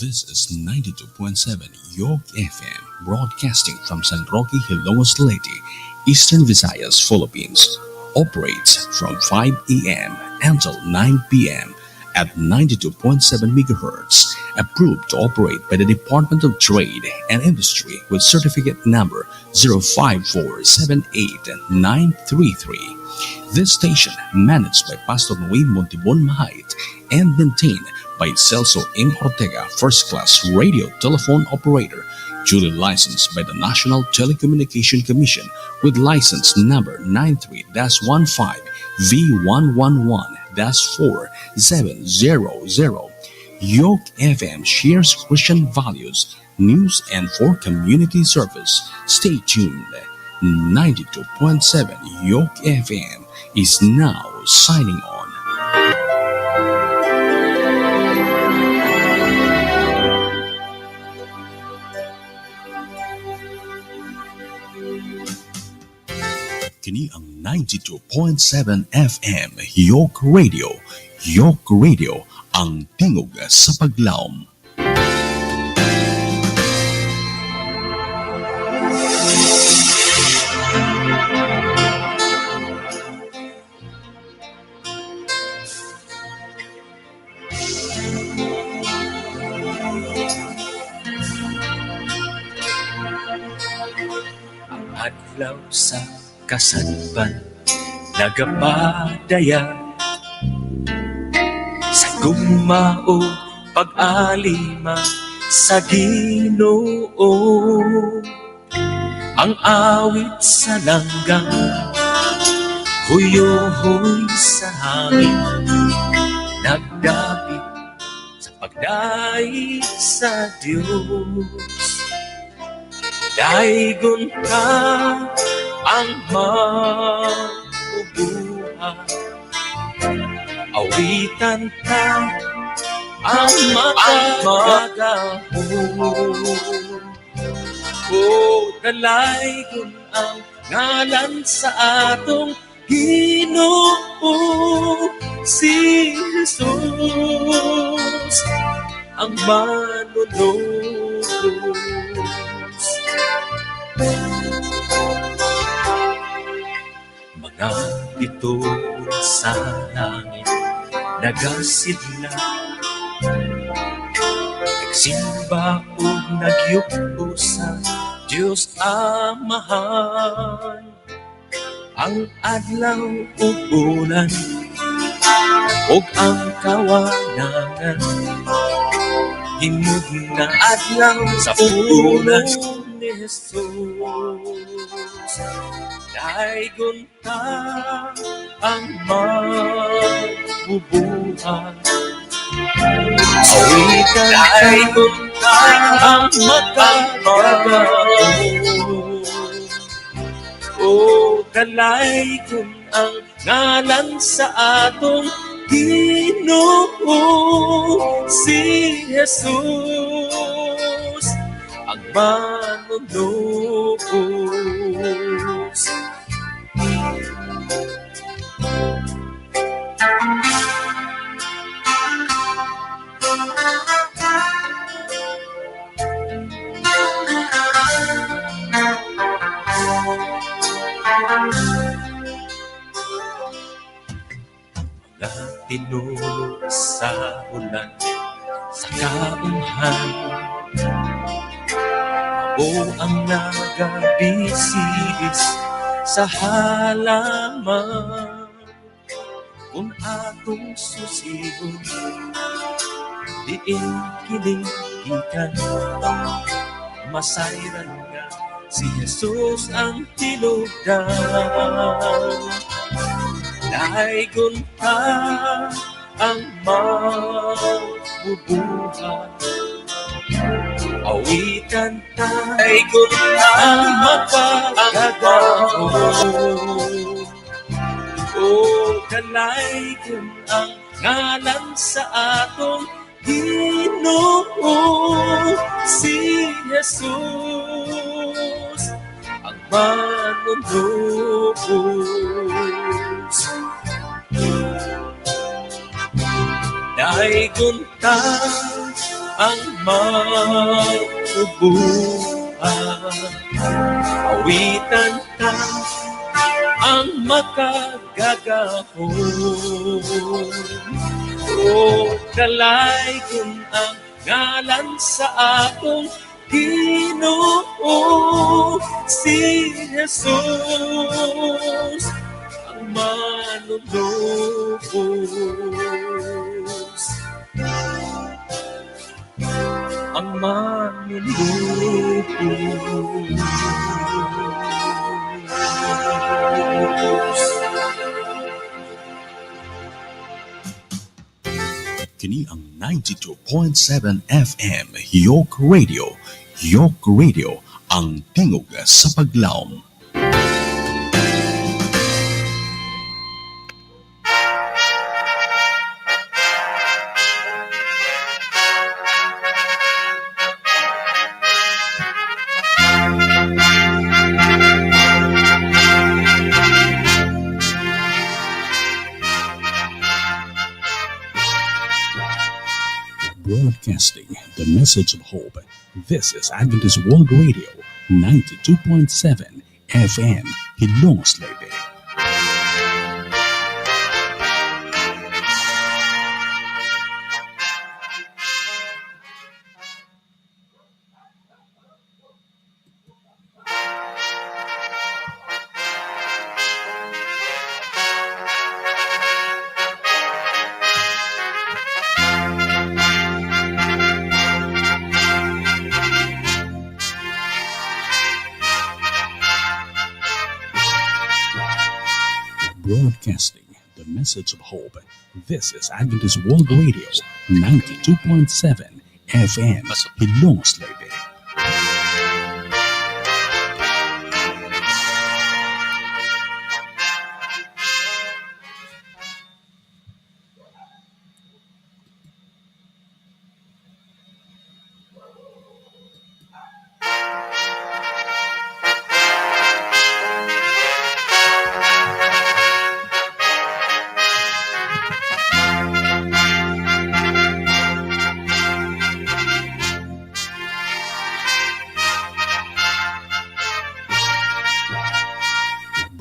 This is 92.7 York FM, broadcasting from San Roque, Hilolos Leyte, Eastern Visayas, Philippines. Operates from 5 a.m. until 9 p.m. at 92.7 MHz. Approved to operate by the Department of Trade and Industry with certificate number 054789933. This station, managed by Pastor Noe Montibon Mahait and maintained by Celso M. Ortega, First Class Radio Telephone Operator, duly licensed by the National Telecommunication Commission with license number 93-115V111-4700. Yoke FM shares Christian values, news, and for community service. Stay tuned. 92.7 Yoke FM is now signing on. Kini ang 92.7 FM Yoke Radio. Yoke Radio, ang tingog sa paglaom. Ang adlaw sa kasadban nagapadaya sa gumao pag-alima sa Ginoo. Ang awit sa langgang huyo-huy sa hangin nagdapit sa pagdait sa Diyos. Daigon ka ang mabubuhay, awitan ka ang magagahon. O dalaygon ang ngalan sa atong Ginoo, si Jesus ang manunubos. Mga bituon sa langit nagasidla, nagsimba o nagyupo sa Diyos Amahan. Ang adlaw o bulan ug ang kawanangan, himog na adlaw sa bulan ni Jesus. Daigon ka ang mabubuhay, awitan daigon ka ang magagahon. O dalaygon ang ngalan sa atong Ginoo, si Jesus ang manunubos. Mga tinulog sa ulan, sa kaumhan, abo ang nagabisis sa halaman. Kung atong susigon, diin kinigikan, masayran nga si Jesus ang tinudan. Daigon ka ang mabubuhay, awitan daigon ka ang magagahon. O dalaygon ang ngalan sa atong Ginoo, si Jesus ang manunubos. Daigon ka ang mabubuhay. Awitan ka ang makagagahon. O kalay kung ang ngalan sa atong Ginoo, si Jesus ang manunubos. Ang manunubos. Kini ang 92.7 FM York Radio. York Radio, ang tingog sa paglaom. Broadcasting the message of hope. This is Adventist World Radio, 92.7 FM, Hilongos Leyte. Broadcasting the message of hope. This is Adventist World Radio, 92.7 FM, Hilongos Leyte.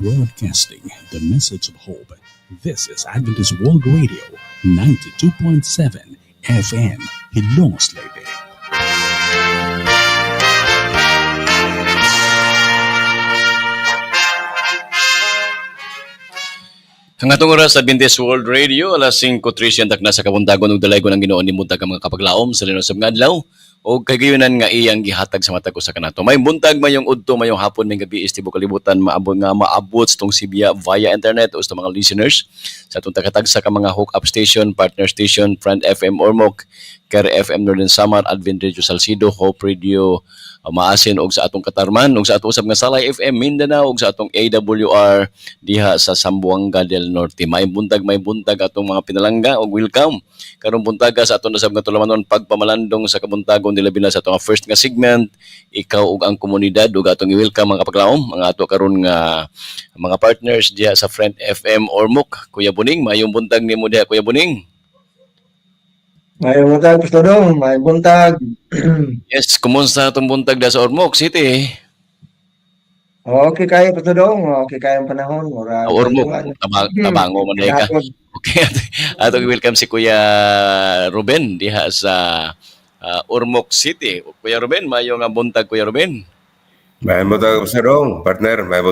Broadcasting the message of hope. This is Adventist World Radio, 92.7 FM, Hilongos Leyte. Ang atong oras sa Adventist World Radio, alas 5:30 na sa kabuntagon ug dalay ko ng Ginoo ni muntag ang mga kapaglaom sa linosab nga adlaw o kagayunan nga iyang gihatag sa matag usa kanato. May buntag, mayong udto, mayong hapon, may gabi istibo kalibutan maabot sa tong Sibya via internet o sa mga listeners sa atong tagatagsa ka mga hook up station, partner station, Friend FM Ormoc, Care FM Northern Samar, Advent Radio Salcido, Hope Radio Maasin og sa atong Katarman og sa atong usab nga Salay FM Mindanao og sa atong AWR diha sa Zamboanga del Norte. May buntag atong mga pinalangga og welcome karong buntaga sa atong nasab nga tulamanon pagpamalandong sa kabuntagon nila bila sa atong first nga segment, ikaw ug ang komunidad ug atong i-welcome mga kapaglaom mga ato karon nga mga partners diha sa Friend FM Ormoc. Kuya Buning, mayong buntag nimo diha Kuya Buning. May buntag, Pastor Dong. May buntag. Yes, kumusta itong buntag da sa Ormoc City? Okay kayo, Pastor Dong. Okay kayo ang panahon. Ormoc, tabango man ka. Okay, atong welcome si Kuya Ruben diha sa Ormoc City. Kuya Ruben, mayong buntag Kuya Ruben. May buntag Pastor Dong, partner. May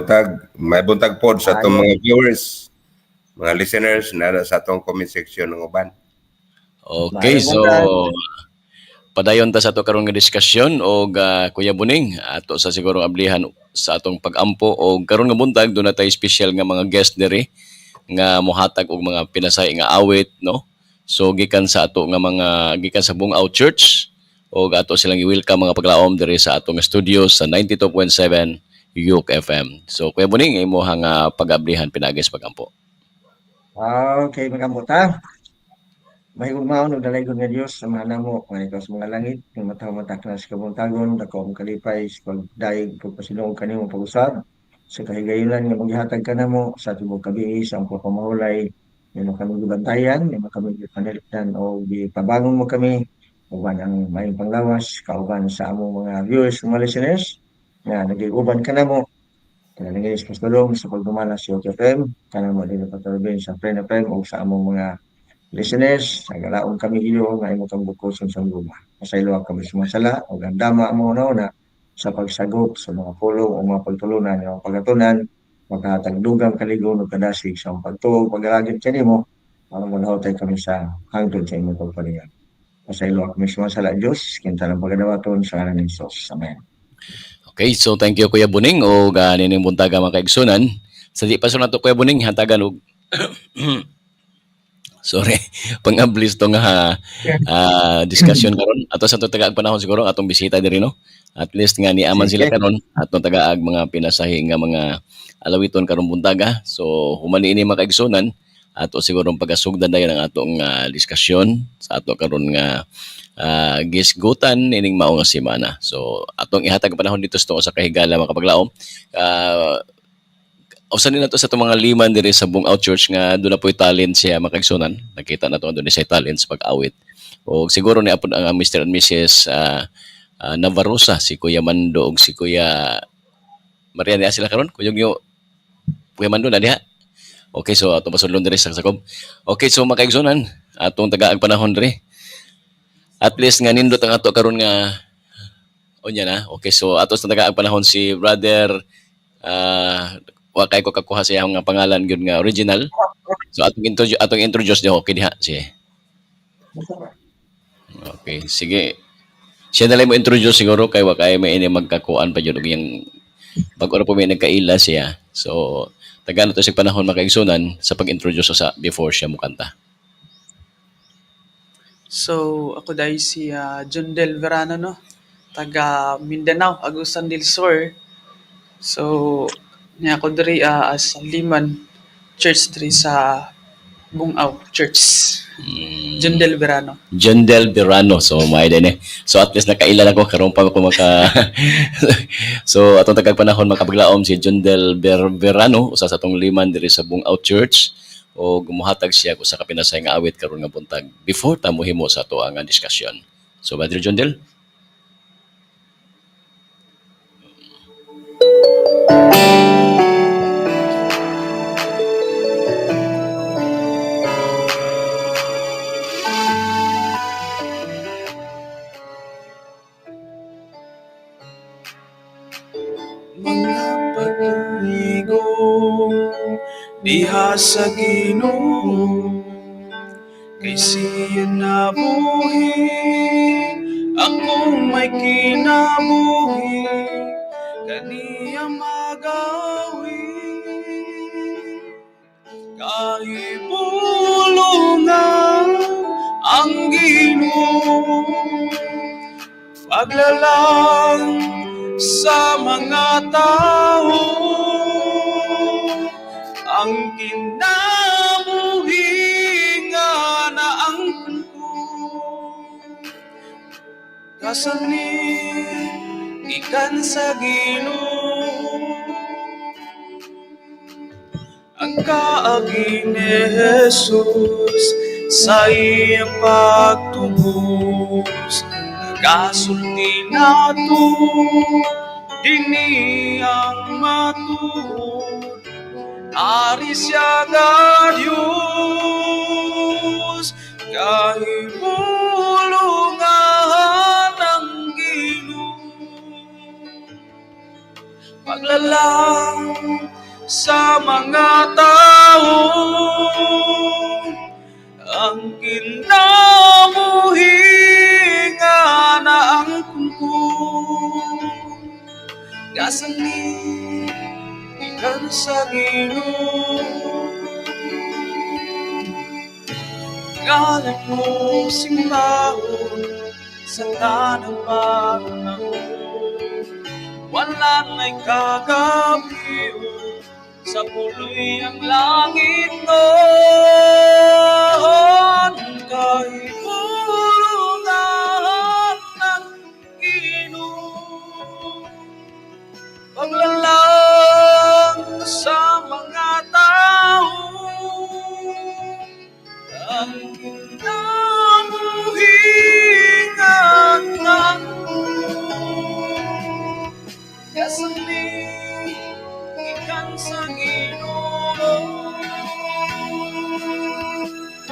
buntag pod sa itong mga viewers, mga listeners na sa itong comment section ng uban. Okay, so padayon ta sa ato karon nga diskusyon og Kuya Buning ato sa siguro ablihan sa atong pag-ampo og karon nga buntag do na tay special nga mga guest diri nga mohatag og mga pinasay nga awit, no? So gikan sa ato nga mga gikan sa Bungaw Church og ato silang i-welcome mga paglaom diri sa atong studio sa 92.7 York FM. So Kuya Buning imo nga pag-ablihan pinagis pag-ampo. Okay, magambot ha. May umaon og dalay nga Dios sa mga namo nga ikaw sa mga langit ng mataw-matak na sa kabuntagon dako ang kalipay sa pagdayeg pagpasilong kanimo pag-usab sa kahigayunan nga maghihatag ka namo sa tibok kabiis ang pagpamahulay nga kami gibantayan nga kami gipanalitan o gipabangon mo kami uban ang may panglawas, kauban sa among mga viewers, mga listeners, nga nag-iuban ka na mo, kanalingis kastulong sa pagdumana sa Yoke FM, kanang mo din patalubin sa Friend FM o sa among mga listeners, nagalaon kami iyo nga imo kang bukoson sa luma. Pasaylo kami sumasala o gandama mo na sa pagsagop sa mga pulong o mga pagtulunan ng mga pagatunan, magkatagdugang kaligon o kadasig sa mga pagtuog, pag-alagid kanimo, para manahotay kami sa hangtod sa imong pagpalingan. Pasaylo kami sumasala Diyos, kinta ng pagadawaton sa ngalan ni Jesus. Amen. Okay, so thank you Kuya Buning o ganin yung buntaga mga kaigsunan. Sa di pa so nato Kuya Buning hatagan og sorry, pang-ablis to nga discussion karon. Ato sa itong tagaag panahon siguro atong bisita diri no. At least nga ni aman sila Sige. karon atong tagaag mga pinasahi nga mga alawiton karon buntaga. So humani ini mga kaigsunan ato siguro pagasugdan dayon ang atong diskusyon sa ato karon nga gisgutan ining mao nga semana. So atong ihatag panahon dito sa kahigala mga kapaglaom. Usan din nato sa itong mga liman diri sa Bungaw Church nga doon na po'y talent siya makagsunan. Nakita na to doon siya talent sa pag-awit. O siguro ni apod ang Mr. and Mrs. Navarosa, si Kuya Mando o si Kuya Maria niya sila karon. Kuya Mando na diha. Okay, so atong pasulong diri sa sakob. Okay, so makaigsunan atong tagaag panahon diri. At least nga nindot ang ato karon nga unya na. Okay, so ato sa tagaag panahon si Brother wa kay ko kakuha siya nga pangalan gyud nga original. So atong introduce niyo okay diha siya. Okay, sige. Siya na lang mo introduce siguro kay wa kay may ini magkakuan pa jud og yang pag-ora po may nagkaila siya. So taga na to sig panahon makaigsunan sa pag-introduce sa before siya mo kanta. So, ako dahil si John Del Verano, no? Taga Mindanao, Agusan del Sur. So, niya ako diri as liman church diri sa Bungaw Church. John Del Verano. John Del Verano. So, may din eh. So, at least nakaila na ko. Karoon pa ako maka... so, atong tagagpanahon makapaglaom si John Del Verano. Usa sa atong liman diri sa Bungaw Church. O gumuhatag siya ko sa kapinasay nga awit karon nga buntag. Before ta mohimo sa ato ang discussion. So, Brother John Del? Mga pag-igong diha sa Ginoo kay siya nabuhi akong may kinabuhi kaniya magawi kahibulungan ang Ginoo paglalang sa mga tao ang kinabuhi nga naangkin ko kasanit ikan sa Ginoo ang kaagi ni Jesus sa iyang pagtubos nagasulti nato dini ang matuod ari siya nga Diyos kahibulungan ang Ginoo paglalang sa mga tao ang kinabuhi nga naangkon ko gasanit ikan sa Ginoo ngalan mo simbaon sa tanang panahon wala na'y kagabiyo sa puloy ang langit noon kahibulungan ng Ginoo paglalang sa mga tao ang kinabuhi nga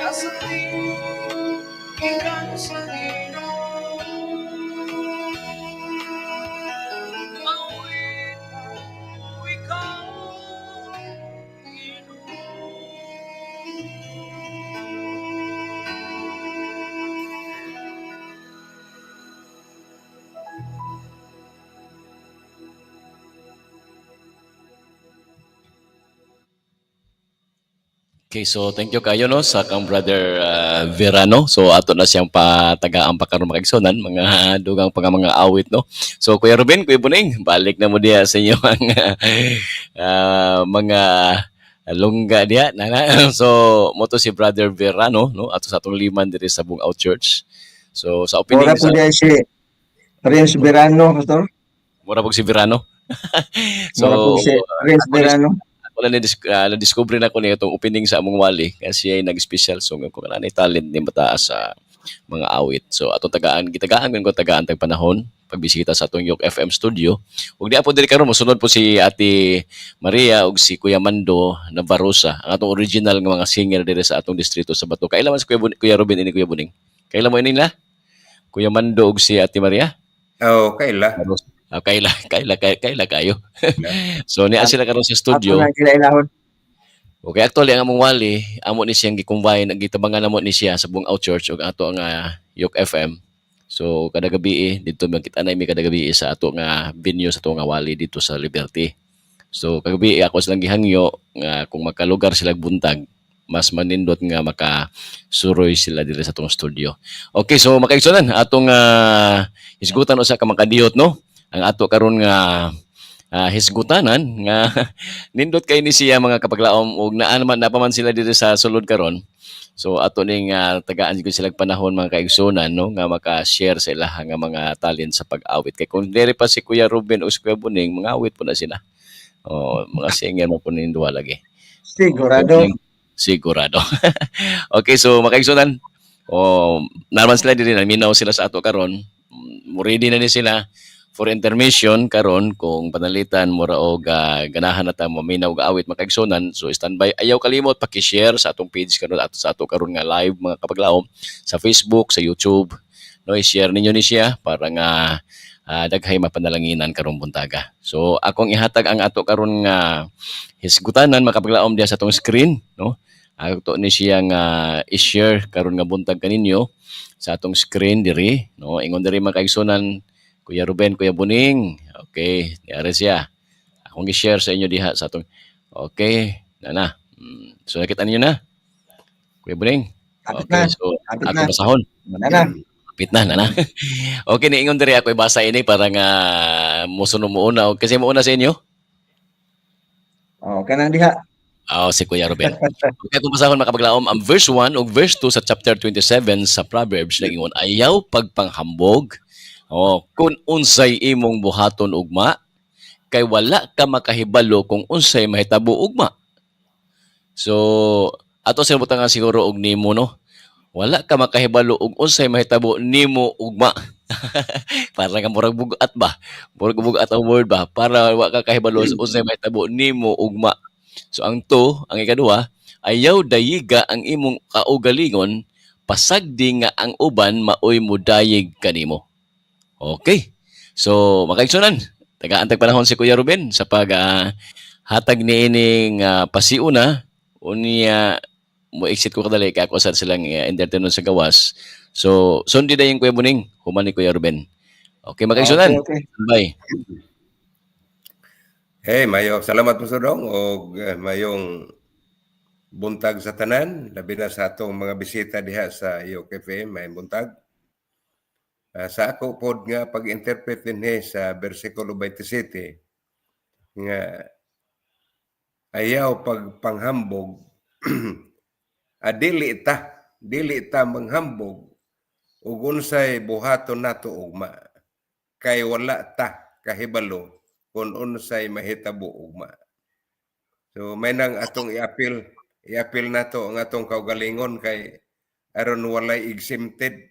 sasabihin ikan sa Ginoo. Awit mo ikaw, Okay, so thank you kayo no sa kang brother Verano. So ato na siyang patagaan pa karon makaigsonan mga dugang pa nga mga awit no. So Kuya Ruben, Kuya Buning, balik na mo diya sa inyo ang mga lungga diya nana. So mo to si brother Verano no ato sa atong liman diri sa Bungaw Church. So sa Mura opening po sa dahil si Prince Verano, Pastor. mura pag si Verano. Mura po So si Prince ako ni Verano. wala na-discover na ko niya itong opening sa among wali kasi ay nag-special song kung ano talent ni mataas sa mga awit. So atong gitagaan ko tagaan tag panahon pagbisita sa atong Yok FM studio. Ug di po diri karon mosunod po si Ate Maria ug si Kuya Mando Navarrosa, ang atong original nga mga singer diri sa atong distrito sa Bato. Kailan man si Kuya Ruben ini Kuya Buning. Kailan mo nila? Kuya Mando ug si Ate Maria? Oh, kaila. Kaila kayo. So niya sila karon sa Ako studio. na kinailahon. Okay, actually ang among wali, amo ni siyang gi-combine, gitabangan namo ni siya sa Bungaw Church ug ato nga Yok FM. So kada gabi dito magkita na mi kada gabi sa ato nga venue sa ato nga wali dito sa Liberty. So kagabi ako silang gihangyo nga kung makalugar sila buntag, mas manindot nga makasuroy sila diri sa atong studio. Okay, so makaigsunan atong hisgutan usa ka makadiyot no. Ang ato karon nga hisgutanan nga nindot kay ni siya mga kapaglaom ug napaman sila dito sa sulod karon. So ato ning tagaan gyud sila panahon mga kaigsunan no nga maka-share sa ilaha nga mga talent sa pag-awit. Kay kung diri pa si Kuya Ruben o si Kuya Buning, mga awit po na sila. Oh, mga singer mo po ning duha lagi. Sigurado. Sigurado. Okay, so makaigsunan. Naman sila diri minaw sila sa ato karon. Ready na ni sila for intermission karon kung panalitan mura og ganahan na ta maminaw ga awit makaigsunan. So standby, ayaw kalimot paki-share sa atong page karon ato sa ato karon nga live mga kapaglaom sa Facebook, sa YouTube. No, i-share ninyo ni siya para nga daghay mapanalanginan karong buntaga. So akong ihatag ang ato karon nga hisgutanan makapaglaom diya sa atong screen, no? Ato ni siya nga i-share karon nga buntag kaninyo sa atong screen diri, no? Ingon diri makaigsunan Kuya Ruben, Kuya Buning. Okay, niari siya. Akong i-share sa inyo diha sa atong. Okay, na. So nakita ninyo na. Kuya Buning. Kapit Okay, na. so Kapit ako na. basahon. Nana. Kapit na. Okay, niingon diri ako ibasa ini para nga musunod mo una. Kasi mo una sa inyo. Oh, kanang diha. Si Kuya Ruben. Okay, kung basahon makapaglaom, ang verse 1 o verse 2 sa chapter 27 sa Proverbs, nagingon, ayaw pagpanghambog, kung unsay imong buhaton ugma, kay wala ka makahibalo kung unsay mahitabo ugma. So, ato sa butang nga siguro og nimo, no? Wala ka makahibalo og unsay mahitabo nimo ugma. Para nga murag bugat ba? Murag bugat ang word ba? Para wala ka kahibalo unsay mahitabo nimo ugma. So ang ikaduha, ayaw dayiga ang imong kaugalingon, pasagdi nga ang uban maoy mudayig kanimo. Okay. So makaigsunan, taga-antag panahon si Kuya Ruben sa pag hatag ni ining pasiuna unya mo exit ko kadali kay ako sa silang entertainment sa gawas. So sundi na yung Kuya Buning, human ni Kuya Ruben. Okay, makaigsunan. Okay. Bye. Hey, mayo, salamat po sa dong o mayong buntag sa tanan, labi na sa atong mga bisita diha sa Yok FM, may buntag. Sa ako pod nga pag-interpret dinhi sa bersikulo 27 nga ayaw pagpanghambog dili ta manghambog ug unsay buhaton nato ugma kay wala ta kahibalo kung unsay mahitabo ugma. So may nang atong i-appeal nato ang atong kaugalingon kay aron walay exempted.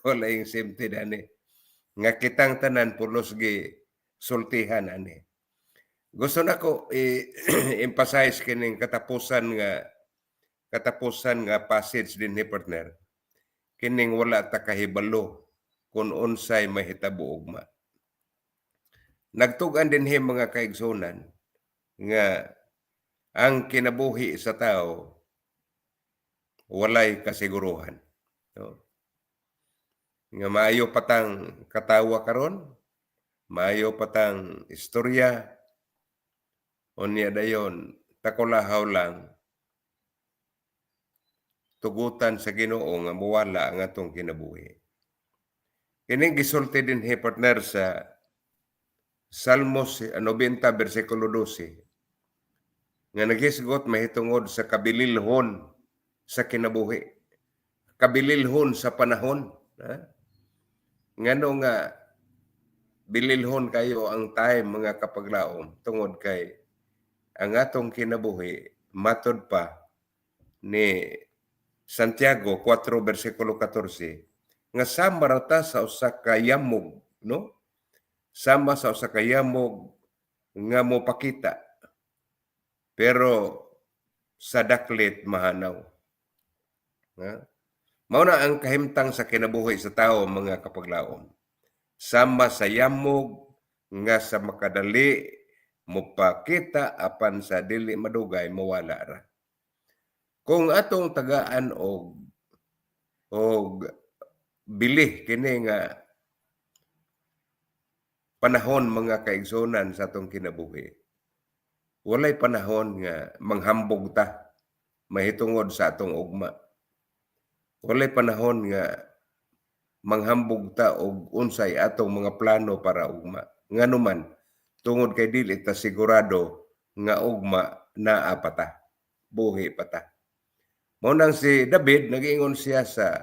Walay exempted ani. Nga kitang tanan pulos gi sultihan ani. Gusto nako i-emphasize kining katapusan nga katapusan nga passage din ni partner, kining wala ta kahibalo kung unsay mahitabo ugma. Nagtugan din mga kaigsunan nga ang kinabuhi sa tao walay kasiguruhan. No? Nga maayo patang katawa karon, maayo patang istorya, unya dayon takulahaw lang tugutan sa Ginoo nga muwala ang atong kinabuhi. Kining gisulti din partner sa Salmos 90 versikulo 12 nga nagisgot mahitungod sa kabililhon sa kinabuhi. Kabililhon sa panahon. Ha? Ngano nga bililhon kayo ang time mga kapaglaom tungod kay ang atong kinabuhi matod pa ni Santiago 4 versikulo 14 nga sama rata sa usa ka yamog, no? Sama sa usa ka yamog nga mopakita pero sa daklit mahanaw. Ha? Mao na ang kahimtang sa kinabuhi sa tao mga kapaglaom. Sama sa yamog nga sa makadali mopakita apan sa dili madugay mawala ra. Kung atong tagaan og bilih kini nga panahon mga kaigsunan sa atong kinabuhi, walay panahon nga manghambog ta mahitungod sa atong ugma. Walay panahon nga manghambog ta og unsay atong mga plano para ugma. Nganuman tungod kay dili ta sigurado nga ugma naa pa ta, buhi pa ta. Mao nang si David nag-ingon siya sa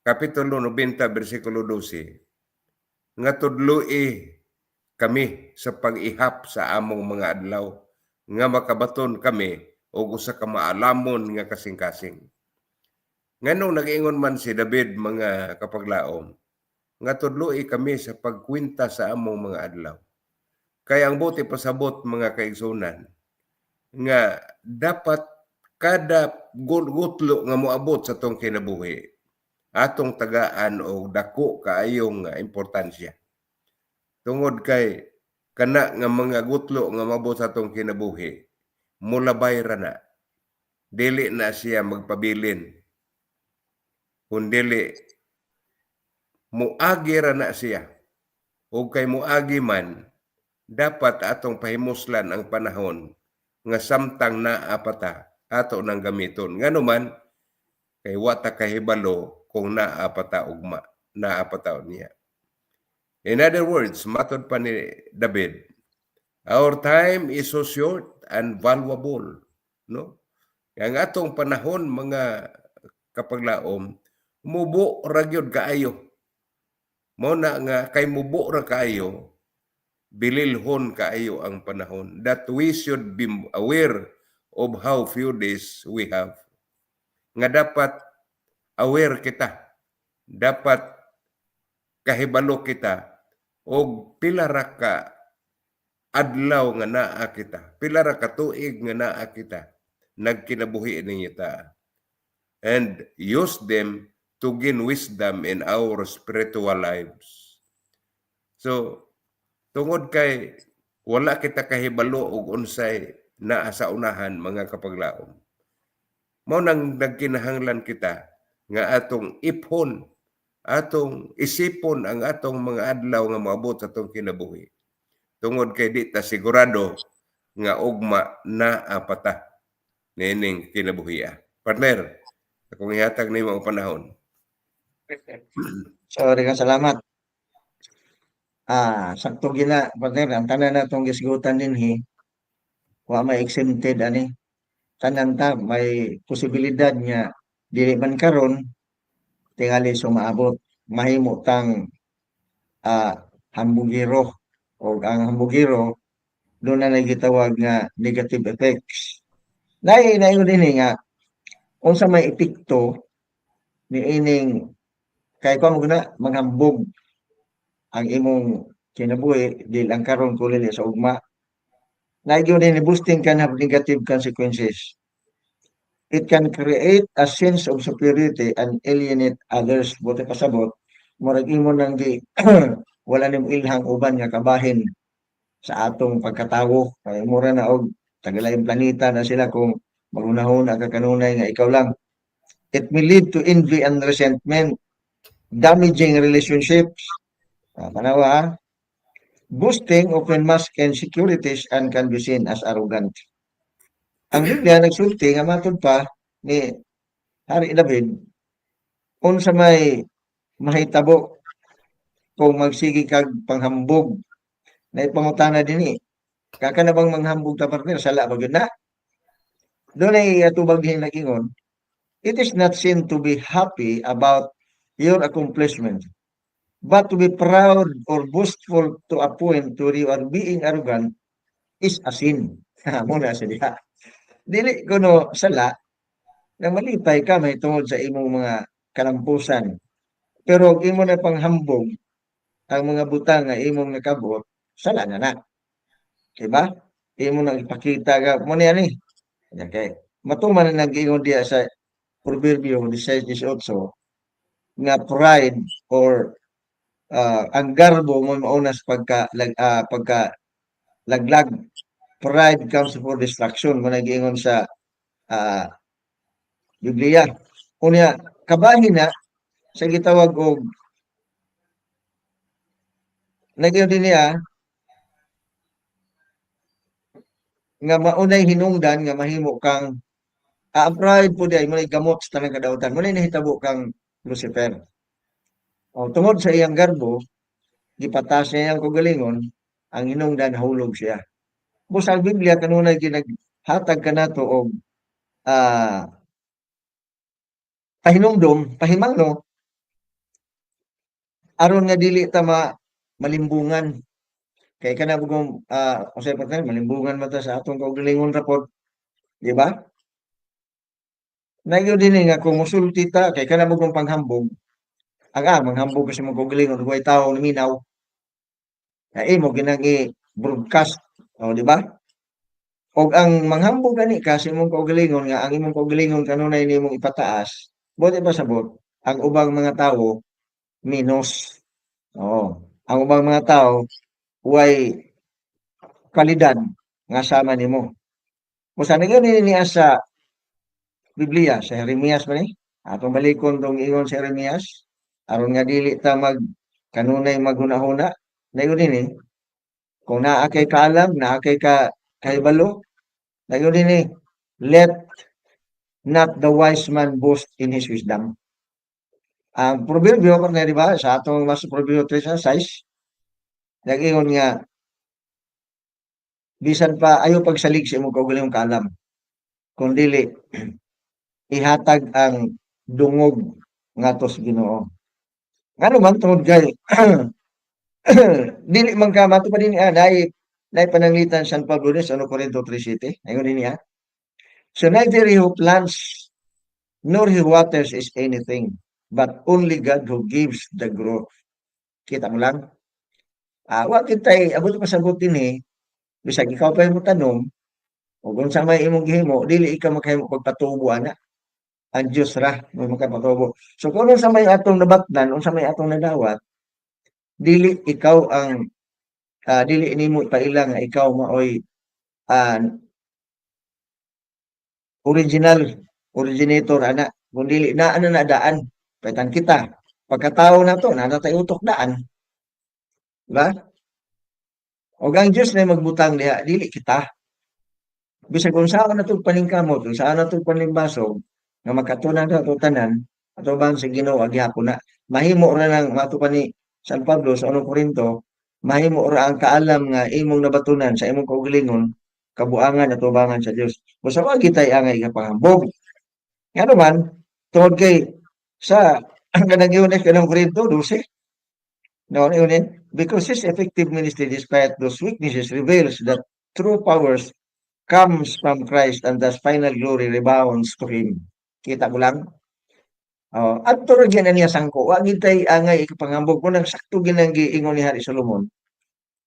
kapitulo 90 versikulo 12 nga tudloi kami sa pag-ihap sa among mga adlaw nga makabaton kami og usa ka maalamon nga kasing-kasing. Nganong nag-ingon man si David mga kapaglaom nga tudloi kami sa pagkwinta sa among mga adlaw. Kaya ang buti pasabot mga kaigsunan nga dapat kada gutlo nga moabot sa tong kinabuhi atong tagaan og dako kaayong importansya. Tungod kay kana nga mga gutlo nga moabot sa tong kinabuhi mulabay ra na. Dili na siya magpabilin. Kung dili muagi ra na siya. O kay muagi man dapat atong pahimuslan ang panahon nga samtang naa pa ta ato nang gamiton. Nganuman kay wata kahibalo kung naa pa ta ugma, naa pa ta niya. In other words, matod pa ni David, our time is so short and valuable, no? Ang atong panahon mga kapaglaom, mubo ra gyud kaayo. Mao na nga kay mubo ra kaayo, bililhon kaayo ang panahon, that we should be aware of how few days we have. Nga dapat aware kita, dapat kahibalo kita og pila ra ka adlaw nga naa kita, pila ra ka tuig nga naa kita nagkinabuhi ninyo ta, and use them to gain wisdom in our spiritual lives. So tungod kay wala kita kahibalo og unsay naa sa unahan mga kapaglaom, mao nang nagkinahanglan kita nga atong iphon, atong isipon ang atong mga adlaw nga moabot sa atong kinabuhi. Tungod kay di ta sigurado nga ugma naa pa ta nining kinabuhiya. Partner, akong ihatag nimo ang panahon. Sorry ka, salamat. Sakto gina, partner, ang tanan na itong gisgutan dinhi, wa may exempted ani. Tanan ta may posibilidad nga dili man karon tingali sumaabot, mahimo tang hambugiro o ang hambugiro doon na nagitawag nga negative effects. Naingon din nga unsa may epekto ni ining kay ko mo na manghambog ang imong kinabuhi dili lang karon kundi sa ugma. Naingon din boosting kan have negative consequences. It can create a sense of superiority and alienate others. Buti pasabot, murag imo nang di wala nim ilhang uban nga kabahin sa atong pagkatawo. Kay mura na og tagalayong planeta na sila kung magunahon ka kanunay nga ikaw lang. It may lead to envy and resentment, damaging relationships. Panawa, ha? Boosting often masks insecurities and can be seen as arrogant. Ang Biblia nagsulti nga matod pa ni Hari David unsa may mahitabo kung magsigi kag panghambog na ipangutana dinhi. Kaka na bang manghambog ta partner sala ba gyud na? Doon ay atubag din nagingon. It is not sin to be happy about your accomplishment, but to be proud or boastful to a point to you are being arrogant is a sin. Muna sa diha. Dili kuno sala na malipay ka may tungod sa imong mga kalampusan. Pero og imo na panghambog ang mga butang nga imong nakabot, sala na na. Diba? Imo nang ipakita ka mo niya ni. Okay. Matuman na nag-ingon diya sa Proverbio 16:18 nga pride or ang garbo mo maunas pagka laglag. Pride comes before destruction. Mo nag-ingon sa Biblia. Unya kabahin na sa gitawag og nagyo din niya nga maunay hinungdan nga mahimo kang ang pride po di mo gamot sa tanang kadautan. Mo nahitabo kang Lucifer. O tungod sa iyang garbo, gipatas niya ang kagalingon, ang hinungdan hulog siya. Busa ang Biblia kanunay ginaghatag kanato og pahinumdom, pahimangno aron nga dili ta malimbungan. Kay kana bugong usay partner malimbungan man ta sa atong kaugalingon rapod, di ba? Nagyo din nga kung musulti ta kay kana bugong panghambog, manghambog kasi mo kaugalingon huway tawo minaw. Kay imo ginang i-broadcast, o di ba? Og ang manghambog gani kasi imong kaugalingon nga ang imong kaugalingon kanunay nimong ipataas, buti pa sabot ang ubang mga tawo minus. Ang ubang mga tao way kalidad nga sama nimo. Busa na gyud niya sa Biblia sa Jeremias man ni. Atong balikon tong ingon sa Jeremias aron nga dili ta kanunay maghuna-huna. Nayon ni kung naa kay kaalam, naa kay kahibalo, nayon ni let not the wise man boast in his wisdom. Ang proverbio na di ba sa atong mas proverbio 3:6 nag-ingon nga bisan pa ayo pagsalig sa imong kaugalingong kaalam kun dili ihatag ang dungog ngadto sa Ginoo. Ngano man tungod kay dili man ka mato pa din nay pananglitan San Pablo ni sa 1 Corinto 3:7 ayun din niya. So neither he who plants nor he who waters is anything, but only God who gives the growth. Kita mo lang? Wa kitay abot pa sagot dinhi bisag ikaw pa mo tanong ug unsa may imong gihimo dili ikaw makahimo pagpatubo ana. Ang Dios ra mo makapatubo. So kung unsa may atong nabatnan, unsa may atong nadawat, dili ikaw ang dili nimo ipailang nga ikaw maoy originator ana kun dili na daan paitan kita pagkatao na to na tay utok daan, diba? Og ang Dios na magbutang diha dili kita bisag unsa na to paningkamot unsa na to panimbasog nga magkatunan sa ato tanan ato bang sa Ginoo gihapon na mahimo ra nang mato pa ni San Pablo sa 1 Corinto mahimo ra ang kaalam nga imong nabatunan sa imong kaugalingon kabuangan at tubangan sa Dios. Busa wa kitay angay nga panghambog. Nga naman tungod kay sa ang kanang Yunes kanang Corinto 12. No, yun because his effective ministry despite those weaknesses reveals that true powers comes from Christ and thus final glory rebounds to him. Kita mo lang? At turo gyan niya sangko. Wa gitay angay ikapanghambog ko nang sakto ginang giingon ni Hari Solomon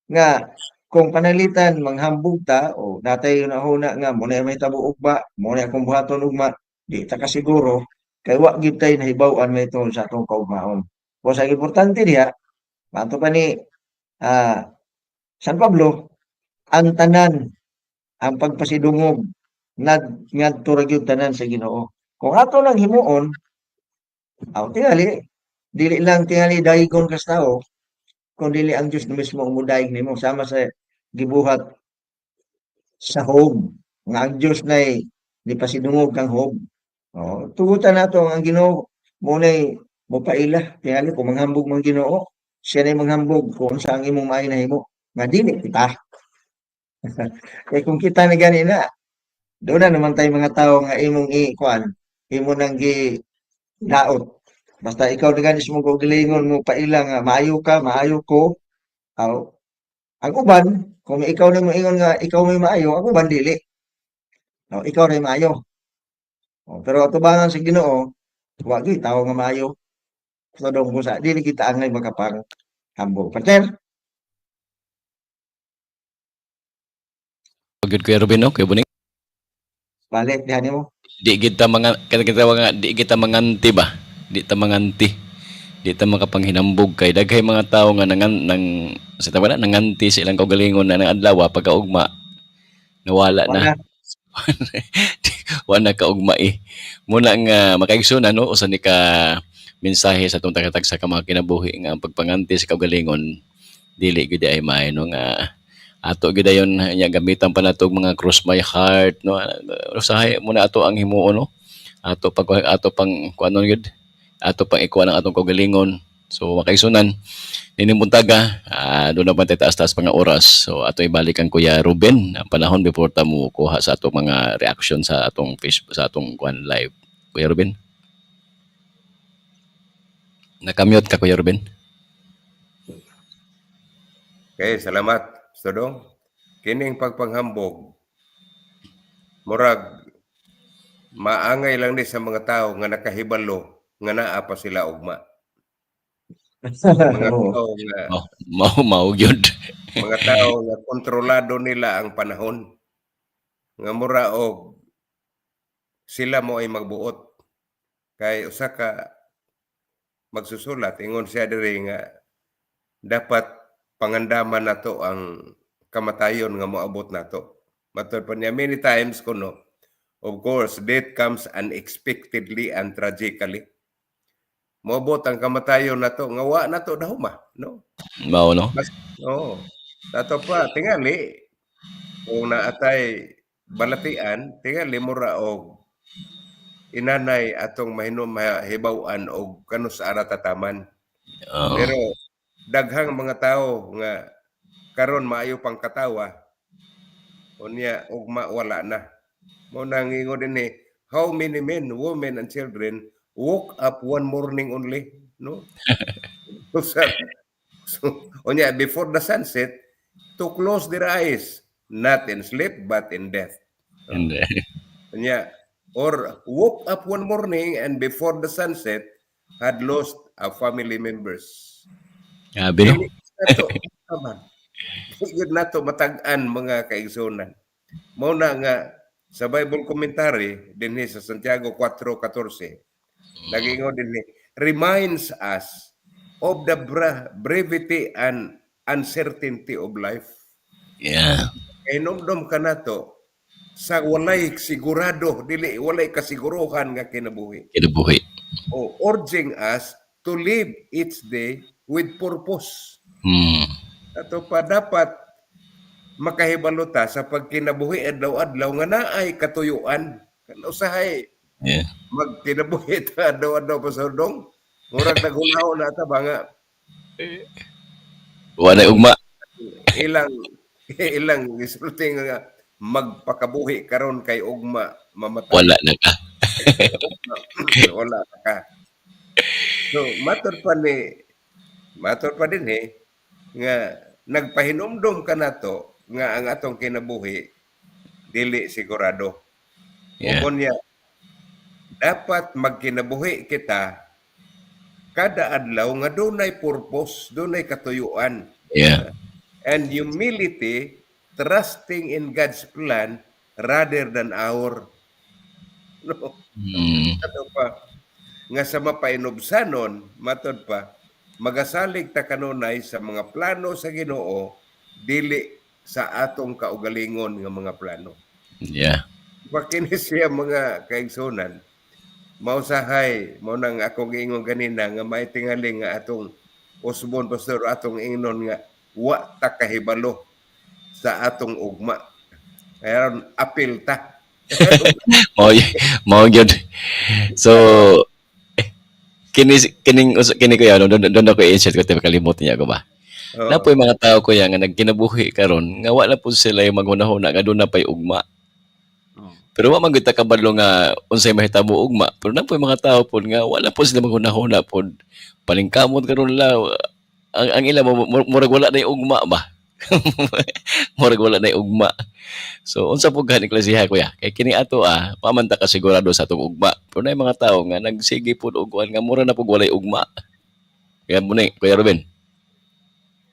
nga kung panalitan manghambog ta o datay una nga mo na may tabo ugma mo na akong buhaton ugma di ta kasiguro kay wa gyud tay nahibaw-an may tungod sa atong kaugmaon. O sa importante diha, ato pa ni San Pablo, ang tanan, ang pagpasidungog ngadto ra gyud tanan sa Ginoo. Kung ato lang himuon, tingali dili lang tingali dayigon kas tao, kundi ang Dios na mismo ang mudayeg nimo sama sa gibuhat sa Hob nga ang Dios nay nipasidungog kang Hob. Tugutan nato ang Ginoo mo nay mopaila tingali kung manghambog man Ginoo, siya nay manghambog kung sa ang imong maayo nahimo nga dili kita. Kay kung kita na gani na, doon na naman tayo mga tao nga imong ikuan, imo nang daot. Basta ikaw na ganis mo gilingon mo paila nga maayo ka, maayo ko. Aw, ang uban, kung ikaw na mo ingon nga ikaw may maayo, ang uban dili. Ikaw ray maayo. Pero atubangan sa Ginoo, wa gyud tawo nga maayo. So dong sa dili kita angay makapang hambog. Partner, Pagod Kuya Ruben, no? Kuya Buning. balik diha nimo. Di kita di kita manganti ba? Di ta manganti. Di ta makapanghinambog kay daghay mga tao nga sa tama na nanganti sa ilang kaugalingon na ng adlaw pagkaugma nawala na. Wala kaugma eh. Muna nga makaigsoon no usa ni ka mensahe sa atong tagatag sa mga kinabuhi nga ang pagpanganti sa kaugalingon dili gyud ay maayno nga ato gyud ayon nya gamitan pa nato mga cross my heart no usahay muna ato ang himuon no ato pang kuanon gyud ato pang ikuha ng atong kaugalingon so makaigsunan ini buntaga doon na pantay taas-taas mga oras so ato ibalik ang Kuya Ruben ang panahon before ta mo kuha sa atong mga reaction sa atong Facebook sa atong kuan live Kuya Ruben nakamute ka Kuya Ruben. Okay, salamat, Sodong. Kining pagpanghambog, murag, maangay lang ni sa mga tao nga nakahibalo nga naa pa sila ugma. Mga tao nga, Mao gyud. mga tao nga kontrolado nila ang panahon. Nga mura og sila mo ay magbuot. Kay usa ka magsusulat, ingon siya diri nga dapat pangandaman nato ang kamatayon nga moabot nato. Matod pa niya many times kuno, of course, death comes unexpectedly and tragically. Moabot ang kamatayon nato nga wa nato dahuma, no? Mao no. Oo. Dato pa tingali kung naatay balatian, tingali mura og inanay atong mahibaw-an og kanus sa aratataman. Oo. Pero daghang mga tao nga karon maayo pang katawa unya ugma wala na mo nang ingon dinhi how many men women and children woke up one morning only no so unya before the sunset to close their eyes not in sleep but in death And, unya or woke up one morning and before the sunset had lost a family members. Grabe no. Dili nato tama. Dili nato matag-an mga kaigsunan. Mao na nga sa Bible commentary dinhi sa Santiago 4:14 nagingon dinhi reminds us of the brevity and uncertainty of life. Yeah. Inomdom ka nato sa walay sigurado dili walay kasiguruhan nga kinabuhi. Kinabuhi. Urging us to live each day with purpose. Ato pa dapat makahibalo ta sa pagkinabuhi adlaw-adlaw nga naay katuyuan. Kan usahay Yeah. magkinabuhi ta adlaw-adlaw pa sa dong. Murag naghulaw na ta ba nga Wala ugma. ilang isulti nga magpakabuhi karon kay ugma mamatay. Wala na ka. Wala ka. So matur pa din nga nagpahinumdum ka nato nga ang atong kinabuhi dili sigurado. Yeah. Unya dapat magkinabuhi kita kada adlaw nga dunay purpose, dunay katuyuan. Yeah. And humility, trusting in God's plan rather than our No? Mm. Ano pa, nga sa mapainobsanon, matod pa, magasalig ta kanunay sa mga plano sa Ginoo, dili sa atong kaugalingon nga mga plano. Yeah. Pakini siya mga kaigsunan, mausahay, mo nang akong giingon ganina nga maitingali nga atong usbon pastor atong ingnon nga wa ta kahibalo sa atong ugma. Aron apil ta. Mao mao gyud. So Karon, kini ko yan, doon ako i-insert ko, tayo kalimutan niya ko ba? Na po oo. yung mga tao ko yan nga nagkinabuhi karon nga wala po sila yung maghunahuna nga doon na pa'y ugma. Pero wa man gyud ta kabalo nga unsay mahitabo ugma. Pero na po yung mga tao po nga wala po sila maghunahuna po. Palingkamot karon la ang ila murag wala na yung ugma ba. Murag wala na yung ugma. So unsa po gani klasiha kuya? Kay kini ato pamanta ka sigurado sa atong ugma. Pero na yung mga tao nga nagsige po og kuan nga mura na po walay ugma. Kaya mo ni Kuya Ruben.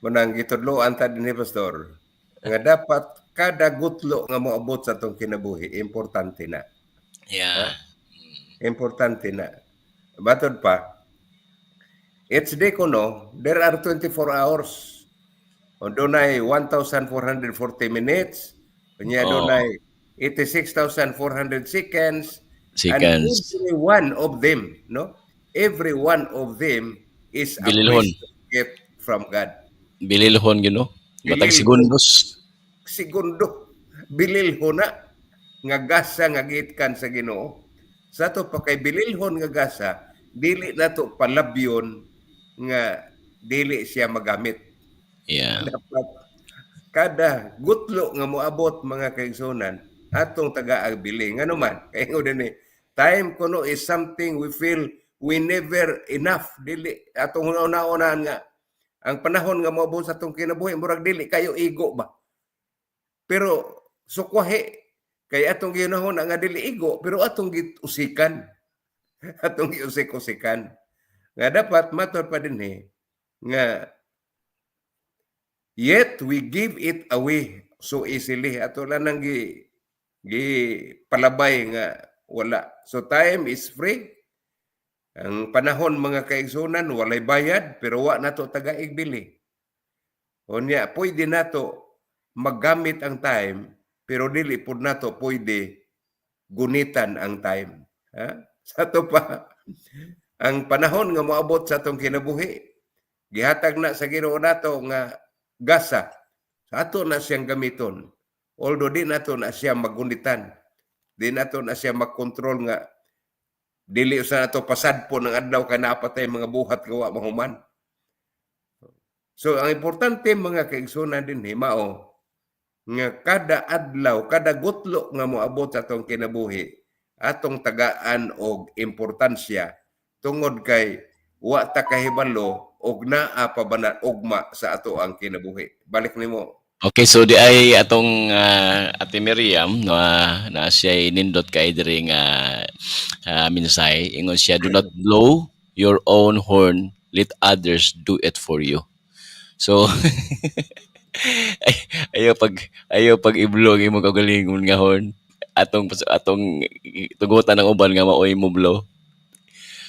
Munang gitudloan ta dinhi pastor nga dapat kada gutlo nga moabot sa atong kinabuhi importante na. Ha? Yeah. Importante na. Batod pa, each day kuno, there are 24 hours. O dunay 1,440 minutes, kunya Oh, dunay 86,400 seconds, and seconds. every one of them, no? Every one of them is a Bililhon. precious gift from God. Bililhon yun, no? Matag Bililhon, segundos. segundo, bililhon na nga gasa nga giitkan sa Ginoo. Sa to pa kay bililhon nga gasa, dili nato palabyon nga dili siya magamit. Yeah. Dapat kada gutlo nga moabot mga kaigsunan atong taga-agbili. Ngano man, kay din time kuno is something we feel we never enough. Dili atong una-unahan nga ang panahon nga moabot sa atong kinabuhi murag dili kayo igo ba. Pero sukwahe kay atong ginahon nga dili igo pero atong gitusikan. Atong giusik-usikan. Nga dapat matud pa dinhi nga yet we give it away so easily. Ato lang nang palabay nga wala. So time is free. Ang panahon mga kaigsunan walay bayad pero wa nato taga-igbili. Unya pwede nato maggamit ang time pero dili pud nato pwede gunitan ang time. Ha? Sa to pa ang panahon nga moabot sa atong kinabuhi gihatag na sa Ginoo nato nga gasa sa ato na siyang gamiton. Although di nato na siya magunitan, di nato na siya magkontrol nga dili sa nato pasadpo ng adlaw kay napatay mga buhat gawa mahuman. So ang importante mga kaigsunan din mao nga kada adlaw, kada gutlo nga moabot sa atong kinabuhi, atong tagaan og importansya tungod kay wa ta kahibalo og naa pa ba na ugma sa ato ang kinabuhi. Balik nimo. Okay, so di ay atong Ate Miriam na siya nindot kay diri nga minsay ingon siya, do not blow your own horn, let others do it for you. So ay, ayaw pag i-blow ang imong kagalingon nga horn, atong tugutan ng uban nga maoy mo blow.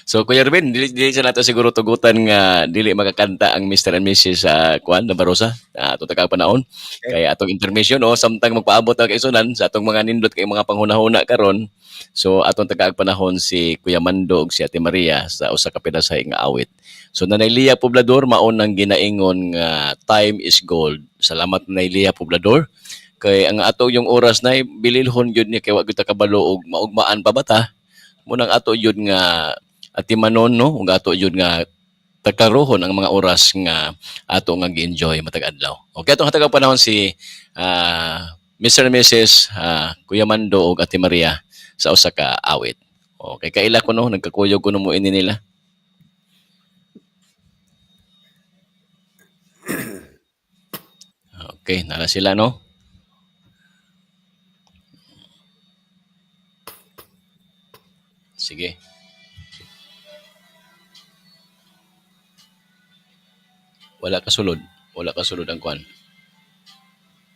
So Kuya Ruben, dili sa nato siguro tugutan nga dili makakanta ang Mr. and Mrs. Kwan na Barosa atong tagang panahon. Eh, Kaya atong intermission samtang magpaabot ang kaisunan sa atong mga nindot kay mga panghunahuna karon. So atong tagang panahon si Kuya Mando ug si Ate Maria sa usa ka pinasay nga awit. So Nanay Lia Poblador maon ang ginaingon nga time is gold. Salamat Nanay Lia Poblador. Kay ang ato yung oras na bililhon gyud ni kay wa gyud ta kabalo og maugmaan pa bata. Munang ato yun nga atimanon no ug ato yun nga tagkarohon ang mga oras nga ato nga gi-enjoy matag adlaw. Okay, atong hatagang panahon si Mr. and Mrs. Kuya Mando ug Ate Maria sa usa ka awit. Okay, kaila ko no nagkakuyog ko no mo ini nila. Okay, nala sila no. Sige. Wala ka sulod. Wala ka sulod ang kwan.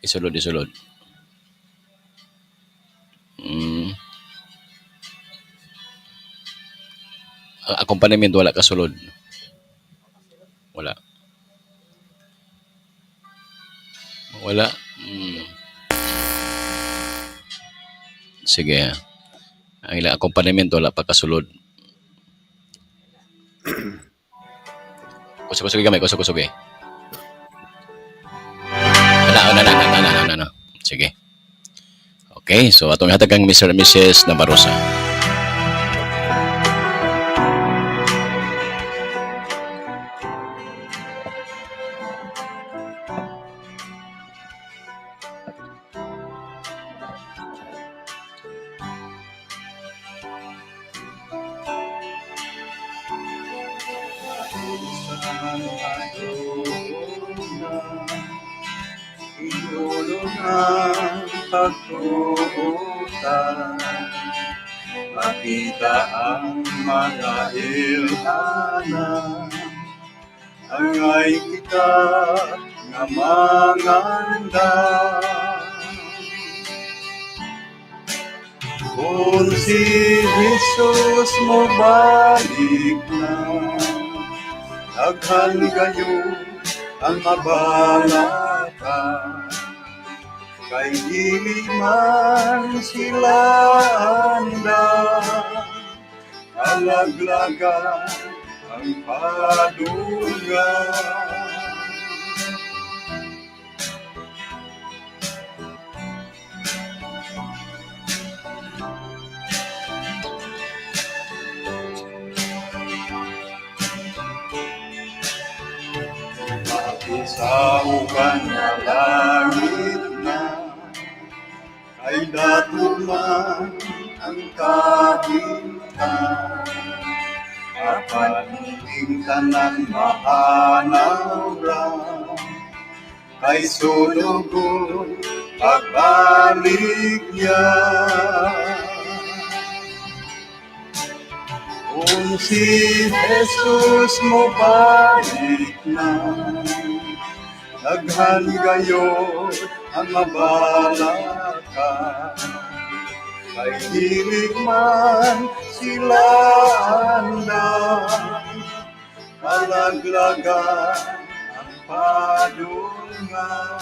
Isulod. Mm. Ang accompaniment wala kasulod. Wala. Wala. Hmm. Sige. Ang ilang accompaniment wala pa kasulod. Kusog-kusog gamay, kusog-kusog eh. Ana. Sige. Okay, so atong hatag kang Mr. and Mrs. Nabarosa. Inulo ng pagtuutan, makita ang mga ilhana, angay kita nga manganda. Kung si Jesus mo balik na, daghan kayo ang mabalaka, kay dili man sila anda, alaglagan ang padungan. Isaukan na langit na, ay datuman ang kahintan. Apan ning tanan mahanaw ra, kay sulugon pagbalik niya. Kung si Jesus mo balik na, daghan kayo ang mabalaka, kay dili man sila anda, alaglagan ang padungan.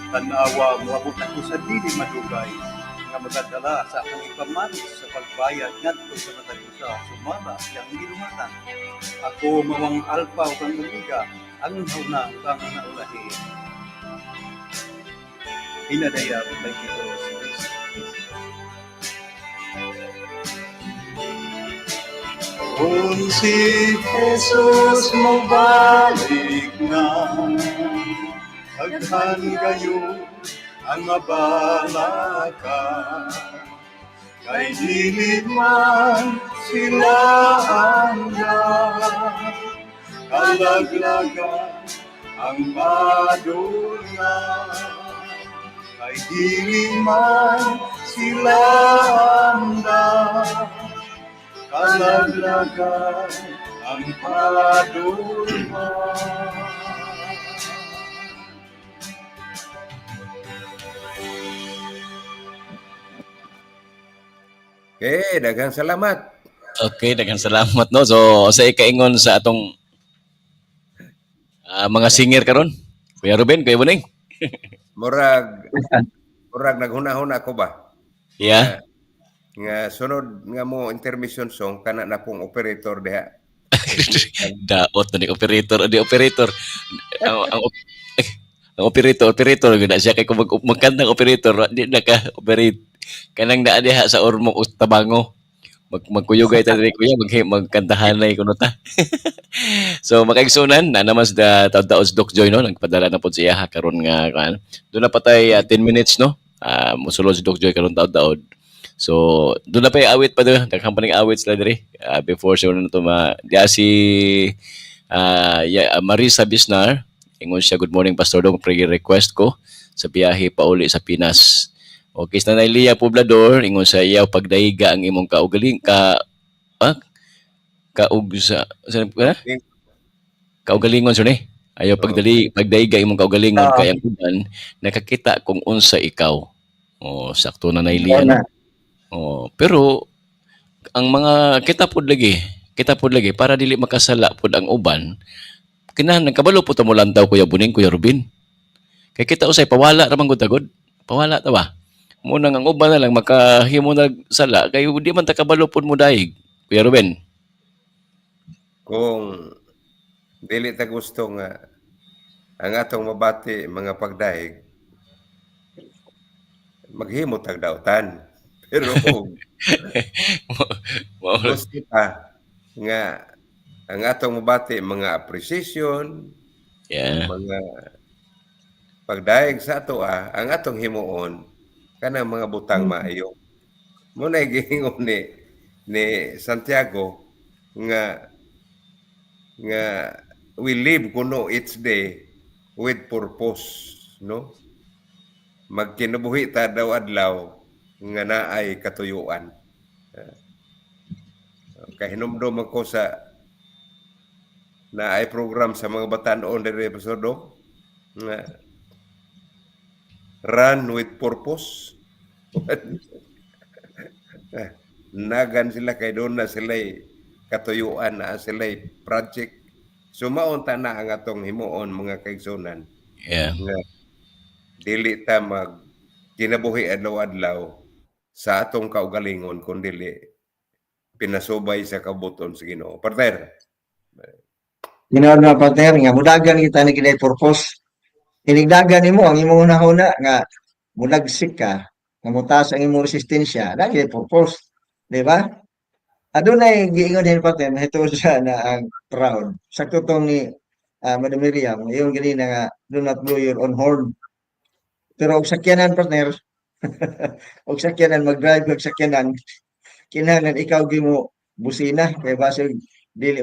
Tanawa, moabot ako sa dili madugay, nga magadala sa akong ipamanos sa pagbayad ngadto sa matag usa, sumala siyang gilumatan. Ako mawang alpha o kang omega, ang hauna kang naulahi. Hinadaya kay Kitos. Kung si Jesus mo balik na, daghan kayo ang mabalaka, kay dili man sila anda, kalaglagan ang padungan, kay dili man sila anda, kalaglagan ang padungan. Okay, daghang salamat. Okay, daghang salamat no. So sa ikaingon sa atong mga singer karon. Kuya Ruben, Kuya Buning. Murag naghuna-huna ko ba? Yeah. Nga sunod nga mo intermission song kana na pong operator diha. Daot na ni operator, di operator. Ang operator gud siya kay kung magkantang operator, di na ka operate. Kanang naa diha sa Ormoc Tabango. Magkuyugay ta diri kuya, magkantahanay kuno ta. So makaigsunan na naman sa taud-taud Doc Joy no, nagpadala na pod siya karon nga kan. Doon na patay 10 minutes no. Musulod si Doc Joy karon taud-taud. So doon na pa awit pa doon, kakampaning awit sila diri before siya na to diya si Marisa Bisnar. Ingon siya, good morning Pastor Dong, prayer request ko sa biyahe pauli sa Pinas. Okay, sa Nanay Lia Poblador, ingon sa iyaw pagdaiga ang imong kaugaling kaugalingon sir ni. Ayaw pagdaiga imong kaugalingon kay ang uban nakakita kung unsa ikaw. O sakto na Oo nailian na. no. O pero ang mga kita pod lagi para dili makasala pod ang uban. Kinahanglan kabalo po ta mo lantaw Kuya Buning, Kuya Rubin. Kay kita usay pawala ra man gud tagod. Pawala ta ba? Muna ang uban na lang makahimo nag sala kay di man ta kabalo pod mo daig. Kuya Ruben. Kung dili ta gusto nga ang atong mabati mga pagdaig, maghimo tag daotan. Pero kung gusto ta nga ang atong mabati mga appreciation, yeah. mga pagdaig sa ato ang atong himuon kanang mga butang maayo. Muna giingon ni Santiago nga we live kuno each day with purpose, no? Magkinabuhi ta daw adlaw nga naay katuyuan. Kahinumdum ako sa naay program sa mga batan-on diri episodo nga run with purpose. Nagan sila kay doon na sila'y katuyuan na sila'y project. Sumaunta na ang atong himuon mga kaigsunan Yeah. nga dili ta mag kinabuhi adlaw-adlaw sa atong kaugalingon kun dili pinasubay sa kabuton sa Ginoo. Partner. Ginoon na partner nga mudagan kita ni kinay purpose. Hinigdagan nimo ang imong una nga mudagsik ka, nga mutaas ang imong resistensya, dahil purpose, di ba? Adunay giingon din partner mahitungod siya na ang proud. Sakto tong ni Madam Miriam, yung ganina nga do not blow your own horn. Pero og sakyanan partner, og sakyanan mag-drive og sakyanan, kinahanglan ikaw gimo busina kay base dili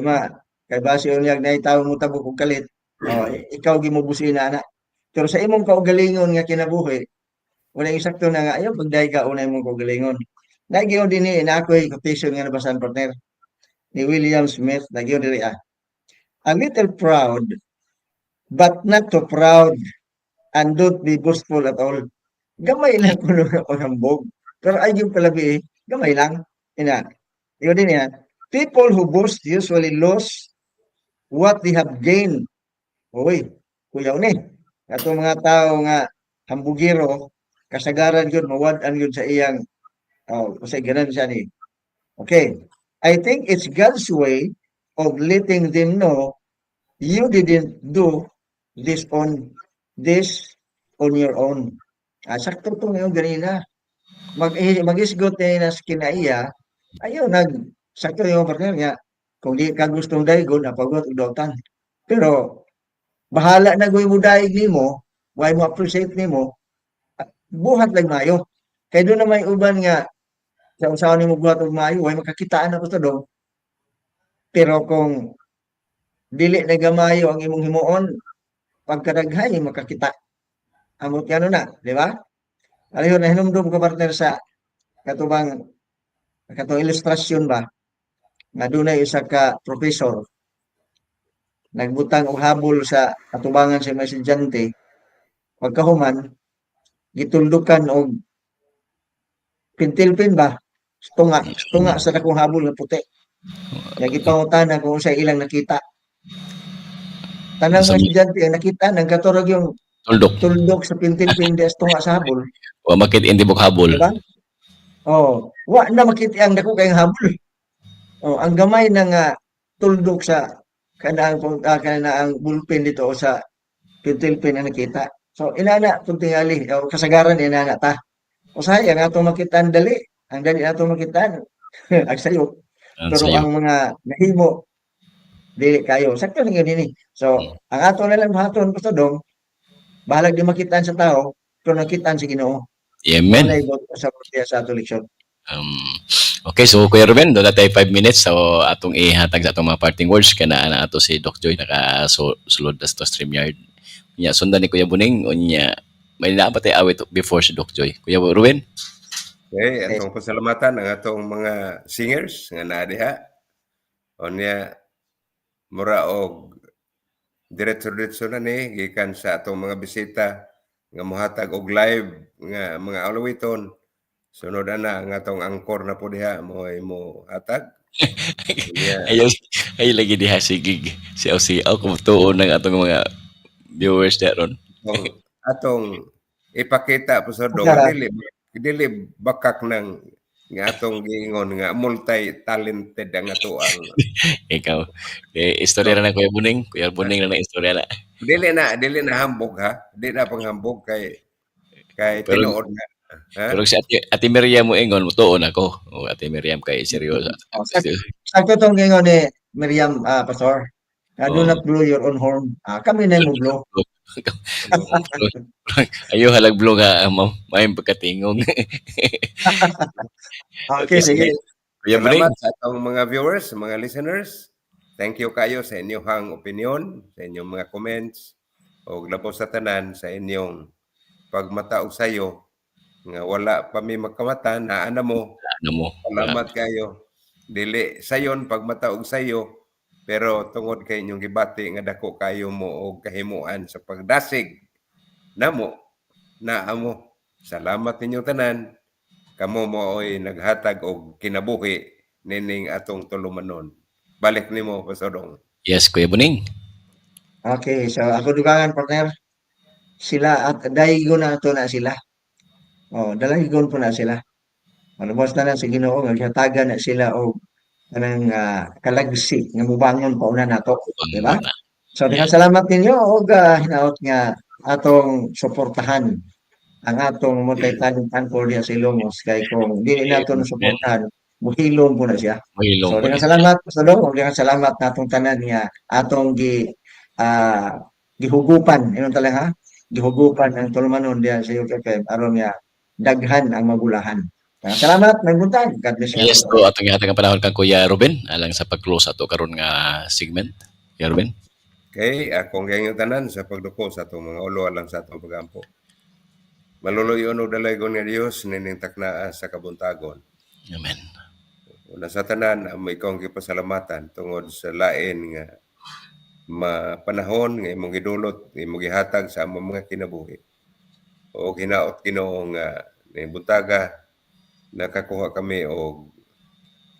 kay base unyag na tawo mo tabok og kalit. Ikaw gimo busina na. Pero sa imong kaugalingon nga kinabuhi, wala eksakto na nga ayaw pagday ka unay mong kaugalingon. Nagyon din ni na ako'y quotation nga nabasan partner ni William Smith, nagyon diri a little proud but not too proud and don't be boastful at all. Gamay lang kuno na paghambog. Pero ay yung palabi gamay lang. Ina. Yun din yan. People who boast usually lose what they have gained. Uy, kuyaw ni. Atong mga tao nga hambugiro, kasagaran yun, mawad-an yun sa iyang, kasi ganun siya ni. Okay. I think it's God's way of letting them know you didn't do this on your own. Sakto to ngayon ganina. Mag-isgot na sa kinaiya, ayaw sakto yung partner nga, kung di ka gustong daigon, napagot og dautan. Pero, bahala na gawin mo daig nimo, why mo appreciate nimo, buhat lang mayo. Kaya doon na may uban nga, sa usawa nimo buhat og mayo, why makakitaan na ko sa dong. Pero kung dili na gamayo ang imong himuon, pagkadaghay makakita. Amot kano na, di ba? Aliho na hinumdum ko partner sa katubang ilustrasyon ba nga dunay isa ka professor nagbutang og habol sa katubangan sa mga estudyante pagkahuman gituldukan og pintilpin ba tunga sa dakong habol nga puti nga gipangutanan kung unsay ilang nakita tanang mga estudyante ang nakita nagkaturog yung tuldok sa pintilpin des tunga sa habol Wa makit indi buk habol. diba? Wa na makita ang dako kay habol. Ang gamay na nga tuldok sa kanang ang bulpin dito sa pintilpin na nakita. So inana kung tingali kasagaran inana ta. Usahay ang atong makitaan dali. Ang dali atong makitaan ang sayo. Pero ang mga nahimo dili kayo. Sakto nga dinhi. So ang ato na lang buhaton gusto dong bahalag di makitaan sa tao pero nakitaan si Ginoo. Amen. Sa ato leksyon. Okay, so Kuya Ruben, doon natin 5 minutes. So, atong ihatag sa atong mga parting words. Kana na ato si Doc Joy, nakasulod na sa StreamYard. Unya, sundan ni Kuya Buning. Unya, may naapatay awit before si Doc Joy. Kuya Ruben? Okay, atong pasalamatan ang atong mga singers nga naa diha. Unya, mura og diretso na ni gikan sa atong mga bisita nga mohatag og live nga mga alawiton. Sunod ana nga tong angkor na po diha mo hatag. Yeah. Ayaw lagi diha sigig. Siyaw-siyaw kung tuon ng atong mga viewers daron. Atong ipakita po sa dong Sarap. dili bakak ng nga atong giingon nga multi-talented ang ato ang Ikaw. Istorya na Kuya Buning. Kuya Buning na istorya na. dili na hambog ha. Di na panghambog kay Pero tinuod na. Ha? pero si Ate Miriam mo ingon tuon ako. O Ate Miriam kay seryoso. Sakto tong gingon ni Miriam, Pastor. Do Oo. not blow your own horn. Kami na mo blow. Ayaw halag blow nga ma'am. May pagkatingog. Okay, sige. Kuya Buning. Salamat sa atong mga viewers, mga listeners. Thank you kayo sa inyong opinion, sa inyong mga comments, o labos sa tanan sa inyong pagmataog sayo nga wala pa mi magkamatan na ana mo. Ano mo? Salamat kayo. Dili sayon pagmataog sayo, pero tungod kay inyong gibati nga dako kayo mo og kahimuan sa pagdasig namo na amo. Salamat ninyong tanan. Kamo mo ay naghatag og kinabuhi nining atong tulumanon. Balik nimo Pasodong. Yes, Kuya Buning. Okay, so ako dugangan partner. Sila at daigon na to na sila. Dalahigon po na sila. Malubos na lang sa Ginoo nga gihatagan na sila og kanang kalagsi nga mubangon pa una nato, di ba? So Yeah. salamat ninyo og hinaot nga atong suportahan ang atong multi-talent angkor diya sa Ilongos kay kung dili nato na suportahan muhilom po na siya. Mahilong So po dengan niya. salamat sa Ginoo, dengan salamat natong tanan nga atong gihugupan inon talaga gihugupan ang tulumanon diya sa UFM aron nga daghan ang magulahan. Salamat, may buntag. God bless you. Yes, to atong ihatag ang panahon kang Kuya Ruben alang sa pag-close ato karon nga segment. Kuya Ruben. Okay, akong gayong tanan sa pagduko sa atong mga ulo alang sa atong pagampo. Maluluyon og dalaygon nga Dios nining taknaa sa kabuntagon. Amen. Una sa tanan, amo ikaw ang gipasalamatan tungod sa lain nga mapanahon nga imong gidulot, imong gihatag sa among mga kinabuhi. O hinaot Ginoo nga ning buntaga nakakuha kami og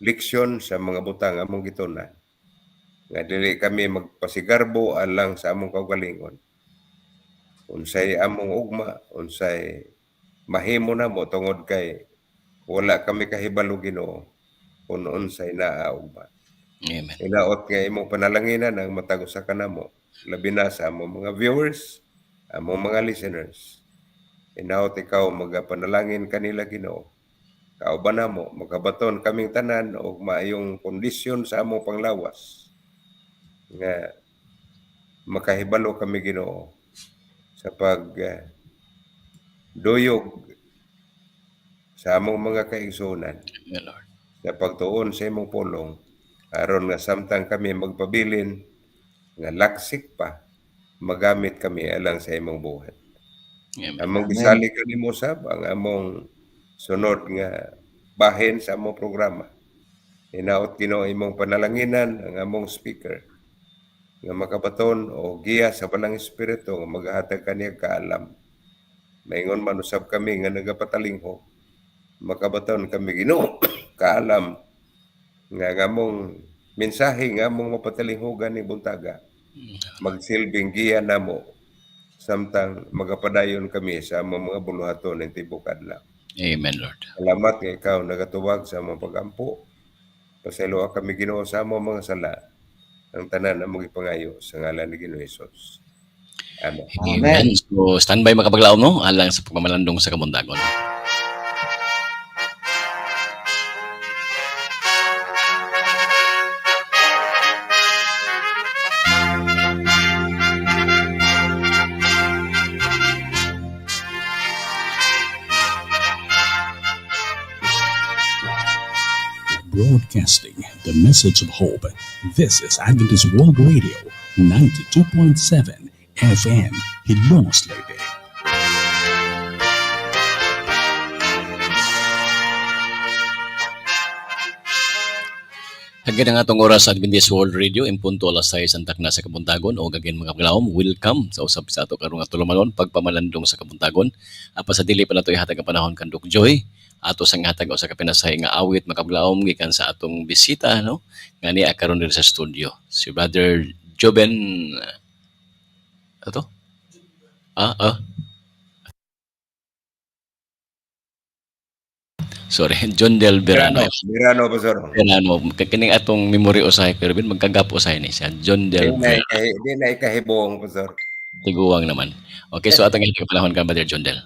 leksyon sa mga butang among gitunan. Nga dili kami magpasigarbo alang sa among kaugalingon. Unsay among ugma, unsay mahimo na mo tungod kay wala kami kahibalo Ginoo kung unsay naa ugma. Amen. Hinaot nga imong panalanginan ang matag usa kanamo, labi na sa among mga viewers, among mga listeners. Hinaot ikaw magapanalangin kanila Ginoo. Kauban namo magabaton kaming tanan og maayong kondisyon sa among panglawas nga makahibalo kami Ginoo sa pag duyog sa among mga kaigsunan Amen, Lord. sa pagtuon sa imong pulong aron nga samtang kami magpabilin nga laksik pa magamit kami alang sa imong buhat. Amen. Among Amen. gisali kanimo sab ang among sunod nga bahin sa among programa. Hinaot Ginoo imong panalanginan ang among speaker nga makabaton o giya sa balang espiritu nga maghatag kaniya kaalam. Maingon man usab kami nga nagapatalingho makabaton kami Ginoo kaalam nga among mensahe nga among mapatalinghogan ni buntaga magsilbing giya namo samtang magapadayon kami sa among mga buluhaton ng tibok adlaw. Amen, Lord. Salamat nga ikaw nagatuwag sa among pagampo. Pasayloa kami Ginoo sa among mga sala. Ang tanan among ipangayo sa ngalan ni Ginoong Hesus. Amen. Amen. So, standby makapaglaom no alang sa pagmamalandong sa kabundagon. Broadcasting the message of hope. This is Adventist World Radio, 92.7 FM, Hilongos Leyte. Hanggang nga itong oras sa Adventist World Radio, impunto alas 6 ang takna sa Kabuntagon o gagin mga kablawom, welcome sa usap sa ato karong nga tulumanon, pagpamalandong sa Kabuntagon. Apa sa dili pa na ito ihatag ang panahon kan Doc Joy, ato sang hatag o sa kapinasay nga awit mga kablawom, gikan sa atong bisita, no? Nga niya karon diri sa studio. Si Brother Joben, ato? Sorry, John Del Verano. Birano, Pastor. Verano, kining atong memory usahay pero bin magkagap usahay ni siya. John Del Verano. Di na ikahibong, Pastor. Tiguang naman. Okay, so atong hindi panahon ka Brother John Del.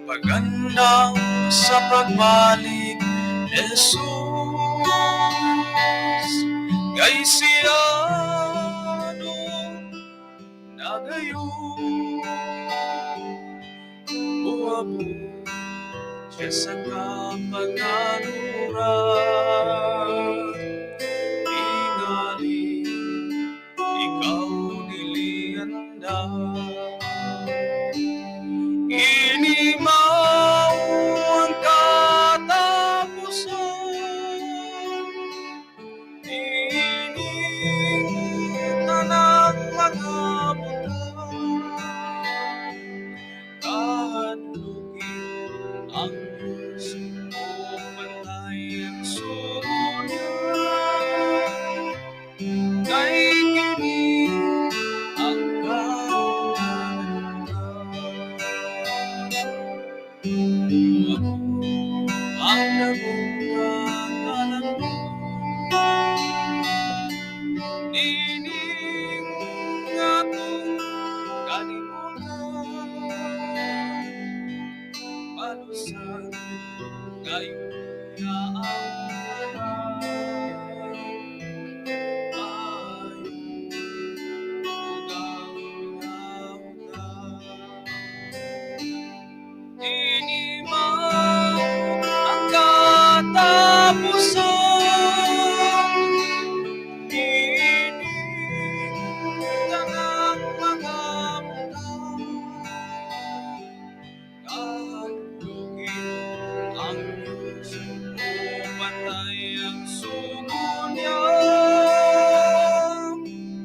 Paganda sa pagbalik Jesus, kay siyano nagayon, buwabo siya sa kapanganuran, tingali ikaw nilianda. Inimaw ang katapusan, initan ang mga bulan, kahadlugin ang Diyos o patay ang sumunod, kay kini ang kaunlaran. Ang nagungkatalan mo, dining atong kalimutan, palusan ngayon na ang lahat ay ugaw-ugaw. Inimaw ang katapusan, initan ang mga bulan, kahadlugin ang Diyos o patay ang sugo niya,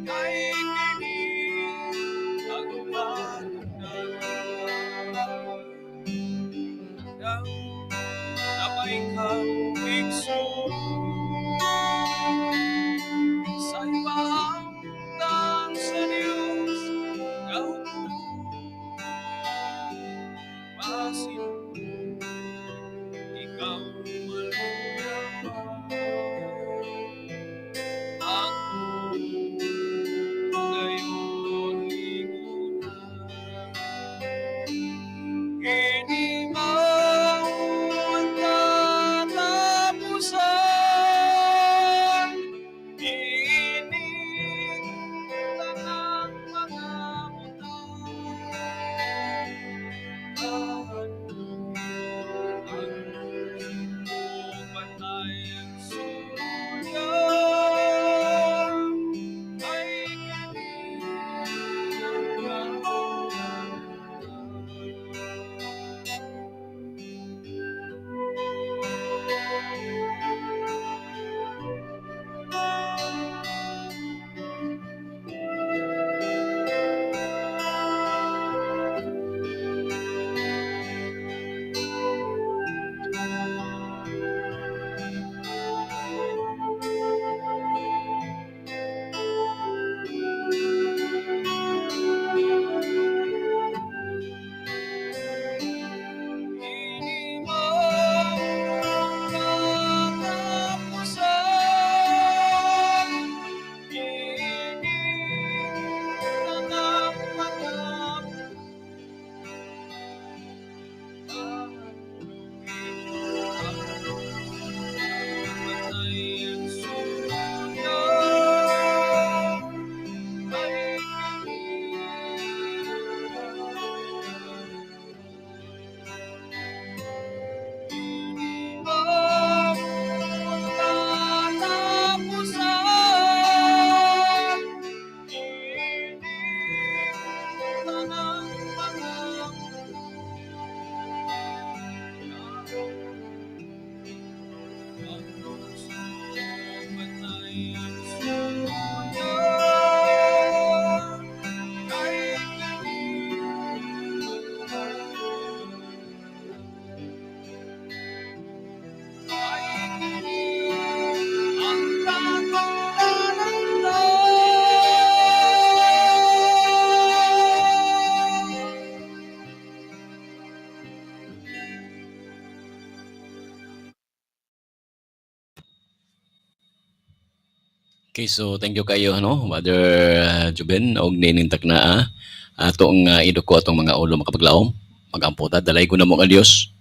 kay kini ang napay ikaw igsoon. Okay, so thank you kayo, Mother Juben, og nining taknaa. Atong iduko atong mga ulo makapaglaom. Magampo ta, dalay ko na mo nga Dios.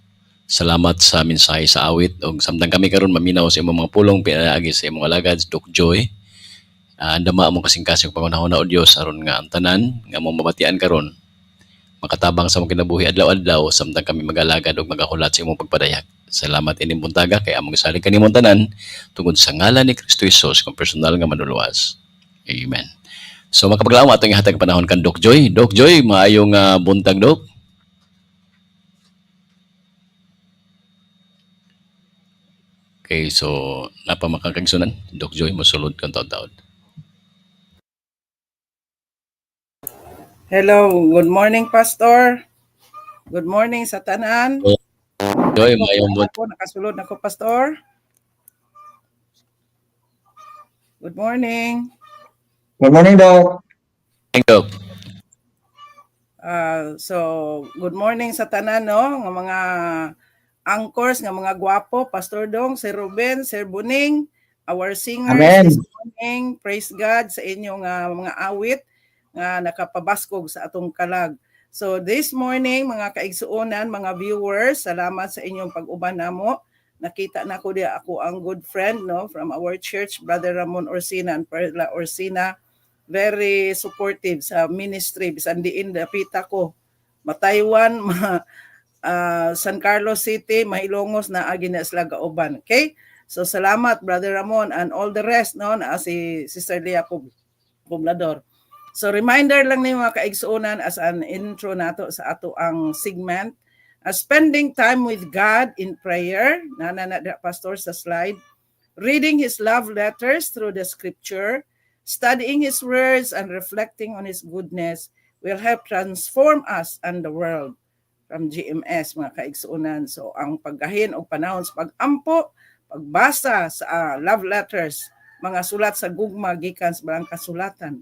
Salamat sa mensahe sa awit. Og samtang kami karon maminaw sa imong mga pulong, pinaagi sa imong alagad, Doc Joy. Andama among kasing-kasing pangunahon na o Dios aron nga ang tanan nga mo mabatian karon makatabang sa mong kinabuhi adlaw-adlaw samtang kami mag-alagad og magahulat sa imong pagpadayag. Salamat ining buntaga kay among isalig kanimong tanan tungod sa ngalan ni Kristo Jesus kung personal nga manuluwas. Amen. So makapaglaom atong ihatag panahon kan Doc Joy. Doc Joy, maayong buntag Doc. Okay, so napamakakagsunan Doc Joy mosulod kang taud-taud. Hello, good morning, Pastor. Good morning sa tanan. Joy, maayong buntag. Ako, nakasulod na ko, Pastor. Good morning. Good morning, Doc. Thank you. So, good morning sa tanan, no? Ng mga anchors, ng mga gwapo, Pastor Dong, Sir Ruben, Sir Buning, our singers Amen. this morning. Praise God sa inyong mga awit nga nakapabaskog sa atong kalag. So this morning, mga kaigsuonan, mga viewers, salamat sa inyong pag-uban namo. Nakita na ko dia ako ang good friend, no, from our church, Brother Ramon Orsina and Perla Orsina. Very supportive sa ministry. Bisan diin dapita ko. Mataywan, San Carlos City, Mahilongos na agi na sila kauban. Okay? So salamat Brother Ramon and all the rest, no, na si Sister Leah Poblador. So reminder lang ni mga kaigsuonan as an intro nato sa ato ang segment, spending time with God in prayer, nana Pastor sa slide, reading His love letters through the scripture, studying His words and reflecting on His goodness will help transform us and the world. From GMS, mga kaigsuonan. So ang paggahin o panahon sa pag-ampo, pagbasa sa love letters, mga sulat sa gugma gikan sa barang kasulatan,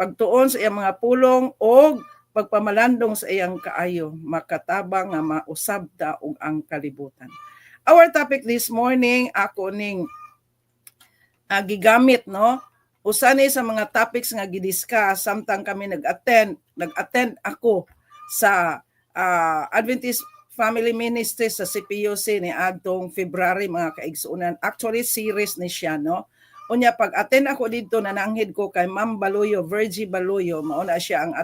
pagtuon sa iyang mga pulong o pagpamalandong sa iyang kaayo, makatabang nga mausab ta og ang kalibutan. Our topic this morning, ako ning gigamit, no? Usa ni sa mga topics nga gidiscuss samtang kami nag-attend ako sa Adventist Family Ministry sa CPUC ni adtong February, mga kaigsuonan. Actually series ni siya, no? Unya pag-attend ako dito, nananghid ko kay Ma'am Baluyo, Virgie Baluyo, mauna siya ang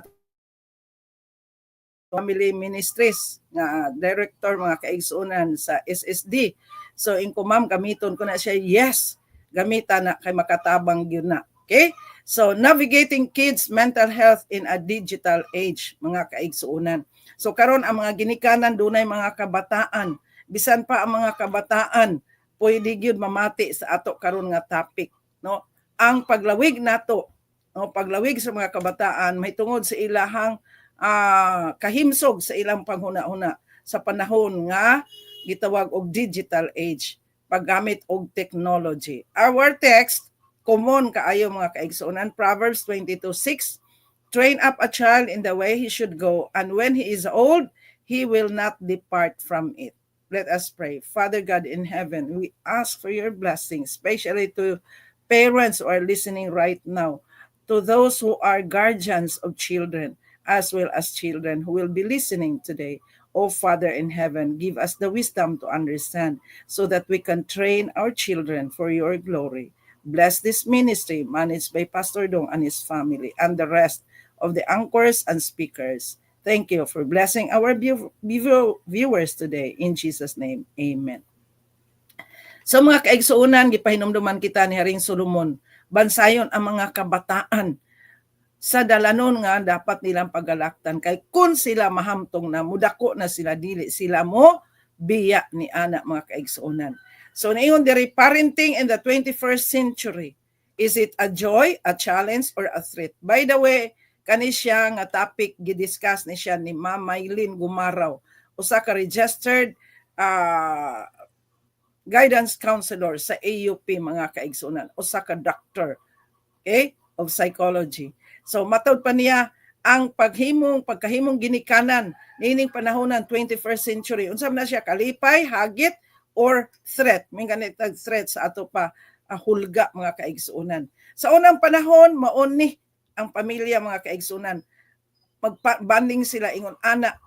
Family Ministries nga director, mga kaigsuonan sa SSD. So inko ma'am, gamiton ko na siya. Yes, gamitan na kay makatabang gyud na. Okay? So navigating kids mental health in a digital age, mga kaigsuonan. So karon ang mga ginikanan dunay mga kabataan, bisan pa ang mga kabataan pwede gyud mamati sa ato karon nga topic, no? Ang paglawig nato, no, paglawig sa mga kabataan may tungod sa ilahang kahimsog sa ilang panghuna-huna sa panahon nga gitawag og digital age, paggamit og technology. Our text common kaayo, mga kaigsuonan, Proverbs 22:6, train up a child in the way he should go, and when he is old, he will not depart from it. Let us pray. Father God in heaven, we ask for your blessing, especially to parents who are listening right now, to those who are guardians of children, as well as children who will be listening today. Oh Father in heaven, give us the wisdom to understand so that we can train our children for your glory. Bless this ministry managed by Pastor Dong and his family and the rest of the anchors and speakers. Thank you for blessing our viewers today. In Jesus' name, amen. So mga kaigsuonan, gipahinumduman kita ni Haring Solomon, bansayon ang mga kabataan sa dalanon nga dapat nilang paggalaktan. Kay kung sila mahamtong na, mudako na sila, dili sila mo biya ni anak, mga kaigsuonan. So naingon diri, parenting in the 21st century, is it a joy, a challenge, or a threat? By the way, kani siya nga topic gidiscuss ni siya ni Ma'am Maylin Gumaraw, usa ka registered guidance counselor sa AUP, mga kaigsuonan, usa ka doctor, okay, of psychology. So matod pa niya ang pagkahimong ginikanan nining panahon ng 21st century. Unsa na siya, kalipay, hagit, or threat? May ganitag threat sa ato pa hulga mga kaigsuonan. Sa unang panahon maon ni ang pamilya mga kaigsuonan, magpa-banding sila ingon anak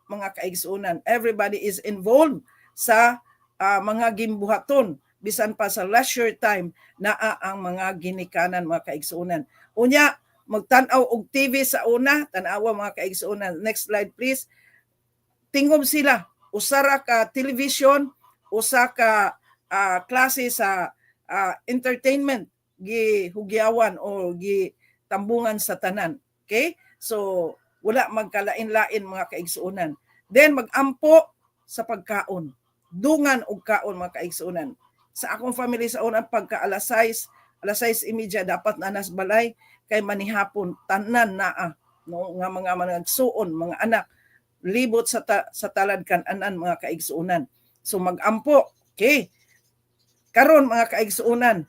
mga kaigsuonan. Everybody is involved sa mga gimbuhaton bisan pa sa leisure time naa ang mga ginikanan mga kaigsuonan. Unya magtan-aw og TV sa una, tan-awa mga kaigsuonan. Next slide please. Tingob sila usa ra ka television, usa ka klase sa entertainment gihugyawan o gitambungan sa tanan. Okay? So wala magkalain-lain mga kaigsuonan. Then magampo sa pagkaon. Dungan og kaon mga kaigsuonan. Sa akong family sa unang pagka alas 6:30 dapat na nas balay kay manihapon tanan naa no nga mga managsuon mga anak libot sa talad kan-anan mga kaigsuonan. So magampo. Okay. Karon mga kaigsuonan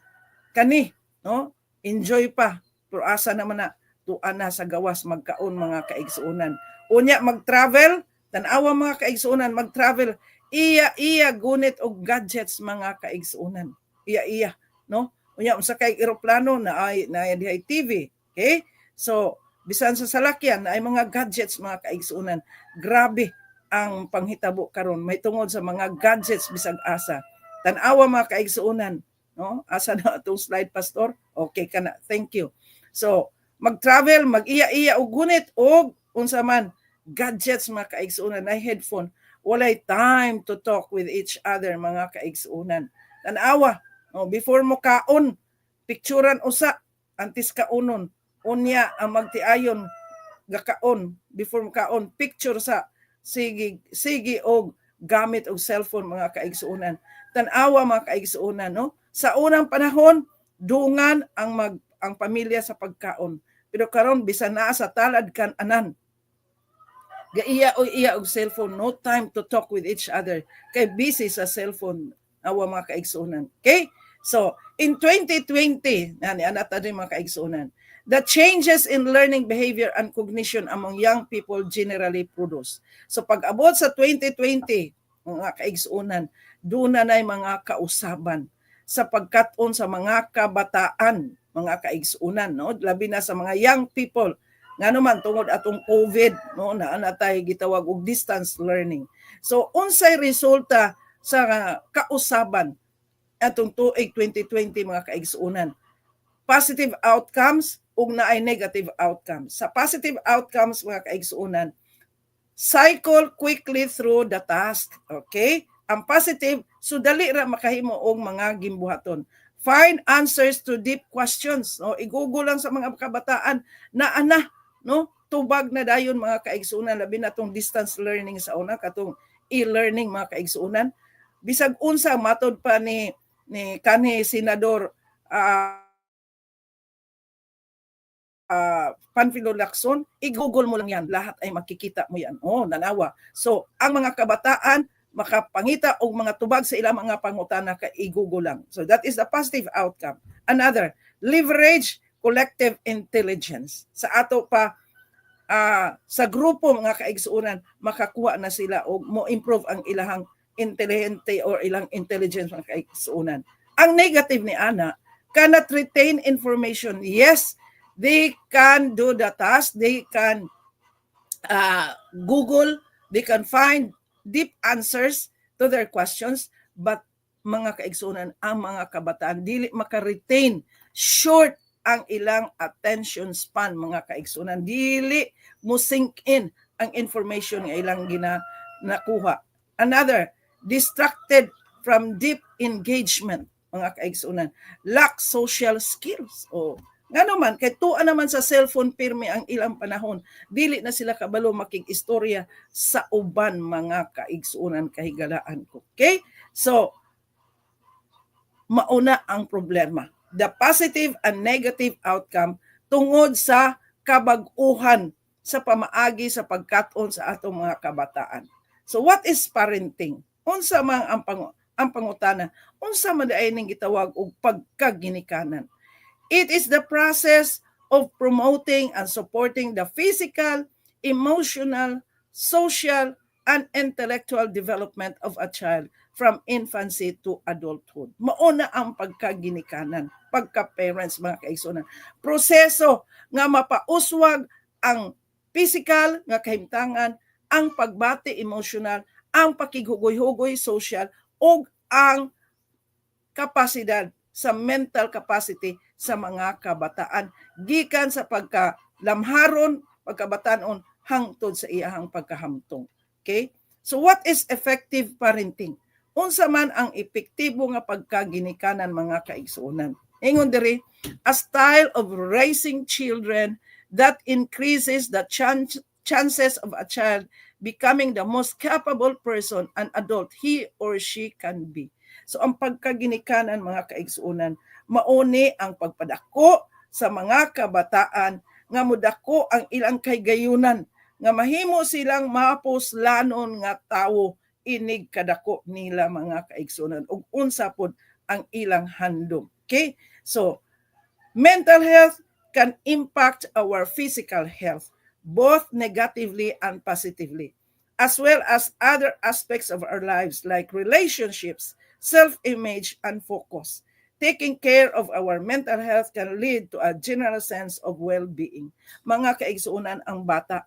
kani no enjoy pa pero asa naman na tuan na sa gawas magkaon mga kaigsuonan. Unya mag-travel, tan-awa mga kaigsuonan mag-travel, iya gunit og gadgets mga kaigsuonan. Iya no. Unya unsa kay eroplano na ay dihay TV. Okay? So bisan sa salakyan na ay mga gadgets mga kaigsuonan. Grabe ang panghitabo karon may tungod sa mga gadgets bisag asa. Tan-awa mga kaigsuonan, no? Asa na atong slide pastor? Okay kana. Thank you. So mag-travel, mag-iya og gunit og unsa man gadgets mga kaigsuonan na headphone. Walay time to talk with each other mga kaigsuonan. Tan-awa, no? Before mo kaon, picturean usa antes kaunon. Unya ang magtiayon gakaon before mo kaon picture sa sige og gamit og cellphone mga kaigsuonan. Tan-awa mga kaigsuonan no. Sa unang panahon dungan ang pamilya sa pagkaon. Pero karon bisan naa sa talad kan-anan. Iya og cellphone, no time to talk with each other. Kay busy sa cellphone awa mga kaigsuonan. Okay? So, in 2020, anata din mga kaigsuonan, the changes in learning behavior and cognition among young people generally produce. So, pag-abot sa 2020, mga kaigsuonan, doon na mga kausaban sa pagkaton sa mga kabataan, mga kaigsuonan, no? Labi na sa mga young people, nga naman tungod atong COVID, no? Na natay gitawag og distance learning. So, unsay resulta sa kausaban atong tuig 2020 mga kaigsuonan? Positive outcomes ug naay negative outcomes. Sa positive outcomes mga kaigsuonan, cycle quickly through the task. Okay? Ang positive, so dali ra makahimo og mga gimbuhaton. Find answers to deep questions. No? I-google lang sa mga kabataan na no? Tubag na dayon mga kaigsuonan, labi na tong distance learning sa una, katong e-learning mga kaigsuonan. Bisag unsa matod pa ni kanhi senador Panfilo Lacson, i-google mo lang yan, lahat ay makikita mo yan. Oh, nanawa. So, ang mga kabataan makapangita og mga tubag sa ilang mga pangutana ka i-google lang. So that is the positive outcome. Another, leverage collective intelligence. Sa ato pa sa grupo mga kaigsuonan, makakuha na sila o mo improve ang ilahang intelligente or ilang intelligence mga kaigsuonan. Ang negative ni ana, cannot retain information. Yes, they can do the task, they can Google, they can find deep answers to their questions, but mga kaigsuonan, ang mga kabataan dili maka-retain, short ang ilang attention span mga kaigsuonan, dili mo sink in ang information nga ilang nakuha. Another, distracted from deep engagement mga kaigsuonan, lack social skills. Nga naman, kay tuan naman sa cellphone pirmi ang ilang panahon, dili na sila kabalo makig-istorya sa uban mga kaigsuonan kahigalaan ko. Okay? So, mauna ang problema. The positive and negative outcome tungod sa kabag-uhan sa pamaagi sa pagkaton sa atong mga kabataan. So, what is parenting? Unsa man ang pangutana? Unsa man daay ning gitawag og pagkaginikanan? It is the process of promoting and supporting the physical, emotional, social, and intellectual development of a child from infancy to adulthood. Mauna ang pagkaginikanan, pagka-parents, mga kaigsunan. Proseso nga mapauswag ang physical nga kahimtangan, ang pagbati emotional, ang pakighugoy-hugoy social, o ang kapasidad sa mental capacity sa mga kabataan gikan sa pagkalamharon, pagkabatanon hangtod sa iyahang pagkahamtong. Okay? So what is effective parenting? Unsa man ang epektibo nga pagkaginikanan, mga kaigsuonan? Ingon diri, a style of raising children that increases the chances of a child becoming the most capable person and adult he or she can be. So ang pagkaginikanan, mga kaigsuonan, mauni ang pagpadako sa mga kabataan nga mudako ang ilang kaygayunan nga mahimo silang mapuslanon nga tawo inig kadako nila, mga kaigsuonan, ug unsa pod ang ilang handom. Okay? So mental health can impact our physical health both negatively and positively, as well as other aspects of our lives like relationships, self-image, and focus. Taking care of our mental health can lead to a general sense of well-being. Mga kaigsuonan, ang bata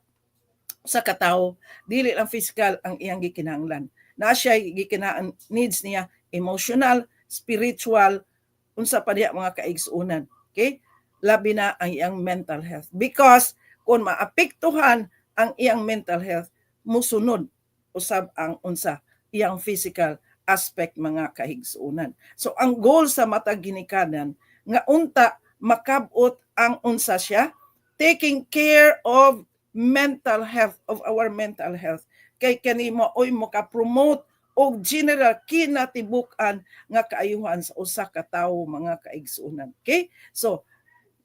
sa katao, dili lang physical ang iyang gikinahanglan. Na siya gikinahang needs niya emotional, spiritual, unsa pa diha, mga kaigsuonan. Okay? Labi na ang iyang mental health. Because kung maapektuhan ang iyang mental health, musunod usab ang unsa iyang physical aspect, mga kaigsuonan. So ang goal sa matag ginikanan nga unta makabot ang unsa siya, taking care of mental health, of our mental health. Kay kanimo oy maka-promote og general kinatibuk-an nga kaayuhan sa usa ka tawo, mga kaigsuonan. Okay? So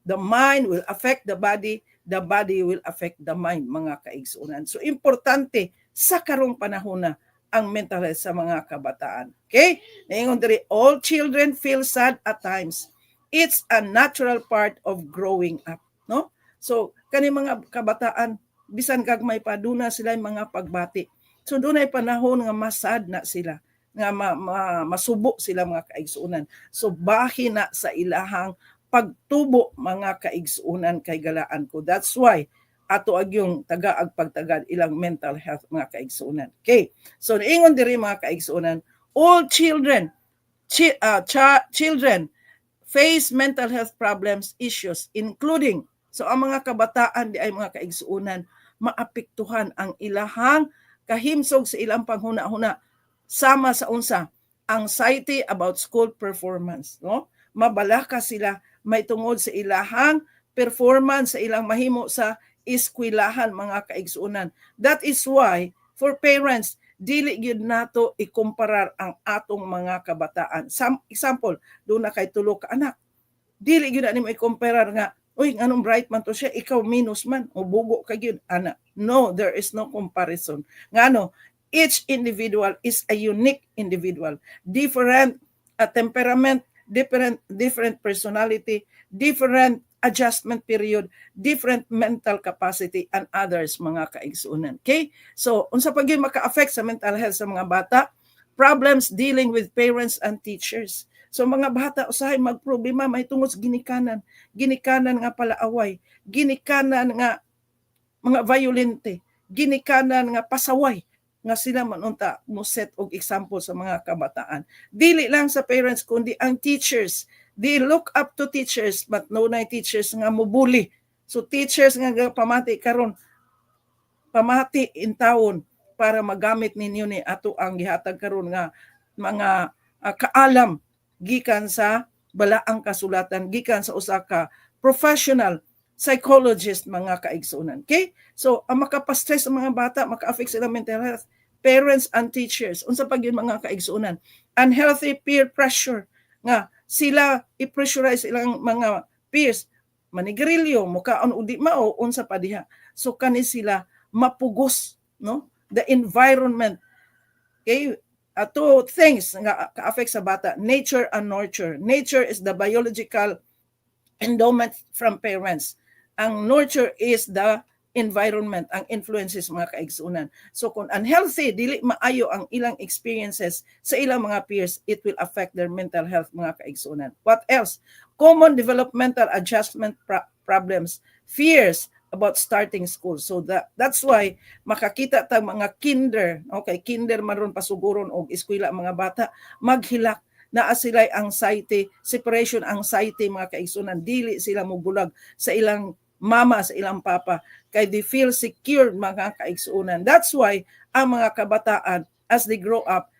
the mind will affect the body will affect the mind, mga kaigsuonan. So importante sa karong panahon na ang mental health sa mga kabataan. Okay? Naingon diri, all children feel sad at times. It's a natural part of growing up, no? So kani mga kabataan, bisan gagmay pa duna sila mga pagbati. So dunay panahon nga masad na sila, nga masubo sila, mga kaigsuonan. So bahin na sa ilahang pagtubo, mga kaigsuonan, kay galaan ko. That's why ato agyong tagaag pagtagad ilang mental health, mga kaigsuonan. Okay. So ingon diri, mga kaigsuonan, all children face mental health problems, issues, including, so ang mga kabataan di ay, mga kaigsuonan, maapektuhan ang ilahang kahimsog sa ilang panghuna-huna sama sa unsa anxiety about school performance, no? Mabalaka sila may tungod sa ilahang performance sa ilang mahimo sa eskwelahan, mga kaigsuonan. That is why for parents, dili gyud nato ikumparar ang atong mga kabataan. Example, doon na kay tulo ka anak, dili gyud na nimo ikumparar nga, uy, anong bright man to siya, ikaw minus man, o bugo ka gyud, ana. No, there is no comparison. Ngano, each individual is a unique individual, different temperament, different personality, different adjustment period, different mental capacity, and others, mga kaigsuonan. Okay? So, unsa pa gyud maka-affect sa mental health sa mga bata? Problems dealing with parents and teachers. So mga bata usahay magproblema may tungod sa ginikanan nga palaaway, ginikanan nga mga violente, ginikanan nga pasaway nga sila manunta mo set og example sa mga kabataan. Dili lang sa parents kundi ang teachers. They look up to teachers, but no na teachers nga mubuli. So teachers nga pamati karon, pamati in taon para magamit ninyo ni ato ang gihatag karon nga mga kaalam gikan sa balaang kasulatan, gikan sa usa ka professional psychologist, mga kaigsuonan. Okay? So ang makapastress ang mga bata, maka-affect sila mental health, parents and teachers. Unsa pa gyud, mga kaigsuonan? Unhealthy peer pressure, nga sila i-pressurize ilang mga peers, manigarilyo, mukaon udi mao, unsa pa diha. So kani sila mapugos, no? The environment. Okay? Two things nga ka-affect sa bata, nature and nurture. Nature is the biological endowment from parents. Ang nurture is the environment ang influences mga kaigsuonan. So kung unhealthy, dili maayo ang ilang experiences sa ilang mga peers, it will affect their mental health mga kaigsuonan. What else? Common developmental adjustment problems, fears about starting school. So that's why makakita ta mga kinder, okay, kinder maron pasuguron og eskwela mga bata, maghilak naa sila'y anxiety, separation anxiety mga kaigsuonan, dili sila mubulag sa ilang mama, sa ilang papa, kay they feel secure mga kaigsuonan. That's why ang mga kabataan as they grow up,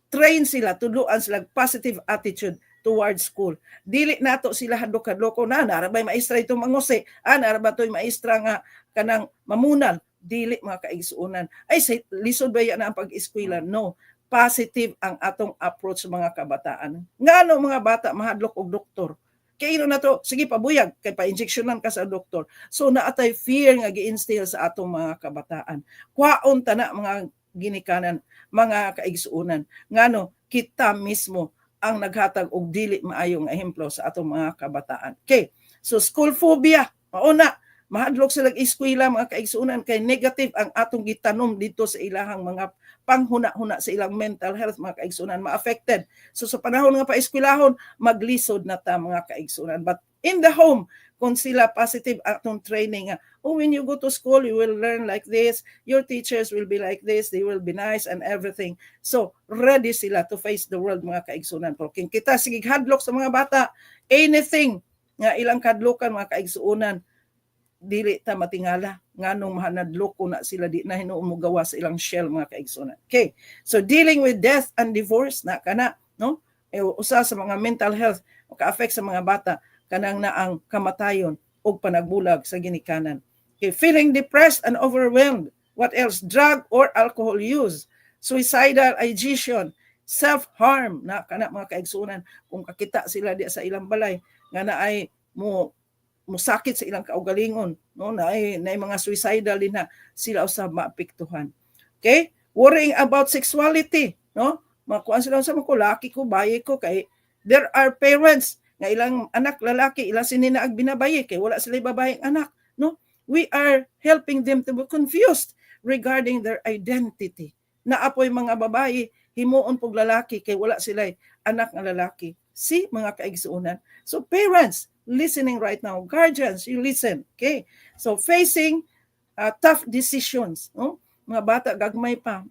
train sila, tuduan sila positive attitude towards school. Dili nato sila hadlok-hadloko na narabay maestra itong mangose, narabay to'y maestra nga kanang mamunal, dili mga kaigsuonan. Ay lisod ba yan ang pag-eskwela? No. Positive ang atong approach sa mga kabataan. Ngano mga bata mahadlok og doktor? Kay na to, sige pabuyag, kay pa-injectionan ka sa doktor. So naatay fear nga gi-instill sa atong mga kabataan. Kwaon tana mga ginikanan, mga kaigsuonan. Ngano kita mismo ang naghatag og dili maayong ehemplo sa atong mga kabataan. Okay. So school phobia, mauna mahadlok sila eskwela mga kaigsuonan kay negative ang atong gitanom dito sa ilahang mga panghuna-huna sa ilang mental health mga kaigsuonan ma-affected. So sa panahon nga paeskwelahon maglisod na ta mga kaigsuonan. But in the home kung sila positive atong training when you go to school you will learn like this, your teachers will be like this, they will be nice and everything. So ready sila to face the world mga kaigsuonan. Pero kung kita sige hadlok sa mga bata anything nga ilang kadlokan mga kaigsuonan, dili ta matingala nganong mahanadloko na sila di na hinuumugawa sa ilang shell mga kaigsuonan. Okay. So dealing with death and divorce na kana no usa sa mga mental health maka-affect sa mga bata kanang na ang kamatayon o panagbulag sa ginikanan. Okay. Feeling depressed and overwhelmed. What else? Drug or alcohol use, suicidal ideation, self-harm na kana mga kaigsuonan kung kakita sila di sa ilang balay nga naay musakit sa ilang kaugalingon no na mga suicidal din na sila usab maapektuhan. Okay? Worrying about sexuality no makuan sila sa mga laki ko bayi ko kay there are parents nga ilang anak lalaki ilang sininaag binabayi kay wala sila babaeng anak no. We are helping them to be confused regarding their identity. Naapoy mga babayi himuon pug lalaki kay wala sila anak nga lalaki. Si mga kaigsuonan. So parents listening right now, guardians, you listen. Okay? So facing tough decisions, no? Mga bata gagmay pa.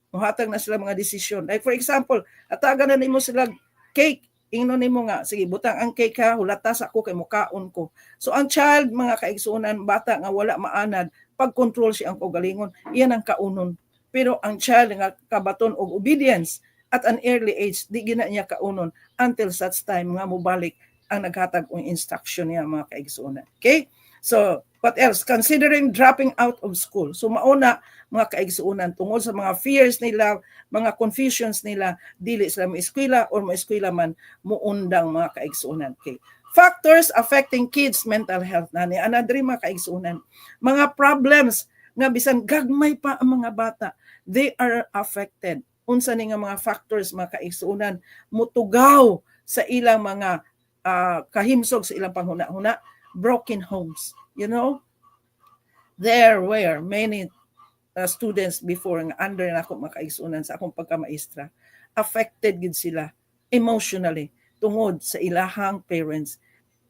Muhatag na sila mga desisyon. Like for example, atagan na nimo sila cake, ingnon nimo nga, sige butang ang cake ha, hulatas ako kay mukaon ko. So ang child mga kaigsuonan, bata nga wala maanad, pag-control siya ang kaugalingon, iyan ang kaunon. Pero ang child nga kabaton og obedience at an early age, di gina niya kaunon until such time nga mobalik ang naghatag og instruction niya mga kaigsuonan. Okay? So, what else? Considering dropping out of school. So, mauna mga kaigsuonan tungod sa mga fears nila, mga confusions nila, dili sila maeskwela or maeskwela man muundang mga kaigsuonan. Okay? Factors affecting kids' mental health. Nani, anadri mga kaigsuonan. Mga problems nga bisan gagmay pa ang mga bata, they are affected. Unsa ni nga mga factors mga kaigsuonan mutugaw sa ilang mga kahimsog sa ilang panghuna-huna, broken homes. You know, there were many students before nga under na ako makaigsunan sa akong pagkamaestra, affected gid sila emotionally tungod sa ilahang parents.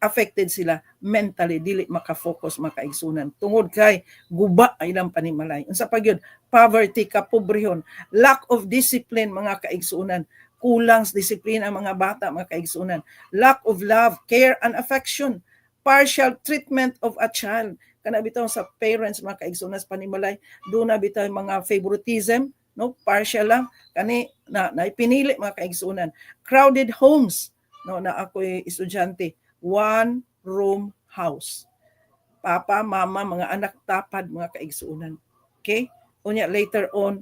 Affected sila mentally, dili makafocus makaigsunan tungod kay guba ay ilang panimalay. Unsa pa gyud? Poverty, kapobrehon, lack of discipline mga kaigsunan, kulang sa disiplina ang mga bata mga kaigsunan, lack of love, care and affection, partial treatment of a child. Kana bitaw sa parents mga kaigsunan sa panimalay, do na bitaw mga favoritism, no, partial lang kani na ipinili mga kaigsunan. Crowded homes, no, na ako'y estudyante, one room house. Papa, mama, mga anak tapad mga kaigsunan. Okay? Unya later on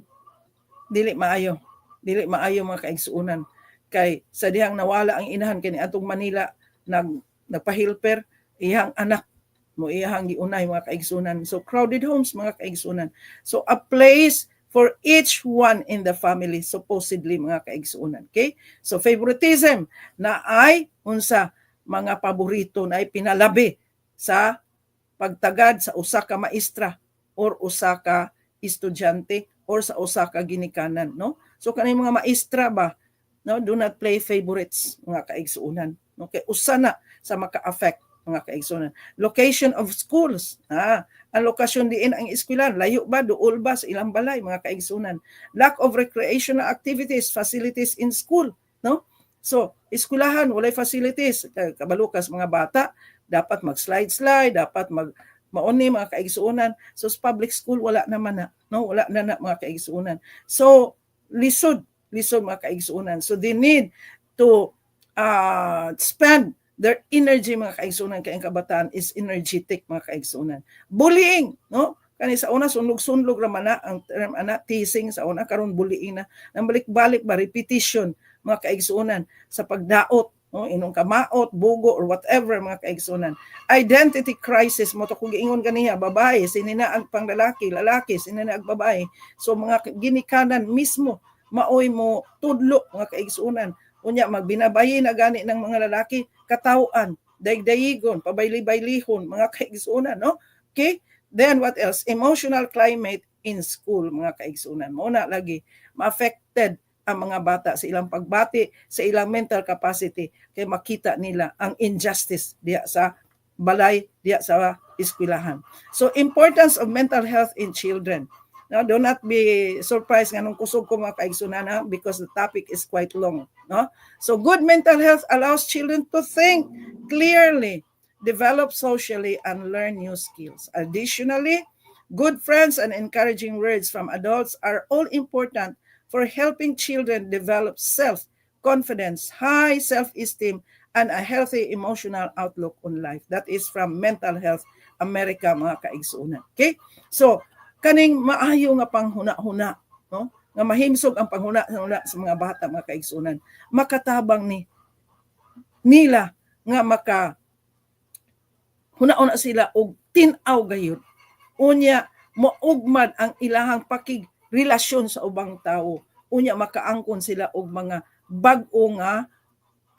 dili maayo mga kaigsuonan kay sa dihang nawala ang inahan kani atong Manila nagpahilper iyang anak mo iyang giunay mga kaigsuonan. So crowded homes mga kaigsuonan. So a place for each one in the family supposedly mga kaigsuonan. Okay? So favoritism na ay unsa mga paborito na ay pinalabi sa pagtagad sa usa ka maestra or usa ka estudyante or sa usa ka ginikanan, no? So kanay mga maestra ba, no, do not play favorites, mga kaigsuunan. Okay, usa na sa maka-affect, mga kaigsuunan. Location of schools, ang lokasyon diin ang eskwelahan, layo ba, duol ba sa ilang balay, mga kaigsuunan. Lack of recreational activities, facilities in school, no? So, eskwelahan, walay facilities, kabalukas mga bata, dapat mag-slide-slide, dapat mauni mga kaigsuunan. So, sa public school, wala naman na, no? Wala na mga kaigsuunan. So, lisod mga kaigsuunan. So, they need to spend their energy, mga kaigsuunan, kaya ang kabataan is energetic, mga kaigsuunan. Bullying, no? Kani sa una sunlog-sunlog raman na ang term teasing sa una, karon bullying na. Nang balik-balik ba repetition, mga kaigsuunan, sa pagdaot, no? Inong kamaot, bugo or whatever, mga kaigsuunan. Identity crisis mo to kung giingon kaniya, babae sinina ang panglalaki, lalaki sinina ang babae. So mga ginikanan mismo maoy mo tudlo, mga kaigsuunan. Unya magbinabayi na gani ng mga lalaki, katawan, daigdaigon, pabayli-baylihon, mga kaigsuunan, no? Okay? Then what else? Emotional climate in school, mga kaigsuunan. Muna lagi ma-affected ang mga bata sa ilang pagbati, sa ilang mental capacity, kay makita nila ang injustice diya sa balay, diya sa eskwelahan. So importance of mental health in children. Now, do not be surprised nga nung kusog ko mga kaigsuunan, because the topic is quite long, no? So good mental health allows children to think clearly, develop socially, and learn new skills. Additionally, good friends and encouraging words from adults are all important for helping children develop self-confidence, high self-esteem, and a healthy emotional outlook on life. That is from Mental Health America, mga kaigsuunan. Okay? So, kaning maayo nga panghuna-huna, no? Nga mahimsog ang panghuna-huna sa mga bata, mga kaigsuunan. Makatabang nila nga huna-una sila og tin-aw gayud. Unya mougmad ang ilahang pakigrelasyon sa ubang tao. Unya makaangkon sila og mga bag-o nga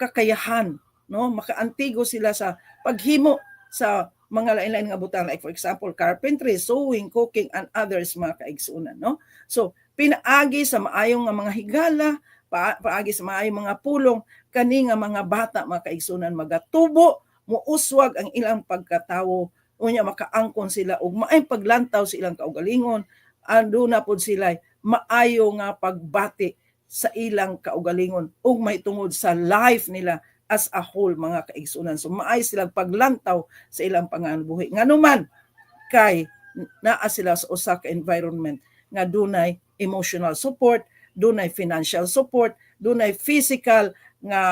kakayahan, no? Makaantigo sila sa paghimo sa mga lain-lain nga butang, like for example carpentry, sewing, cooking, and others, mga kaigsuunan, no? So pinaagi sa maayong nga mga higala, paagi sa maayong mga pulong kani nga mga bata, mga kaigsuunan, magatubo, muuswag ang ilang pagkatawo, unya makaangkon sila og maayong paglantaw sa ilang kaugalingon, ando na pod sila maayo nga pagbati sa ilang kaugalingon ug mahitungod sa life nila as a whole, mga kaigsuunan. So maayo silang paglantaw sa ilang panganubuhi. Nganuman kay naa sila sa usa ka environment nga dunay emotional support, dunay financial support, dunay physical nga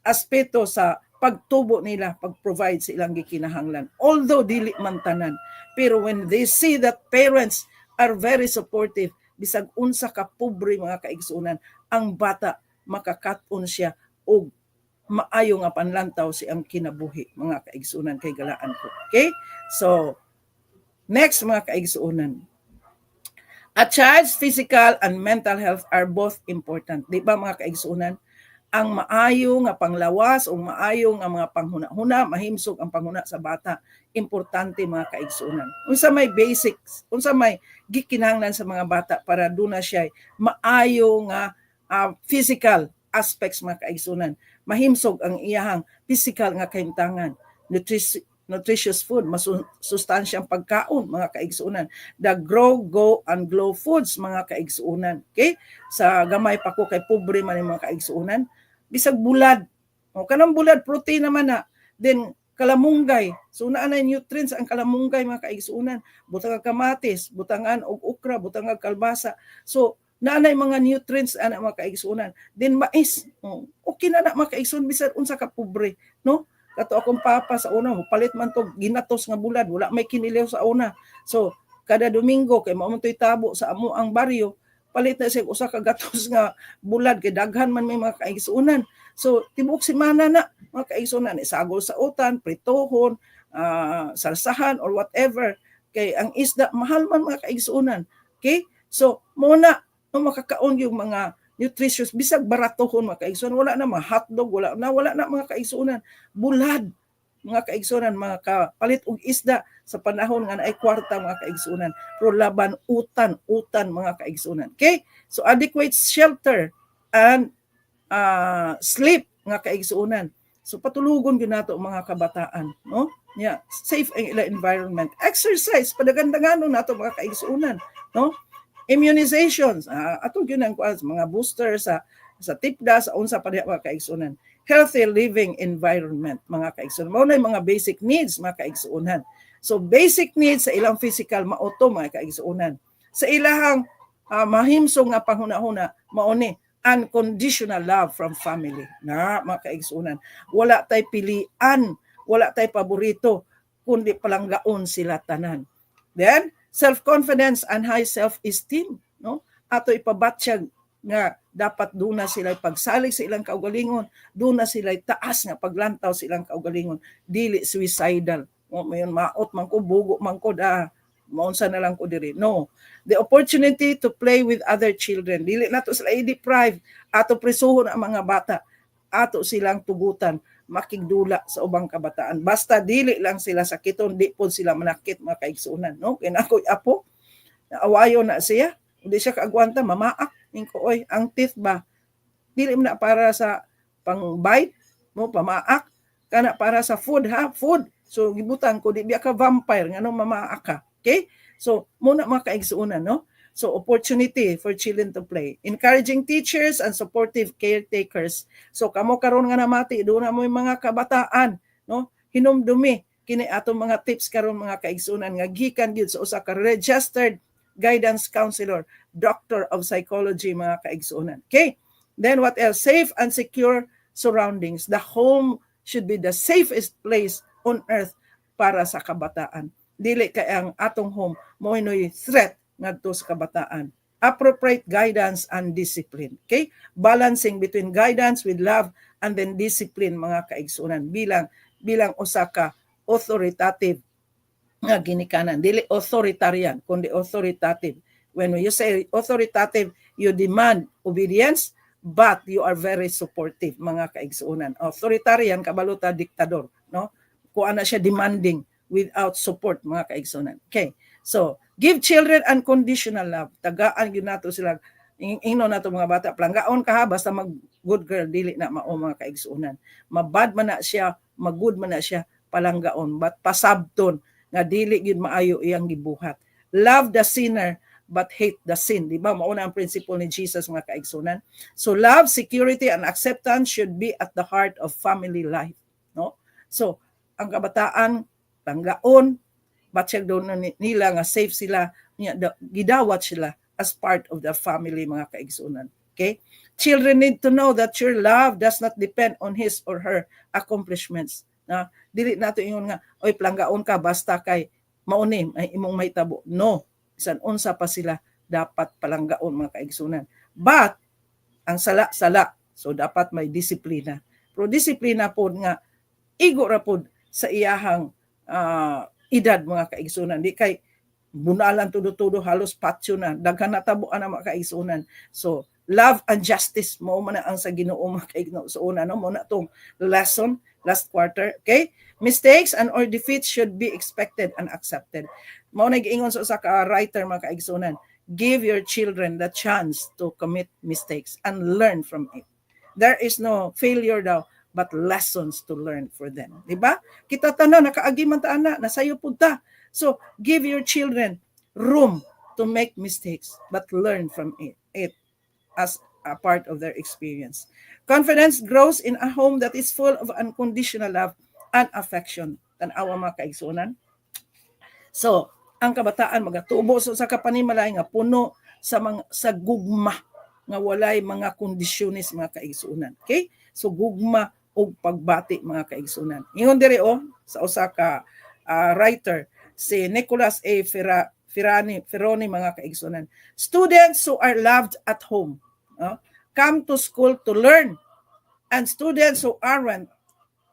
aspeto sa pagtubo nila, pag-provide sa ilang gikinahanglan. Although dili man tanan, pero when they see that parents are very supportive, bisag unsa ka pobre, mga kaigsuunan, ang bata makakat-on siya og maayo nga panlantaw siyang kinabuhi, mga kaigsuunan, kay galaan ko. Okay? So, next, mga kaigsuunan. A child's physical and mental health are both important. Di ba, mga kaigsuunan? Ang maayo nga panglawas o maayo nga mga panghuna-huna, mahimsog ang panghuna sa bata, importante, mga kaigsuunan. Unsa may basics, unsa may gikinahanglan sa mga bata para duna siya maayo nga physical aspects, mga kaigsuunan. Mahimsog ang iyahang physical nga kahimtangan, nutritious food, masustansyang pagkaon, mga kaigsuunan. The grow, go, and glow foods, mga kaigsuunan. Okay? Sa gamay pa ko kay pobre man yung mga kaigsuunan. Bisag bulad. O, kanang bulad, protein naman na. Then, kalamunggay. So, naanay nutrients ang kalamunggay, mga kaigsuunan. Butang kamatis, butangan og okra, butang kalbasa. So, naanay mga nutrients ana, mga kaigsuunan. Then, mais. Okay na mga kaigsuunan, bisag unsa ka pobre. No? Kato akong papa sa una, palit man to ginatos nga bulad, wala may kinilaw sa una. So, kada Domingo, kay mamuntoy tabo sa amo ang baryo, palit na siya usa ka gatos nga bulad, kay daghan man may mga kaigsuunan. So, tibok semana na, mga kaigsuunan, isagol sa utan, pritohon, sarsahan, or whatever. Kay ang isda, mahal man, mga kaigsuunan. Okay? So, muna, makakaon yung mga nutritious, bisag baratohon, mga kaigsuunan, wala na mga hotdog, wala na mga kaigsuunan, bulad, mga kaigsunan, mga kapalit og isda sa panahon nga naay kwarta mga kaigsunan. Pero laban utan mga kaigsunan. Okay? So adequate shelter and sleep nga kaigsunan. So patulugon gyud nato mga kabataan, no? Yeah, safe ang ila environment. Exercise padagandanon nato mga kaigsunan, no? Immunizations, ato gyud ang mga booster sa tipda sa unsa pa diha mga kaigsunan. Healthy living environment mga kaigsunan. Mao na mga basic needs mga kaigsunan. So basic needs sa ilang physical mauto mga kaigsunan. Sa ilahang mahimsong nga panghuna-huna mao ni unconditional love from family na mga kaigsunan. Wala tay pilian, wala tay paborito, kundi palanggaon sila tanan. Then, self-confidence and high self-esteem, no? Ato ipabatsyag nga dapat doon na sila pagsalig sa ilang kaugalingon, doon na sila taas nga paglantaw sa ilang kaugalingon, dili suicidal. O, mayon maot man ko, bugo man ko, maunsa na lang ko diri. No. The opportunity to play with other children. Dili nato sila i-deprive. Ato prisuhon ang mga bata. Ato silang tugutan. Makigdula sa ubang kabataan. Basta dili lang sila sakiton, di po sila manakit mga kaigsunan. No? Kaya ako'y apo, naawayo na siya. Hindi siya kaagwanta, mamaak. Ko, oy, ang teeth ba? Dili mo na para sa pang-bite, mo pamaak. Kana para sa food, ha? Food. So, gibutan ko, di biya ka vampire, nga nung mamaak ka. Okay? So, muna mga kaigsuunan, no? So, opportunity for children to play. Encouraging teachers and supportive caretakers. So, kamo karon nga namati, doon na mo yung mga kabataan, no? Hinumdumi, kini atong mga tips karon mga kaigsuunan, nga gikan gyud sa usa ka registered guidance counselor, doctor of psychology mga kaigsuunan. Okay? Then what else? Safe and secure surroundings. The home should be the safest place on earth para sa kabataan. Dili kay ang atong home mo inoy threat ngadto sa kabataan. Appropriate guidance and discipline. Okay? Balancing between guidance with love and then discipline mga kaigsuunan bilang usa ka authoritative nga ginikanan. Dili authoritarian, kundi authoritative. When you say authoritative, you demand obedience, but you are very supportive, mga kaigsuunan. Authoritarian, kabaluta, diktador. No? Kung ana siya demanding without support, mga kaigsuunan. Okay, so, give children unconditional love. Tagaan yun nato sila. Ingno nato mga bata. Planggaon ka ha, basta mag-good girl, dili na mao mga kaigsuunan. Mabad man na siya, mag-good man na siya, palanggaon. But pasabton, nga dili gyud maayo iyang gibuhat. Love the sinner but hate the sin. Di ba? Mauna ang principle ni Jesus mga kaigsunan. So love, security, and acceptance should be at the heart of family life. No? So, ang kabataan, tanggaon, batsyag doon nila nga safe sila, gidawat sila as part of the family mga kaigsunan. Okay? Children need to know that your love does not depend on his or her accomplishments. Na dili nato ingon nga oy planggaon ka basta kay mauni ay imong mahitabo. No, bisan unsa pa sila dapat palanggaon mga kaigsunan. But ang sala-sala, so dapat may disiplina. Pero disiplina pod nga igo ra pod sa iyahang edad mga kaigsunan. Di kay bunalan tudo-tudo halos patyo na daghan natabuan ang mga kaigsunan. So love and justice mo man ang sa Ginoo mga kaigsunan, no? Mo na tong lesson last quarter. Okay? Mistakes and or defeats should be expected and accepted. Mao nag-ingon sa usa ka writer mga kaigsunan, give your children the chance to commit mistakes and learn from it. There is no failure daw, but lessons to learn for them. Diba? Kita tanan nakaagi man ta ana, nasayo pud ta. So, give your children room to make mistakes, but learn from it as a part of their experience. Confidence grows in a home that is full of unconditional love and affection. Tanawa mga kaigsunan. So, ang kabataan magatubo sa kapanimalay nga puno sa gugma nga walay mga kondisyones mga kaigsunan. Okay? So gugma og pagbati mga kaigsunan. Ingon diri sa usa ka writer si Nicholas A. Ferroni mga kaigsunan. Students who are loved at home come to school to learn, and students who aren't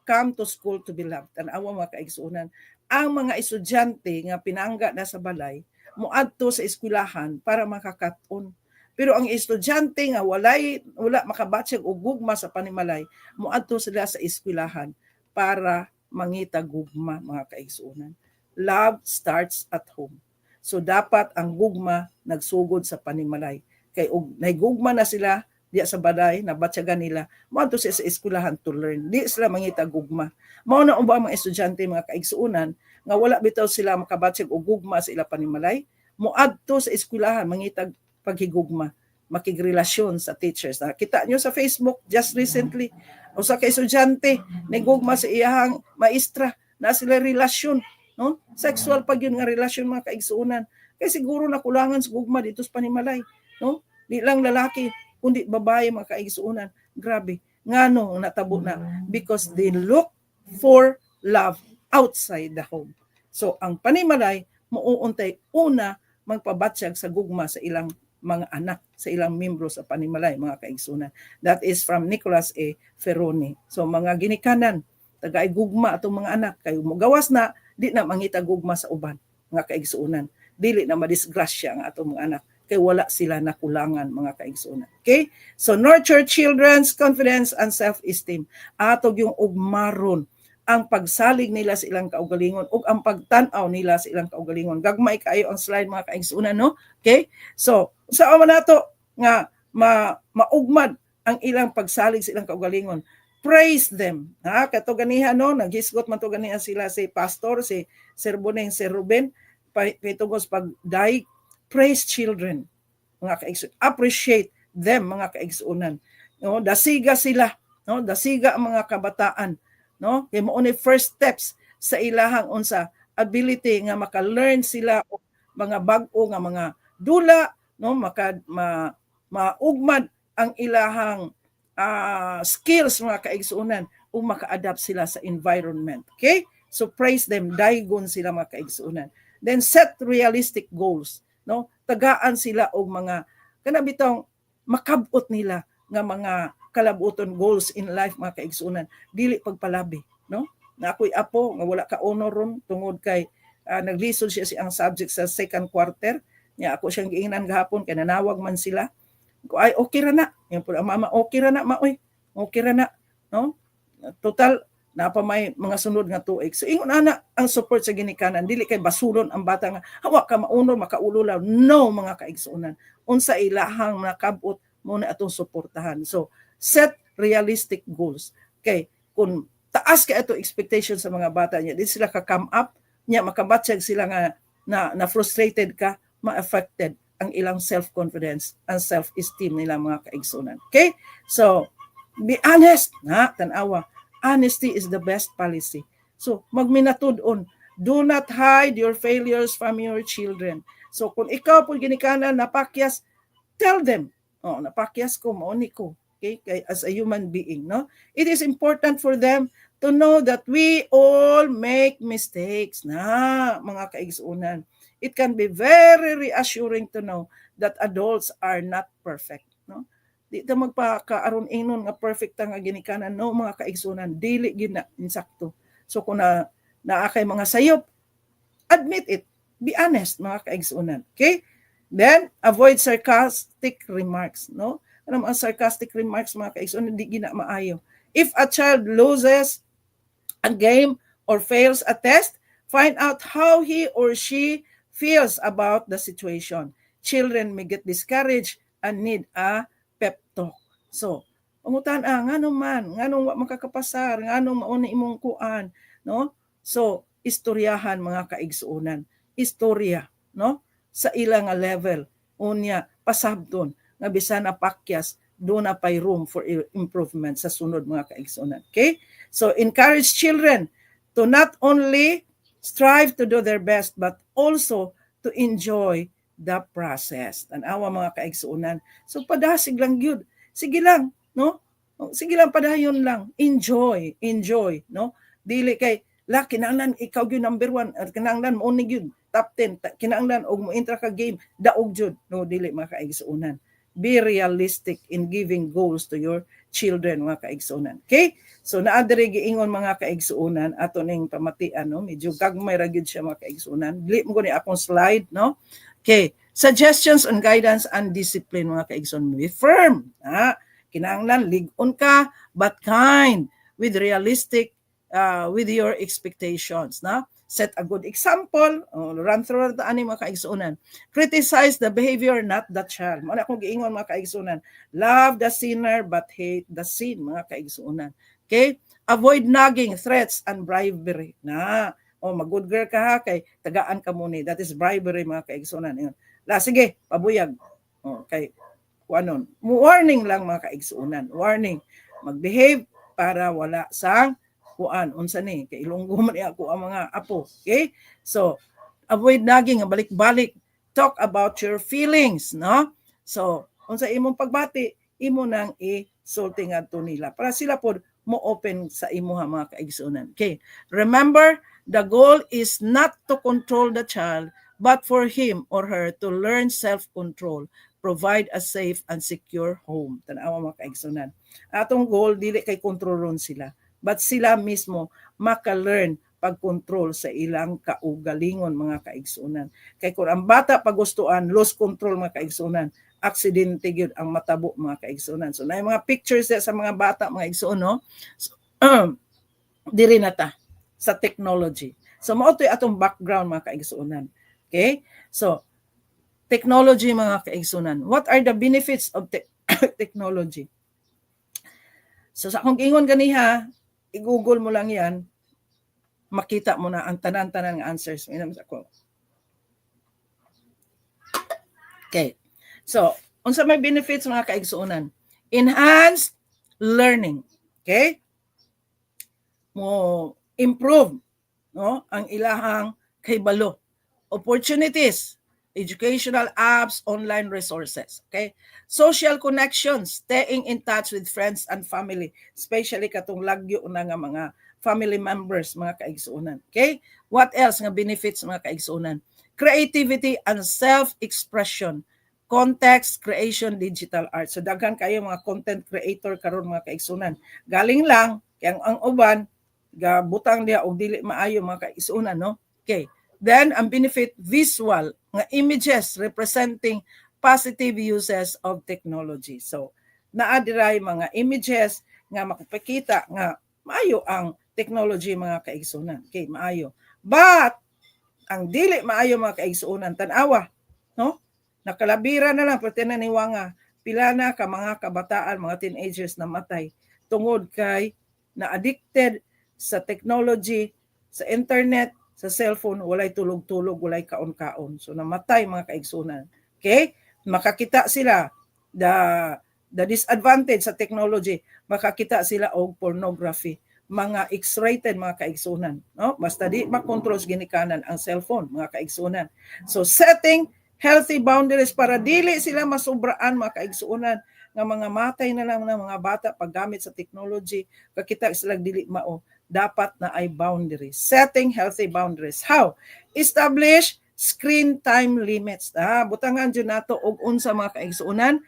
come to school to be loved. Tanawa mga kaigsunan. Ang mga estudyante nga pinangga na sa balay moadto sa eskwelahan para makakaton. Pero ang estudyante nga wala makabatyag og gugma sa panimalay moadto sila sa eskwelahan para mangita gugma mga kaigsuonan. Love starts at home. So dapat ang gugma nagsugod sa panimalay. Kay og naigugma na sila diya sa baday, nabatyagan nila, moadto siya sa eskwelahan to learn. Di sila mangita gugma. Mao na uba mga estudyante mga kaigsuonan nga wala bitaw sila makabatyag og gugma sa ila panimalay, moadto sa eskwelahan mangita paghigugma, makigrelasyon sa teachers. Nakita nyo sa Facebook just recently, usa ka estudyante nagugma sa iyang maestra na sila relasyon, no? Sexual pag yun nga relasyon mga kaigsuonan. Kay siguro nakulangan sa gugma dito sa panimalay, no? Di lang lalaki kundi babae mga kaigsuonan. Grabe, ngano natabo na because they look for love outside the home. So ang panimalay muuuntay una magpabatsyag sa gugma sa ilang mga anak, sa ilang membro sa panimalay mga kaigsuonan. That is from Nicholas A. Ferroni. So mga ginikanan, tagay gugma atong mga anak kay mogawas na di na mangita gugma sa uban mga kaigsuonan. Dili na madisgrasya ang atong mga anak kay wala sila nakulangan mga kaigsuonan. Okay? So nurture children's confidence and self-esteem. Atog yung ugmaron ang pagsalig nila sa ilang kaugalingon o ang pagtanaw nila sa ilang kaugalingon. Gagmay kayo ang slide mga kaigsuonan, no? Okay? So, sa man nato nga maugmad ang ilang pagsalig sa ilang kaugalingon. Praise them. Ha? Kato ganiha, no? Naghisgot man to ganiha sila si pastor, si Sir Boneng, Sir Ruben, pitugos pagdaig. Praise children, mga kaigsuonan. Appreciate them, mga kaigsuonan. No? Dasiga sila, no? Dasiga ang mga kabataan, no? Kay mao ni first steps sa ilahang unsa ability nga maka-learn sila og mga bag-o nga mga dula, no? Maugmad ang ilahang skills mga kaigsuonan ug maka-adapt sila sa environment. Okay? So praise them, daygon sila mga kaigsuonan. Then set realistic goals, no? Tagaan sila og mga kana bitong makabot nila nga mga kalabuton goals in life mga kaigsuonan, dili pagpalabi, no? Na ako'y apo nga wala ka honor ron tungod kay naglisod siya ang subject sa second quarter, nya ako siyang giingnan gahapon kay nanawag man sila. Ko ay okay ra na. Yan po mama, okay ra na maoy. Okay ra na, no? Total na pa may mga sunod nga tuig. So ingon ana ang support sa ginikanan, dili kay basulon ang bata nga hawa ka maunor makaululaw. No mga kaigsuonan. Unsa ilahang nakabot mo na atong suportahan. So set realistic goals. Okay, kung taas ka ito expectation sa mga bata niya, di sila ka-come up, niya makabatsyag sila nga na frustrated ka, ma-affected ang ilang self-confidence and self-esteem nila mga kaigsuonan. Okay? So, be honest, na tanawa. Honesty is the best policy. So, magminatud-on. Do not hide your failures from your children. So, kung ikaw po ginikanan, napakyas, tell them, oh, napakyas ko, mauni ko. Okay? As a human being, no? It is important for them to know that we all make mistakes na mga kaigsuonan. It can be very reassuring to know that adults are not perfect, no? Di ta magpakaaron ingnon nga perfect nga ginikanan, no mga kaigsuonan, dili gid na insakto. So kung naa kay mga sayop, admit it, be honest mga kaigsuonan. Okay? Then avoid sarcastic remarks, no? Ano ang sarcastic remarks mga kaigsuonan, di gina maayo. If a child loses a game or fails a test, find out how he or she feels about the situation. Children may get discouraged and need a pep talk. So, ungutan nganong man, nganong wa makakapasar, nganong mauni imong kuan, no? So, istoryahan mga kaigsuonan. Istorya, no? Sa ilang level, unya pasabton nga bisan apakyas do na pay room for improvement sa sunod mga kaigsuonan. Okay? So encourage children to not only strive to do their best but also to enjoy the process. Tanawa mga kaigsuonan. So padasig lang gyud. Sige lang, no? Sige lang padayon lang. Enjoy, no? Dili kay la kinahanglan ikaw gyud number 1 at kinahanglan mo ni gyud top 10 kinahanglan og mo intra ka game daog jud, no? Dili mga kaigsuonan. Be realistic in giving goals to your children mga kaigsuonan. Okay? So naadiri giingon mga kaigsuonan ato ning pamatian, no? Medyo gagmay ra gyud siya mga kaigsuonan. Dili mo gani akong slide, no? Okay. Suggestions on guidance and discipline mga kaigsuonan. Be firm. Ha? Kinahanglan lig-on ka but kind with realistic with your expectations, na? Set a good example, run through the ani mga kaigsunan. Criticize the behavior, not the child. Muna akong giingon mga kaigsunan. Love the sinner but hate the sin, mga kaigsunan. Okay? Avoid nagging, threats, and bribery. Na, mag-good girl ka ha, kay tagaan ka muna. That is bribery, mga kaigsunan. Yun. Sige, pabuyag. Okay. Kuanon. Warning lang mga kaigsunan. Warning. Mag-behave para wala sang kuan unsa ni kay ilunggo man ako ang mga apo. Okay? So, avoid nagging, balik-balik. Talk about your feelings, no? So, unsa imong pagbati, imo nang i-sulti ngadto nila para sila pod mo open sa imo ha mga kaigsunan. Okay? Remember, the goal is not to control the child, but for him or her to learn self-control, provide a safe and secure home. Tanawa mga kaigsunan. Atong goal dili kay kontrolon sila, but sila mismo maka-learn pag-control sa ilang kaugalingon mga kaigsunan. Kay kung ang bata pagustuhan, lost control mga kaigsunan, aksidente gyud ang matabo mga kaigsunan. So na mga pictures sa mga bata mga igsuon, no? So, diri na ta sa technology. So mao toy atong background mga kaigsunan. Okay? So technology mga kaigsunan. What are the benefits of technology? So sa akong ingon ganiha, i-google mo lang yan, makita mo na ang tanan-tanan nga answers. Okay. So, unsa may benefits mga kaigsuonan? Enhanced learning. Okay? Mo improve, no, ang ilahang kahibalo. Opportunities, educational apps, online resources. Okay? Social connections, staying in touch with friends and family, especially katong lagyo na nga mga family members mga kaigsuonan. Okay? What else nga benefits mga kaigsuonan? Creativity and self-expression, context creation, digital art. So daghan kayo mga content creator karon mga kaigsuonan. Galing lang kay ang uban gabutang dia og dili maayo mga kaigsuonan, no? Okay. Then ang benefit visual nga images representing positive uses of technology. So naa diray mga images nga makapakita nga maayo ang technology mga kaigsuonan. Okay, maayo. But ang dili maayo mga kaigsuonan tan-awa, no? Nakalabira na lang pati na niwanga pila na ka mga kabataan, mga teenagers na matay tungod kay na addicted sa technology, sa internet, sa cellphone, walay tulog-tulog, walay kaon-kaon. So namatay mga kaigsunan. Okay? Makakita sila the disadvantage sa technology, makakita sila og pornography, mga X-rated mga kaigsunan, no? Basta di makontrol sa ginikanan ang cellphone mga kaigsunan. So setting healthy boundaries para dili sila masubraan mga kaigsunan nga mga matay na lang ng mga bata paggamit sa technology, kakita sila dili mao. Dapat na ay boundaries. Setting healthy boundaries. How? Establish screen time limits. Butangan dyan nato og unsa mga kaigsuunan.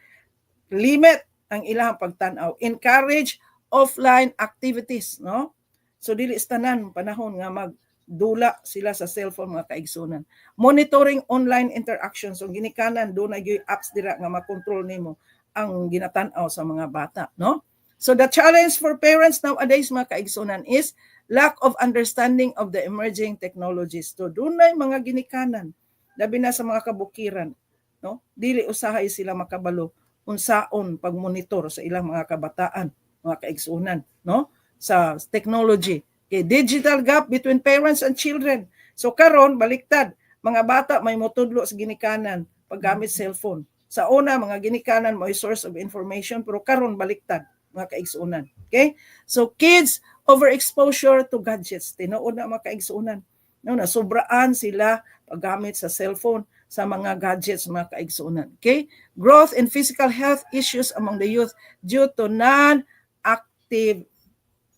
Limit ang ilang pagtanaw. Encourage offline activities, no? So dili tanan panahon nga magdula sila sa cellphone mga kaigsunan. Monitoring online interactions. So ginikanan do na gyud apps dira nga makontrol nimo ang ginatanaw sa mga bata, no? So the challenge for parents nowadays mga kaigsunan is lack of understanding of the emerging technologies. So dunay mga ginikanan labi na sa mga kabukiran, no? Dili usahay sila makabalo unsaon pagmonitor sa ilang mga kabataan, mga kaigsunan, no? Sa technology. Okay, digital gap between parents and children. So karon baliktad, mga bata may motudlo sa ginikanan paggamit cellphone. Sa una mga ginikanan may source of information pero karon baliktad mga kaigsuunan. Okay? So kids overexposure to gadgets. Tinuod na mga kaigsuunan. No, nasubraan sila paggamit sa cellphone, sa mga gadgets mga kaigsuunan. Okay? Growth in physical health issues among the youth due to non-active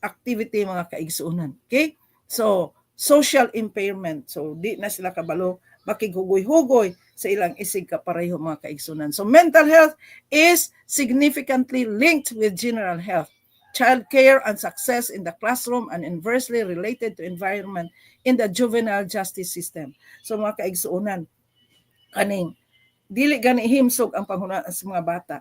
activity mga kaigsuunan. Okay? So social impairment. So di na sila kabalo makigugoy-hugoy sa ilang isig kapareho mga kaigsunan. So mental health is significantly linked with general health, child care and success in the classroom and inversely related to environment in the juvenile justice system. So mga kaigsuunan, kaning dili gani himsog ang panghunaan sa mga bata.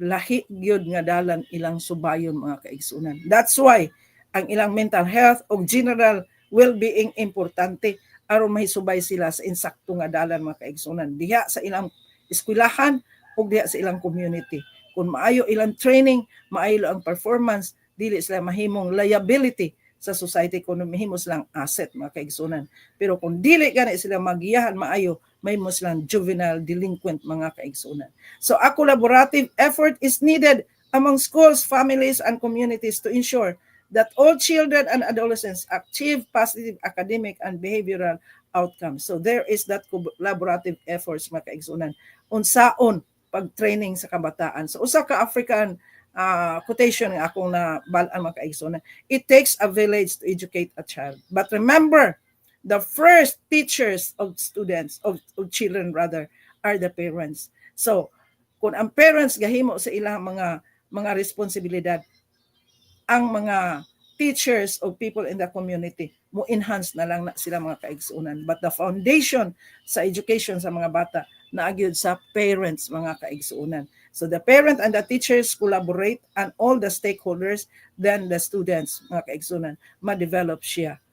Lahi gyud nga dalan ilang subayon mga kaigsuunan. That's why ang ilang mental health o general well-being importante aron mahisubay sila sa insakto nga dalan mga kaigsunan diha sa ilang eskwelahan o diha sa ilang community. Kung maayo ilang training, maayo ang performance, dili sila mahimong liability sa society kung mahimos lang asset mga kaigsunan. Pero kung dili gani sila magiyahan maayo, mahimos lang juvenile delinquent mga kaigsunan. So a collaborative effort is needed among schools, families, and communities to ensure that all children and adolescents achieve positive academic and behavioral outcomes. So there is that collaborative efforts mga kaigsunan. Unsaon pag-training sa kabataan. So usa ka African quotation nga akong nabalaan mga kaigsunan. It takes a village to educate a child. But remember, the first teachers of students, of children rather, are the parents. So kung ang parents gahimo sa ilang mga responsibilidad, ang mga teachers or people in the community mo enhance na lang na sila mga kaigsunan. But the foundation sa education sa mga bata naagyud sa parents mga kaigsunan. So the parent and the teachers collaborate and all the stakeholders, then the students mga kaigsunan ma-develop siya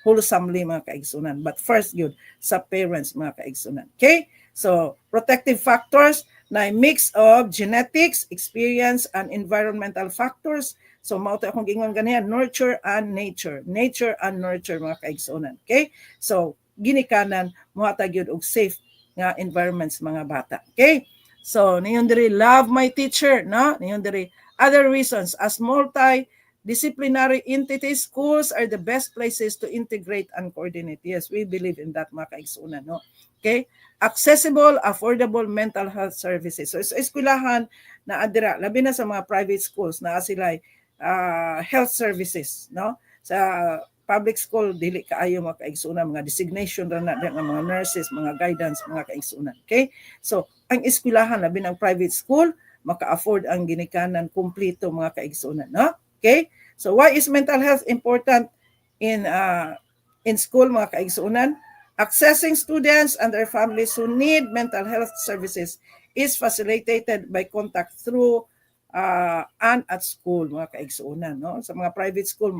wholesomely mga kaigsunan. But first yun sa parents mga kaigsunan. Okay? So protective factors na mix of genetics, experience, and environmental factors. So mao to akong gingon ganihan, nurture and nature. Nature and nurture mga kaigsunan. Okay? So ginikanan mohatag yun og safe nga environments mga bata. Okay? So niyon diri love my teacher, no? Niyon diri other reasons as multi-disciplinary entities, schools are the best places to integrate and coordinate. Yes, we believe in that mga kaigsunan, no? Okay? Accessible, affordable mental health services. So sa eskwelahan na adira, labi na sa mga private schools na sila health services, no? Sa public school dili kaayo mga kaigsunan, mga designation ra na nga mga nurses, mga guidance, mga kaigsunan. Okay? So ang eskwelahan labi ng private school maka-afford ang ginikanan kumpleto mga kaigsunan, no? Okay? So why is mental health important in school mga kaigsunan? Accessing students and their families who need mental health services is facilitated by contact through and at school mga kaigsunan, no? Sa mga private school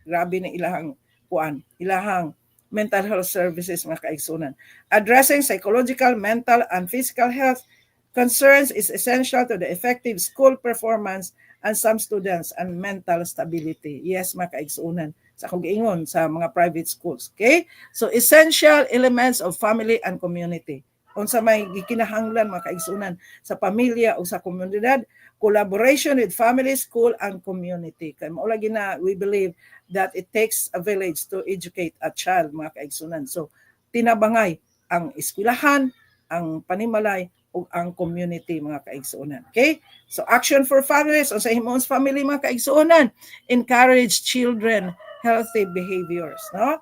grabe na ilahang mental health services mga kaigsunan. Addressing psychological, mental, and physical health concerns is essential to the effective school performance and some students and mental stability. Yes mga kaigsunan, sa akong giingon sa mga private schools. Okay? So essential elements of family and community. Unsa may gikinahanglan mga kaigsunan sa pamilya o sa komunidad, collaboration with family, school, and community. Kaya mao lagi na we believe that it takes a village to educate a child mga kaigsunan. So tinabangay ang eskwelahan, ang panimalay, o ang community mga kaigsunan. Okay? So action for families o sa himong family mga kaigsunan, encourage children healthy behaviors, no?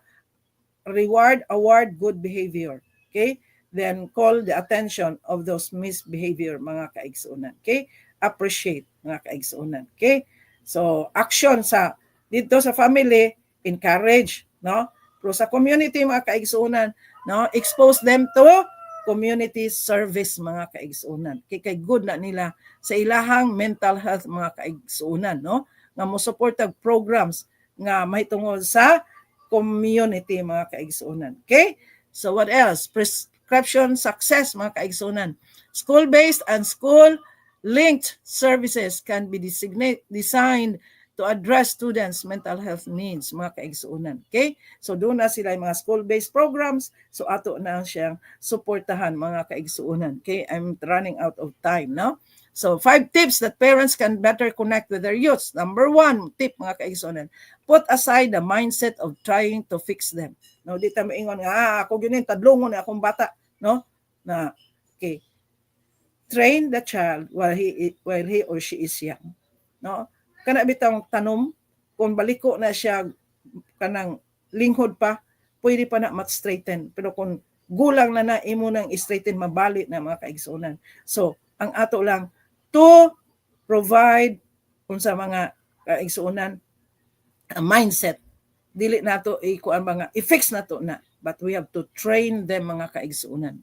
Reward, award good behavior. Okay? Then call the attention of those misbehavior mga kaigsunan. Okay? Appreciate mga kaigsunan. Okay? So action sa dito sa family, encourage, no? Pero sa community mga kaigsunan, no? Expose them to community service mga kaigsunan. Kay good na nila sa ilahang mental health mga kaigsunan, no? Nga mo support og programs nga mahitungod sa community mga kaigsunan. Okay? So what else? Prescription success mga kaigsunan. School-based and school-linked services can be designed to address students' mental health needs mga kaigsunan. Okay? So doon na sila yung mga school-based programs. So ato na siyang suportahan mga kaigsunan. Okay? I'm running out of time, no? So 5 tips that parents can better connect with their youths. Number 1 tip mga kaigsunan, put aside the mindset of trying to fix them. No, di ta maingon nga ako gyud tadlongon akong bata, no? Na okay. Train the child while he or she is young. No? Kana bitang tanom kung baliko na siya kanang linghod pa, pwede pa na mat-straighten. Pero kung gulang na imo nang i-straighten mabalik na mga kaigsunan. So, ang ato lang to provide unsa mga kaigsunan mindset, dili nato ikuan mga i-fix nato na, but we have to train them mga kaigsunan.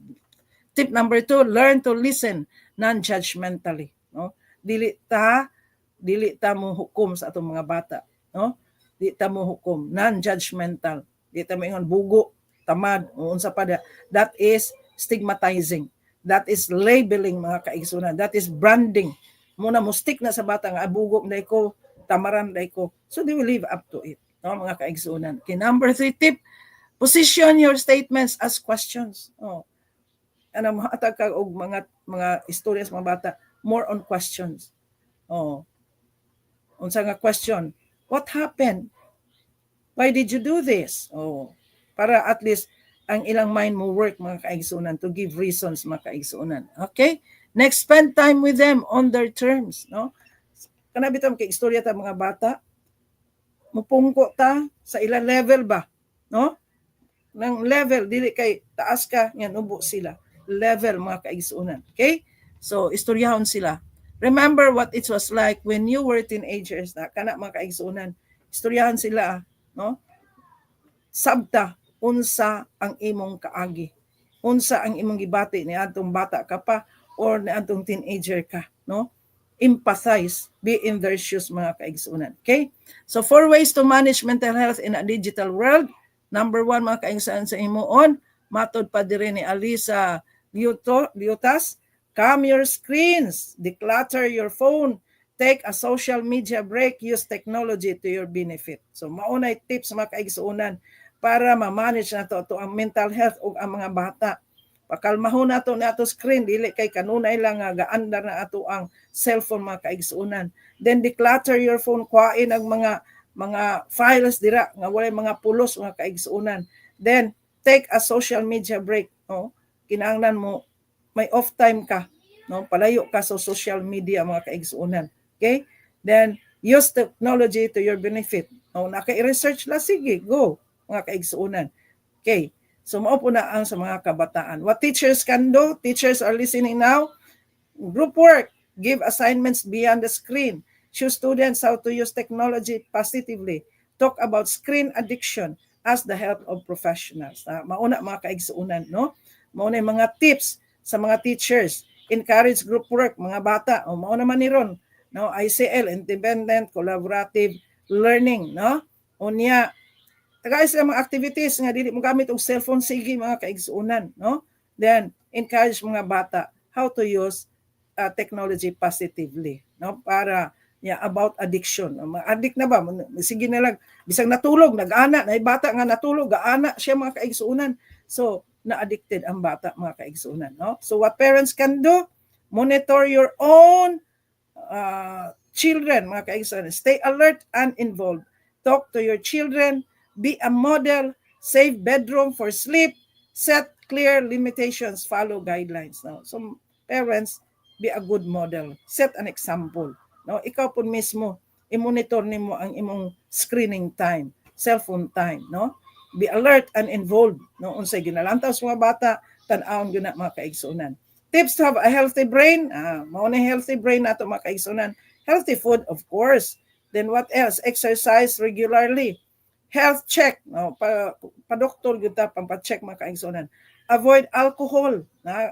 Tip number 2, learn to listen non-judgmentally, no? Dili ta mo hukom sa atong mga bata, no? di ta mo hukom, non-judgmental, di ta mo ingon bugo, tamad, o unsa pa da. That is stigmatizing, that is labeling mga kaigsunan, that is branding. Muna mo stick na sa bata nga bugo na ko, tamaran na ko, so they will live up to it, no mga kaigsunan. Okay, number 3 tip, position your statements as questions. Ano mahatag ka og mga istorya sa mga bata, more on questions. Unsa nga question? What happened? Why did you do this? Para at least ang ilang mind mo work mga kaigsunan to give reasons mga kaigsunan. Okay? Next, spend time with them on their terms, no? Kana bitam kay istorya ta mga bata, mupungko ta sa ilang level ba, no? Nang level dili kay taas ka yan ubo sila. Level mga kaigsunan. Okay? So istoryahon sila. Remember what it was like when you were teenagers na kana mga kaigsunan. Istoryahan sila, no? Sabta unsa ang imong kaagi. Unsa ang imong gibati ni atong bata ka pa or ni atong teenager ka, no? Empathize, be in their shoes mga kaigsunan. Okay? So 4 ways to manage mental health in a digital world. Number 1 mga kaigsunan sa imuon, matod pa diri ni Alisa Liotas, calm your screens, declutter your phone, take a social media break, use technology to your benefit. So maunay tips mga kaigsunan para ma-manage nato ang mental health ug ang mga bata. Pakalmahon nato na ato screen, dili kay kanunay lang nga gaandar na ato ang cellphone mga kaigsunan. Then declutter your phone, kuhain ang mga files dira nga walay mga pulos mga kaigsunan. Then take a social media break, no? Kinahanglan mo may off time ka, no? Palayo ka sa social media mga kaigsunan. Okay? Then use technology to your benefit. No, naka-research la, sige, go mga kaigsunan. Okay. So mao po na ang sa mga kabataan. What teachers can do? Teachers are listening now. Group work, give assignments beyond the screen. Show students how to use technology positively. Talk about screen addiction. Ask the help of professionals. Mauna mga kaigsuunan, no? Mauna mga tips sa mga teachers. Encourage group work, mga bata. Mauna man ni ron, no? ICL, independent collaborative learning, no? Unya tagay sila mga activities nga dili mo gamit og cellphone, sige mga kaigsuunan, no? Then encourage mga bata how to use technology positively, no? Para about addiction. Ma-addict na ba? Sige na lang bisag natulog, nag-ana, na bata nga natulog, gaana siya mga kaigsuunan. So na-addicted ang bata mga kaigsuunan, no? So what parents can do? Monitor your own children mga kaigsuunan. Stay alert and involved. Talk to your children. Be a model, save bedroom for sleep, set clear limitations, follow guidelines. No? So parents, be a good model, set an example. No? Ikaw po mismo, i-monitor nimo ang imong screening time, cellphone time. No? Be alert and involved. No? Unsay ginalantaw sa mga bata, tan-awon yun na mga kaigsunan. Tips to have a healthy brain. Mao na healthy brain nato mga kaigsunan. Healthy food, of course. Then what else? Exercise regularly. Health check, no, pa-doktor gyud ta pampa-check mga kaigsunan. Avoid alcohol,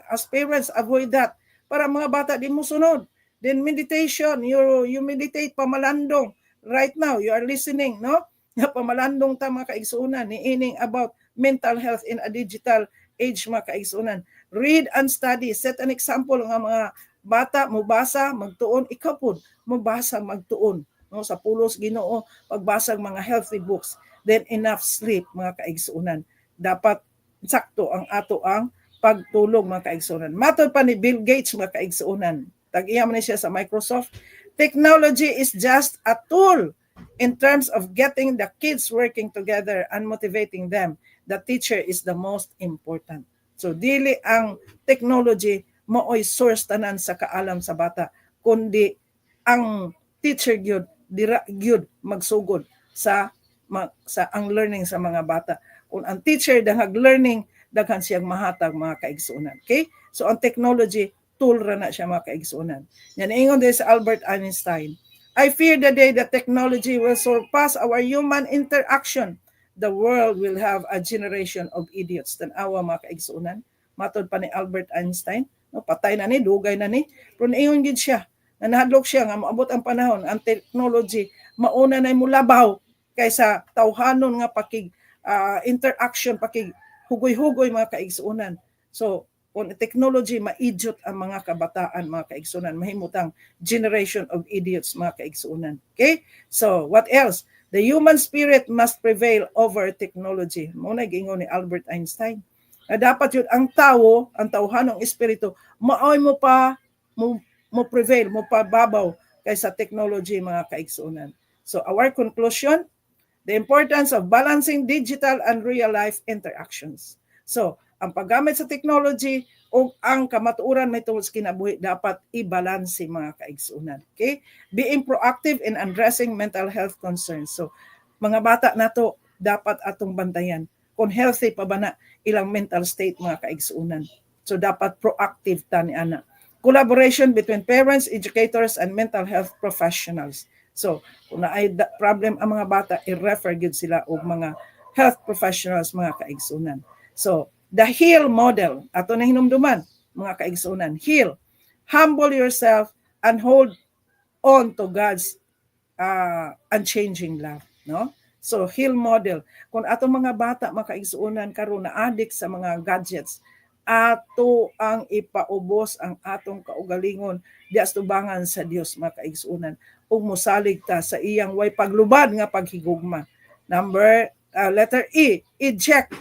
as parents avoid that para mga bata di mo sunod. Then meditation, you meditate pamalandong. Right now you are listening, no? Pamalandong ta mga kaigsunan ni ining about mental health in a digital age mga kaigsunan. Read and study, set an example nga mga bata mubasa, magtuon, ikaw pud mubasa, magtuon. No, sa pulos Ginoo, pagbasa ng mga healthy books. Then enough sleep mga kaigsuunan. Dapat sakto ang ato ang pagtulog mga kaigsuunan. Matod pa ni Bill Gates mga kaigsuunan. Tag-iya man siya sa Microsoft. Technology is just a tool in terms of getting the kids working together and motivating them. The teacher is the most important. So dili ang technology maoy source tanan sa kaalam sa bata, kundi ang teacher gyud dira gyud magsugod sa ang learning sa mga bata. Kung ang teacher dahag learning, daghan siyang mahatag mga kaigsuunan. Okay? So ang technology tool ra na siya mga kaigsuunan. Yan ingon din sa Albert Einstein. I fear the day that technology will surpass our human interaction. The world will have a generation of idiots. Tanawa mga kaigsuunan. Matod pa ni Albert Einstein, no, patay na ni, dugay na ni, pero ingon gid siya na nahadlok siya nga maabot ang panahon ang technology mauna na mulabaw kaysa tawhanon nga pakig interaction, pakig hugoy-hugoy mga kaigsuonan. So kung technology maidyot ang mga kabataan, mga kaigsuonan, mahimutang generation of idiots, mga kaigsuonan. Okay? So what else? The human spirit must prevail over technology. Muna gingon ni Albert Einstein. Na dapat yun ang tao, ang tawhanong espiritu, maoy mo pa mo prevail, mo pababaw kaysa technology, mga kaigsuonan. So our conclusion, the importance of balancing digital and real life interactions. So ang paggamit sa technology o ang kamatuoran may tungod sa kinabuhi dapat i-balance, mga kaigsuonan. Okay? Being proactive in addressing mental health concerns. So mga bata nato dapat atong bantayan kung healthy pa ba na ilang mental state, mga kaigsuonan. So dapat proactive ta ni ana. Collaboration between parents, educators, and mental health professionals. So kung naay problem ang mga bata, i-refer gyud sila og mga health professionals, mga kaigsuonan. So the heal model, ato na hinumduman, mga kaigsuonan. Heal. Humble yourself and hold on to God's unchanging love. No? So, heal model. Kung ato mga bata, mga kaigsuonan, karon na addict sa mga gadgets, ato ang ipaubos ang atong kaugalingon dias tubangan sa Dios, mga kaigsuonan, ug mosalig ta sa iyang way paglubad nga paghigugma. Letter E, eject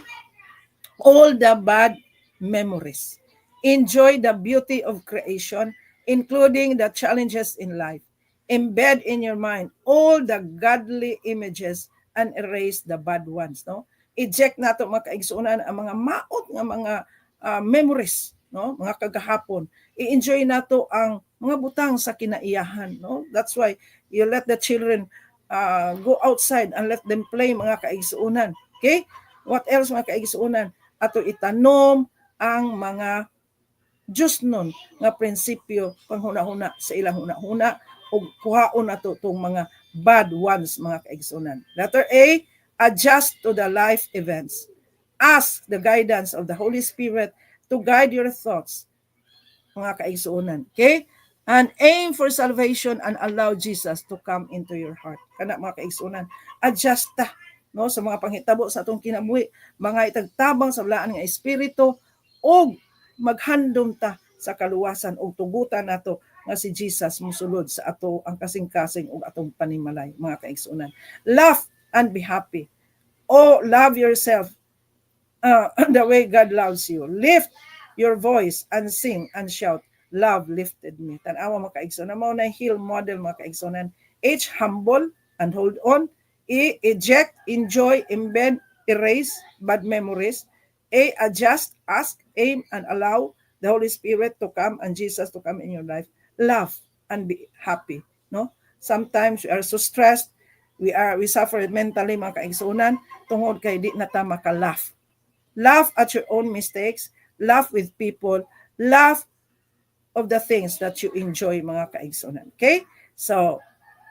all the bad memories. Enjoy the beauty of creation, including the challenges in life. Embed in your mind all the godly images and erase the bad ones. No? Eject nato, mga kaigsuonan, ang mga maot nga mga memories, no? Mga kagahapon. I-enjoy nato ang mga butang sa kinaiyahan. No? That's why you let the children go outside and let them play, mga kaigsuonan. Okay? What else, mga kaigsuonan? Ato itanom ang mga Diyos nun nga prinsipyo panghuna-huna sa ilang huna-huna o kuhaon nato itong mga bad ones, mga kaigsuonan. Letter A, adjust to the life events. Ask the guidance of the Holy Spirit to guide your thoughts, mga kaigsuonan. Okay? And aim for salvation and allow Jesus to come into your heart. Kana, mga kaigsuonan, adjust ta, no, sa mga panghitabo sa atong kinabuhi, mga itagtabang sa blaan nga espiritu, o maghandom ta sa kaluwasan o tugutan nato nga si Jesus musulod sa ato ang kasing-kasing o atong panimalay, mga kaigsuonan. Laugh and be happy. O love yourself the way God loves you. Lift your voice and sing and shout, love lifted me. Tanawa, mga kaigsuonan, mao na heal model, mga kaigsuonan. H, humble and hold on. E, eject, enjoy, embed, erase bad memories. A, adjust, ask, aim, and allow the Holy Spirit to come and Jesus to come in your life. Laugh and be happy. No? Sometimes we are so stressed, we suffer mentally, mga kaigsuonan, tungod kay di na ta maka-laugh. Laugh at your own mistakes, laugh with people, laugh of the things that you enjoy, mga kaigsuonan. Okay? So,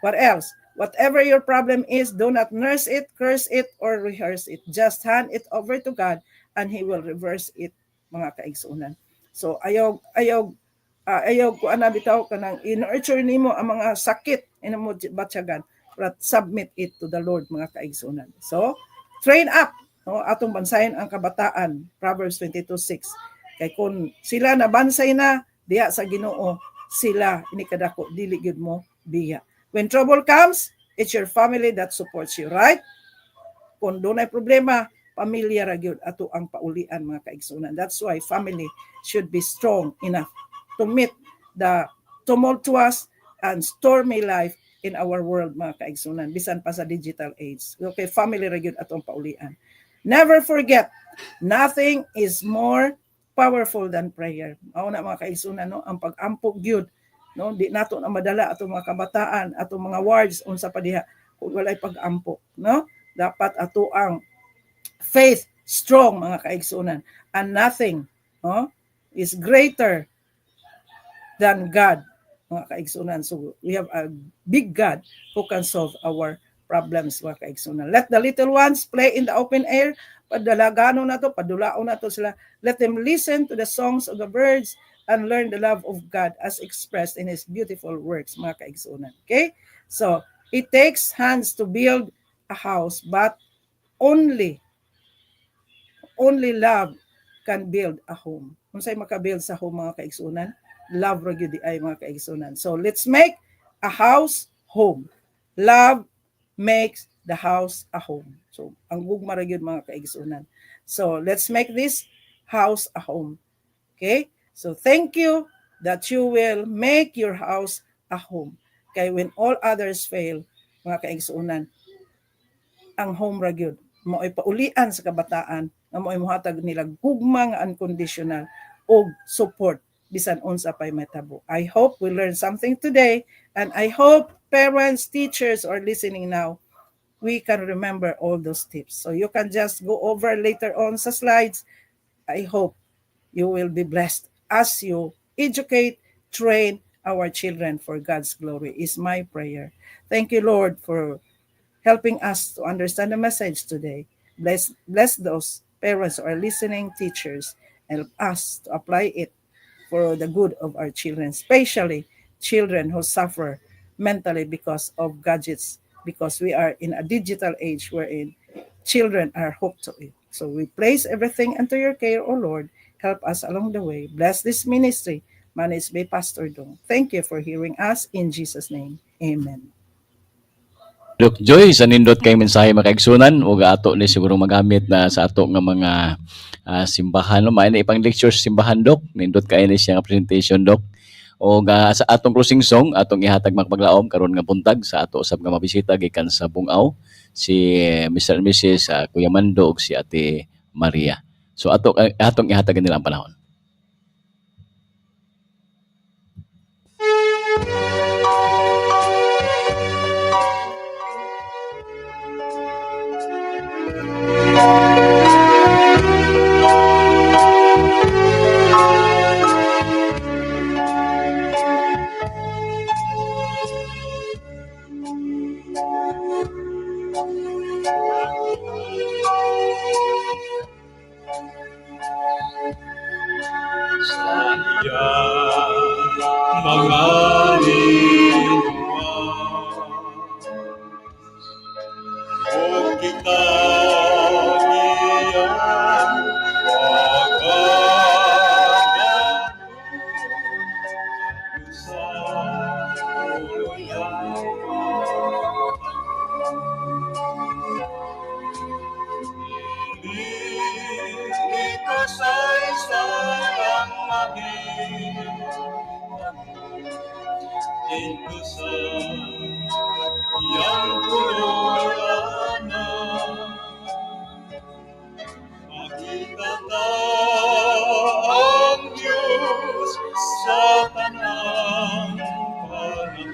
what else? Whatever your problem is, do not nurse it, curse it, or rehearse it. Just hand it over to God and He will reverse it, mga kaigsuonan. So, ayaw ko bitaw ka nang in-nurture nimo ang mga sakit, mo batyagan, but submit it to the Lord, mga kaigsuonan. So, train up, no, atong bansayin ang kabataan, Proverbs 22:6. Kay kung sila nabansay na, diha sa Ginoo, sila inikadako, dili gyud mo biya. When trouble comes, it's your family that supports you, right? Kung doon ay problema, pamilya ra gyud ato ang paulian, mga kaigsuonan. That's why family should be strong enough to meet the tumultuous and stormy life in our world, mga kaigsuonan, bisan pa sa digital age. Okay, family ra gyud atong paulian. Never forget, nothing is more powerful than prayer. Mao na, mga kaigsuonan, no, ang pag-ampog gyud, no, di nato na madala atong mga kabataan, atong mga wards unsa pa diha kung walay pag-ampo, no? Dapat ato ang faith strong, mga kaigsuonan, and nothing, no, is greater than God, mga kaigsuonan. So we have a big God who can solve our problems, mga kaigsuonan. Let the little ones play in the open air. Padalagano na to, padulaon na to sila. Let them listen to the songs of the birds and learn the love of God as expressed in His beautiful works, mga kaigsuonan. Okay? So, it takes hands to build a house, but only love can build a home. Unsay makabuild sa home, mga kaigsunan? Love ra gyud ay, mga kaigsunan. So let's make a house home. Love makes the house a home. So ang gugma ra gyud, mga kaigsunan. So let's make this house a home. Okay? So thank you that you will make your house a home. Kay when all others fail, mga kaigsunan, ang home ra gyud mo ay paulian sa kabataan nga mo ay mohatag nila gugma nga unconditional og support bisan unsa pay mahitabo. I hope we learn something today, and I hope parents, teachers are listening now. We can remember all those tips. So you can just go over later on sa slides. I hope you will be blessed as you educate, train our children for God's glory is my prayer. Thank you, Lord, for helping us to understand the message today. Bless those parents who are listening, teachers, and help us to apply it for the good of our children, especially children who suffer mentally because of gadgets, because we are in a digital age wherein children are hooked to it. So we place everything into your care, O Lord. Help us along the way. Bless this ministry managed by Pastor Dong. Thank you for hearing us. In Jesus' name, amen. Doc Joy, sa nindot kay mensahe makaigsunan ug ato ni siguro magamit na sa ato nga mga simbahan, no? May na ipang lecture sa simbahan, Doc. Nindot kay ni siya nga presentation, Doc. O sa atong closing song, atong ihatag magpaglaom karon nga buntag sa ato usab nga mabisita gikan sa Bungaw, si Mr. and Mrs. Kuya Mando ug si Ate Maria. So atong ihatag nila ang panahon. Mga o kita iyan wagagan sa Dili kasaysayang itu sa yang pulana makita ta ang Diyos sa tanang panahon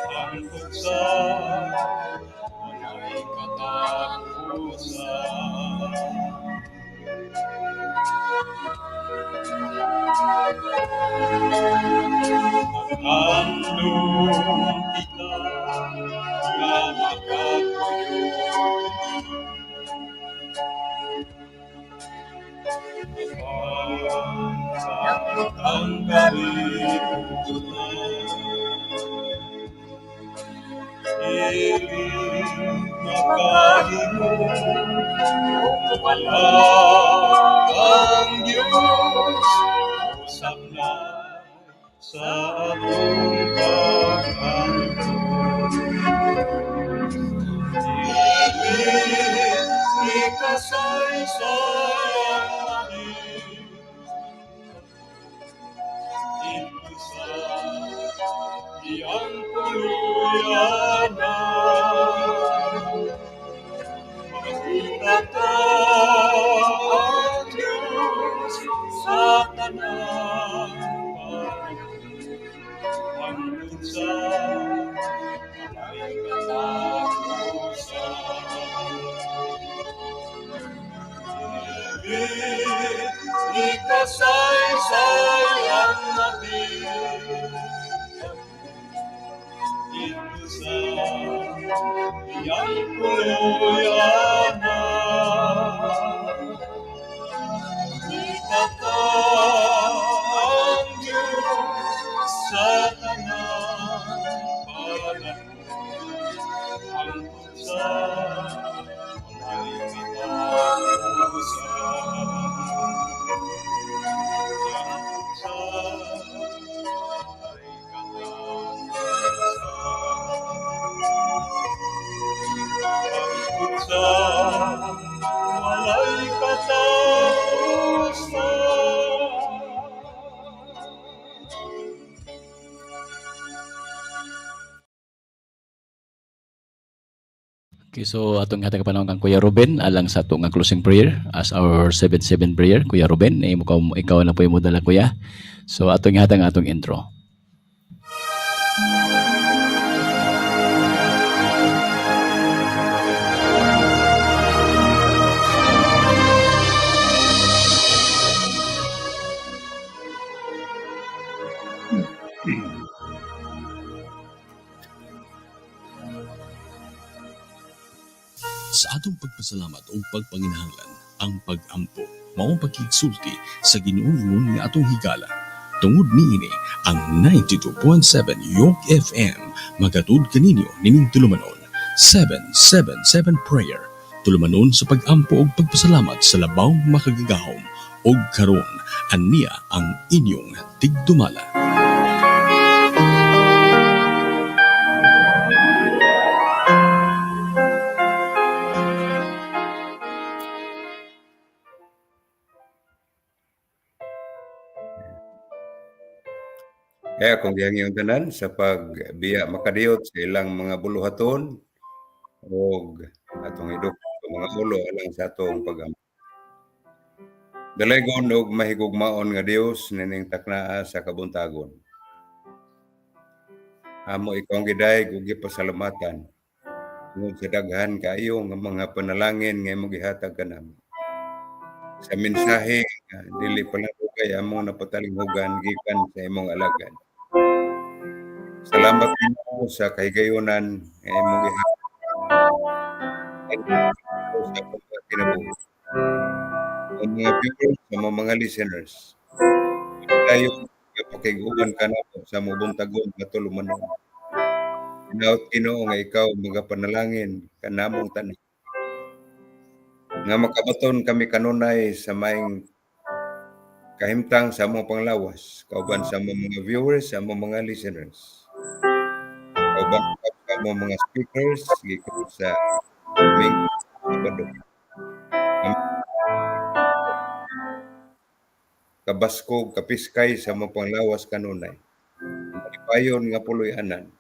hangtod sa walay katapusan. Handong kita nga makatuyod ang kalibutan iling makahimong wala ang Diyos usap na sa atong pagkanto. Dili kasaysayang mahit ito sa iyang puluyanan. Makita ka ang Diyos sa tanang hangtod sa walay katapusan. Dili kasaysayang mahit ito sa iyang puluyanan. Makita ka ang Diyos sa tanang panahon hangtod sa Okay, so atong hatag panahon kang Kuya Ruben alang sa atong nga closing prayer as our 7-7 prayer. Kuya Ruben, ikaw na po yung modala kuya. So atong hatag ang atong intro. Sa atong pagpasalamat o pagpanginahanglan, ang pag-ampo mao pagkigsulti sa Ginoo nga atong higala. Tungod niini ang 92.7 York FM magatud kaninyo nining tulumanon 777 Prayer. Tulumanon sa pag-ampo ug pagpasalamat sa labaw makagagahom ug karon aniya ang inyong tigdumala. Kaya kung yung tanan sa pagbiya makadiyot sa ilang mga buluhaton o atong idok sa mga ulo alang sa atong pag-ampo. Dalaygon og mahigugmaon nga Dios nining taknaa sa kabuntagon. Amo ikaw ang gidayeg ug gipasalamatan tungod sa daghan kaayo nga mga panalangin nga imong gihatag kanamo. Sa mensahe nga dili pa lang kay among napatalinghugan gikan sa imong alagad. Salamat Ginoo sa kahigayunan nga imong gihatag sa mga kinabuhi. Ang mga viewers, sa mga listeners, tayo pakiguban ka na sa mubuntagon katulumanon. Hinaut Ginoo nga ikaw magapanalangin kanamong tanan. Nga makabaton kami kanunay sa maing kahimtang sa among panglawas, kauban sa among mga viewers, sa among mga listeners. Kauban sa among mga speakers, gikan sa aming Sabado. Kabaskog, kapiskay sa among panglawas kanunay. Malipayon nga puloy-anan.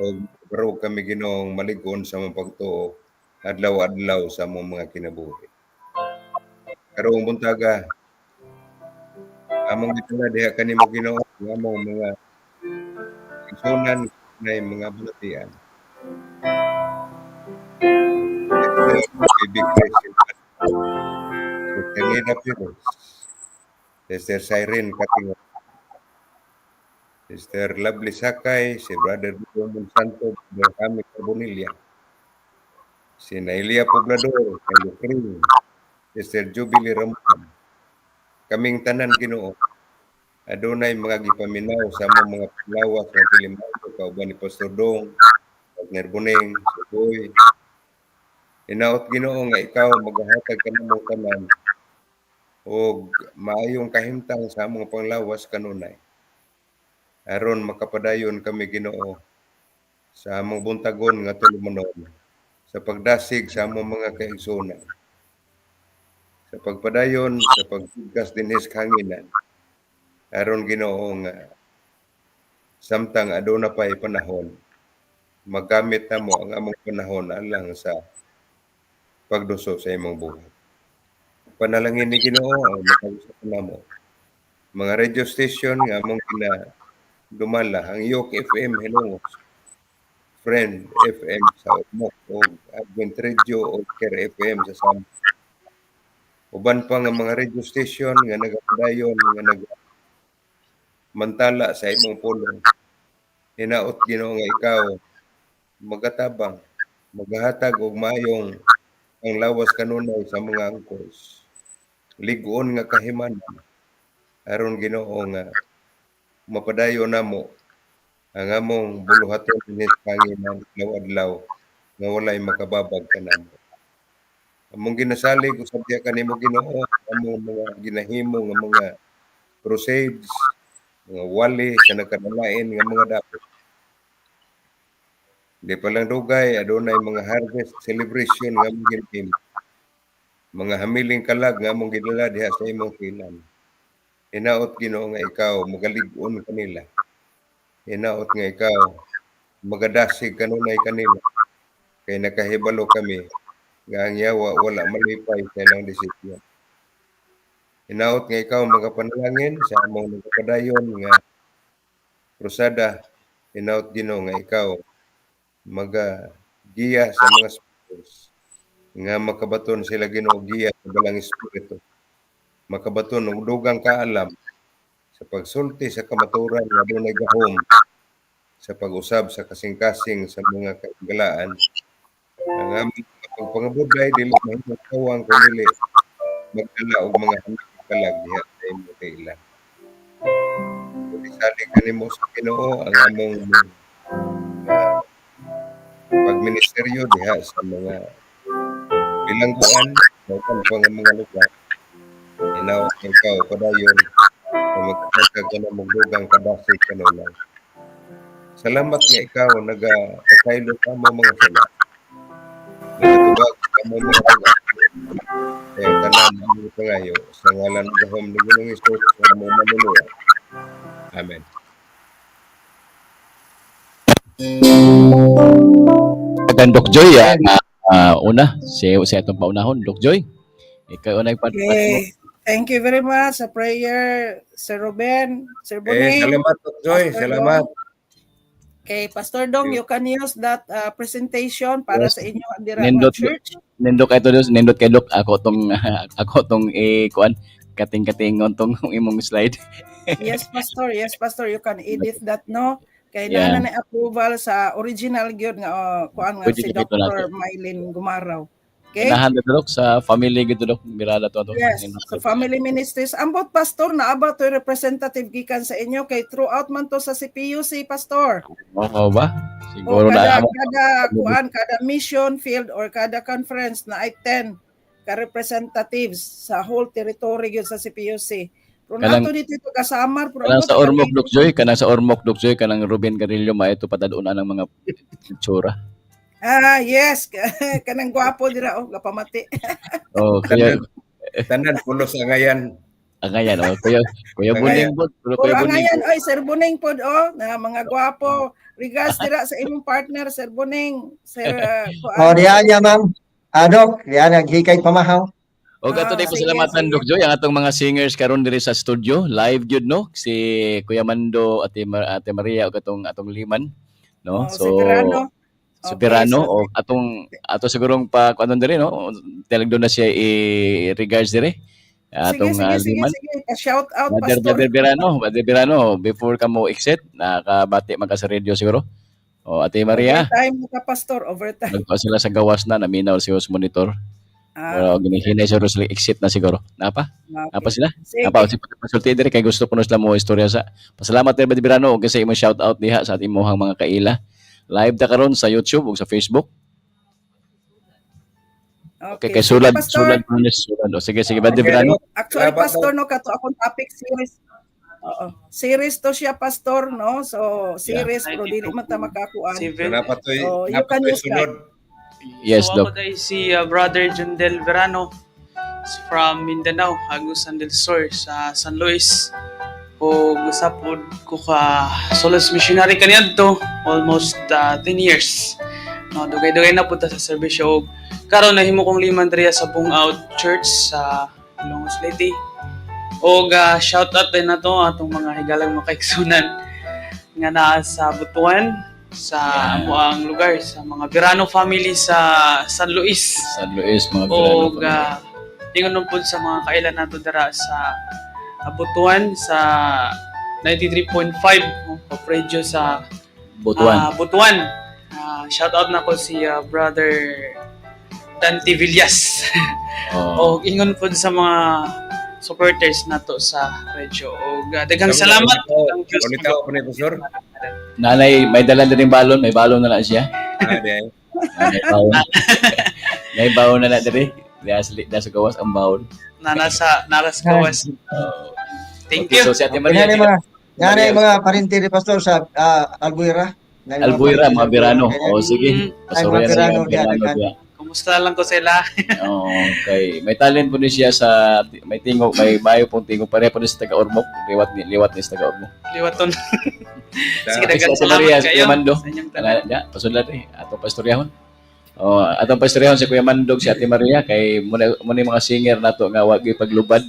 O baro kami Ginoong maligon sa among pagtuo adlaw-adlaw sa among mga kinabuhi. Karong buntaga, among gitala diha kanimo Ginoo nga among mga igsunan na mga bulatian. Big Christian. Sister Nina Piros. Sister Siren Katingo. Sister Lovely Sakay, si Brother Dumon Santo, Brother Kami Carbonilla. Si Nailia Poblador, Kendo Kring, Sister Jubilee Ramon. Kaming tanan Ginoo. Adunay mga gipaminaw sa mga panglawas nga Pilipinas kauban ni Pastor Dong, Wagner Buneng, Suboy. Hinaut Ginoo nga ikaw magahatag kanamo tanan og maayong kahimtang sa among panglawas kanunay. Aron makapadayon kami Ginoo sa among buntagon nga tulumanon sa pagdasig sa among mga kaigsunan. Sa pagpadayon sa pagtigas dinhi sa kanginan. Aron Ginoo nga samtang aduna pa panahon magamit namo ang among panahon alang sa pagduso sa imong buhat. Panalangin ni Ginoo ang makausap namo. Mga radio station nga among dumala ang York FM Hilongos, Friend FM sa Ormoc o Advent Radio o Care FM sa Sam. Uban pa nga mga radio station nga nagapadayon nga mantala sa imong pulong. Hinaot Ginoo nga ikaw magatabang, maghatag og maayong ang lawas kanunay sa mga angkos. Lig-on nga kahimanan aron Ginoo nga mapadayon namo ang among buluhaton dinhi sa kanginan adlaw-adlaw nga walay makababag kanamo. Among ginasalig usab diha kanimo Ginoo among mga ginahimo nga mga crusades, mga wali sa nagkadalain nga mga dapit. Di pa lang dugay, adunay mga harvest celebration nga among ginahimo. Mga hamiling kalag nga among gidala diha sa imong tinan. Hinaot Ginoo nga ikaw magalig-on kanila. Hinaot nga ikaw magadasig kanunay kanila. kay nakahibalo kami nga ang yawa wala malipay sa ilang desisyon. Hinaot nga ikaw magapanalangin sa among nagpadayon nga krusada. Hinaot Ginoo nga ikaw giya sa mga spirits nga makabaton sila Ginoo giya sa balang espiritu. Makabaton og dugang kaalam sa pagsulti sa kamaturan nga dunay gahom sa pag-usab sa kasing-kasing sa mga kagalaan. Ang aming pagpangabuday dili mahitawang kundi magdala og mga kalag diha sa imong kailan. Salig kanimo sa Ginoo ang among pagministeryo diha sa mga bilangguan sa mga lugar. Hinaot ikaw padayon na magkatagag ka na magdugang kadasig kanunay. Salamat nga ikaw nagapasaylo sa mo mga sala. Nagatubag sa mo mga pag-asa. Kaya tanan ang mga pangayo sa ngalan ng gahom ng Ginoong Hesus sa mo manunua. Amen. Kagan Doc Joy, una, si atong paunahon, Doc Joy. Ikaw na Okay. Thank you very much sa prayer, Sir Ruben, Sir Boning. Salamat, Dr. Joy. Pastor Salamat. Okay, Pastor Dong, you can use that presentation para Yes. sa inyo dira nga Nindot church. nindot kay Doc, nindot kay Doc ako tong kuan kating-katingon tong imong slide. Yes, Pastor, you can edit that, no? Kay Yeah. na approval sa original gyud nga kuan nga Pwede si dito Dr. natin. Mylene Gumaraw. Okay? Nahan Doc sa family gid Doc, birada to. Yes, sa family ministries. Ambot pastor na about to representative gikan sa inyo kay throughout man to sa CPUC, pastor. Oo ba? O Siguro kada na kada mission field or kada conference na ay 10 ka representatives sa whole territory gyud sa CPUC. Pero Kanang- nato dito kasamar pero kanang ambot sa Ormoc kami- Doc Joy, kanang sa Ormoc Doc Joy, kanang Ruben Carrillo maeto padaduna ng mga itsura. Yes, kanang gwapo dira oh gapamati. Oh, kaya Tanan pulos ang ngayan. angayan oh, kuya Buning po, Puro kuya Buning. angayan oy Sir Boning pod na mga gwapo. Regards dira sa imong partner Sir Boning, Sir O, diyan niya, ma'am. Dok, diyan naghikay pamahaw. O gato di sige, pasalamatan sige. Doc Joy ang atong mga singers karon diri sa studio, live gyud no, si Kuya Mando, Ate Maria ug atong Liman, no? Si Pirano. Si Okay, Pirano so- o ato sigurong pa kuan diri no, talag doon na siya i-regards diri. Atong Liman. Sige. Shout out Brother pastor. Birano, before ka mo exit, nakabati man ka sa radio siguro. O Ate Maria, Overtime ka pastor, overtime. nagpa sila sa gawas na, naminaw siya sa monitor. Pero ginihinay siguro sila exit na siguro. Napa? Napa sila? Sige. Napa si pasulti diri kay gusto po sila mo istorya sa. Pasalamat Brother Birano og sa imong shout out diha sa ating mohang mga kaila. Live ta karon sa YouTube ug sa Facebook. Okay, kay Sige, sulad pastor. sulad. O, sige Brother Birano. Actually, Salamat, pastor, no, kato akong topic series. Oo. Series to siya, pastor, no? So, series, pero dili man ta makakuan. Napatoy Oh, you can use sunod. Yes, so, Doc. ako dahil si Brother Jundel Verano from Mindanao, Agusan del Sur sa San Luis. O gusapod ko ka Solos Missionary kaniadto almost 10 years. No, dugay-dugay na punta sa serbisyo. Karon nahimo kong liman diriya sa Bungout Church sa Ilongos Leyte. O shout out din na to atong mga higalang mga kaigsunan nga naa sa Butuan sa amuang lugar sa mga Verano family sa San Luis. San Luis mga O Birano. tingon nun po sa mga kailan nato dara sa Butuan sa 93.5 pa-radio sa Butuan. Butuan. Shout out na ko si Brother Dante Villas. Oh. O ingon po sa mga supporters nato sa radio. O daghang salamat. Ang Diyos Ulit ako ni Pastor. Nanay, may dala na rin balon. May balon na lang siya. Diyan. May balon. May balon na lang diri. Nasa gawas ang balon. nasa gawas. Thank Okay, you. so si Ate Yan Maria. ay mga parintiri, pastor, sa Albuera. Albuera, mga Birano. O sige. Ay, Pasurya mga sa Birano, mga Birano diyan. diya. Kumusta lang ko sila? Okay. May talent po din siya sa may tingog, may bayo pong tingog pare po din sa taga Ormoc. Liwat ni sa taga Ormoc. Liwaton. Sige, Okay, daghang si Ate Maria, salamat si kayo Kuya Mando. sa inyong tanan. Ya, pasulad ato pastoryahon. Atong pastorehon si Kuya Mandog, si Ate Maria, kay muna mga singer nato nga wag paglubad.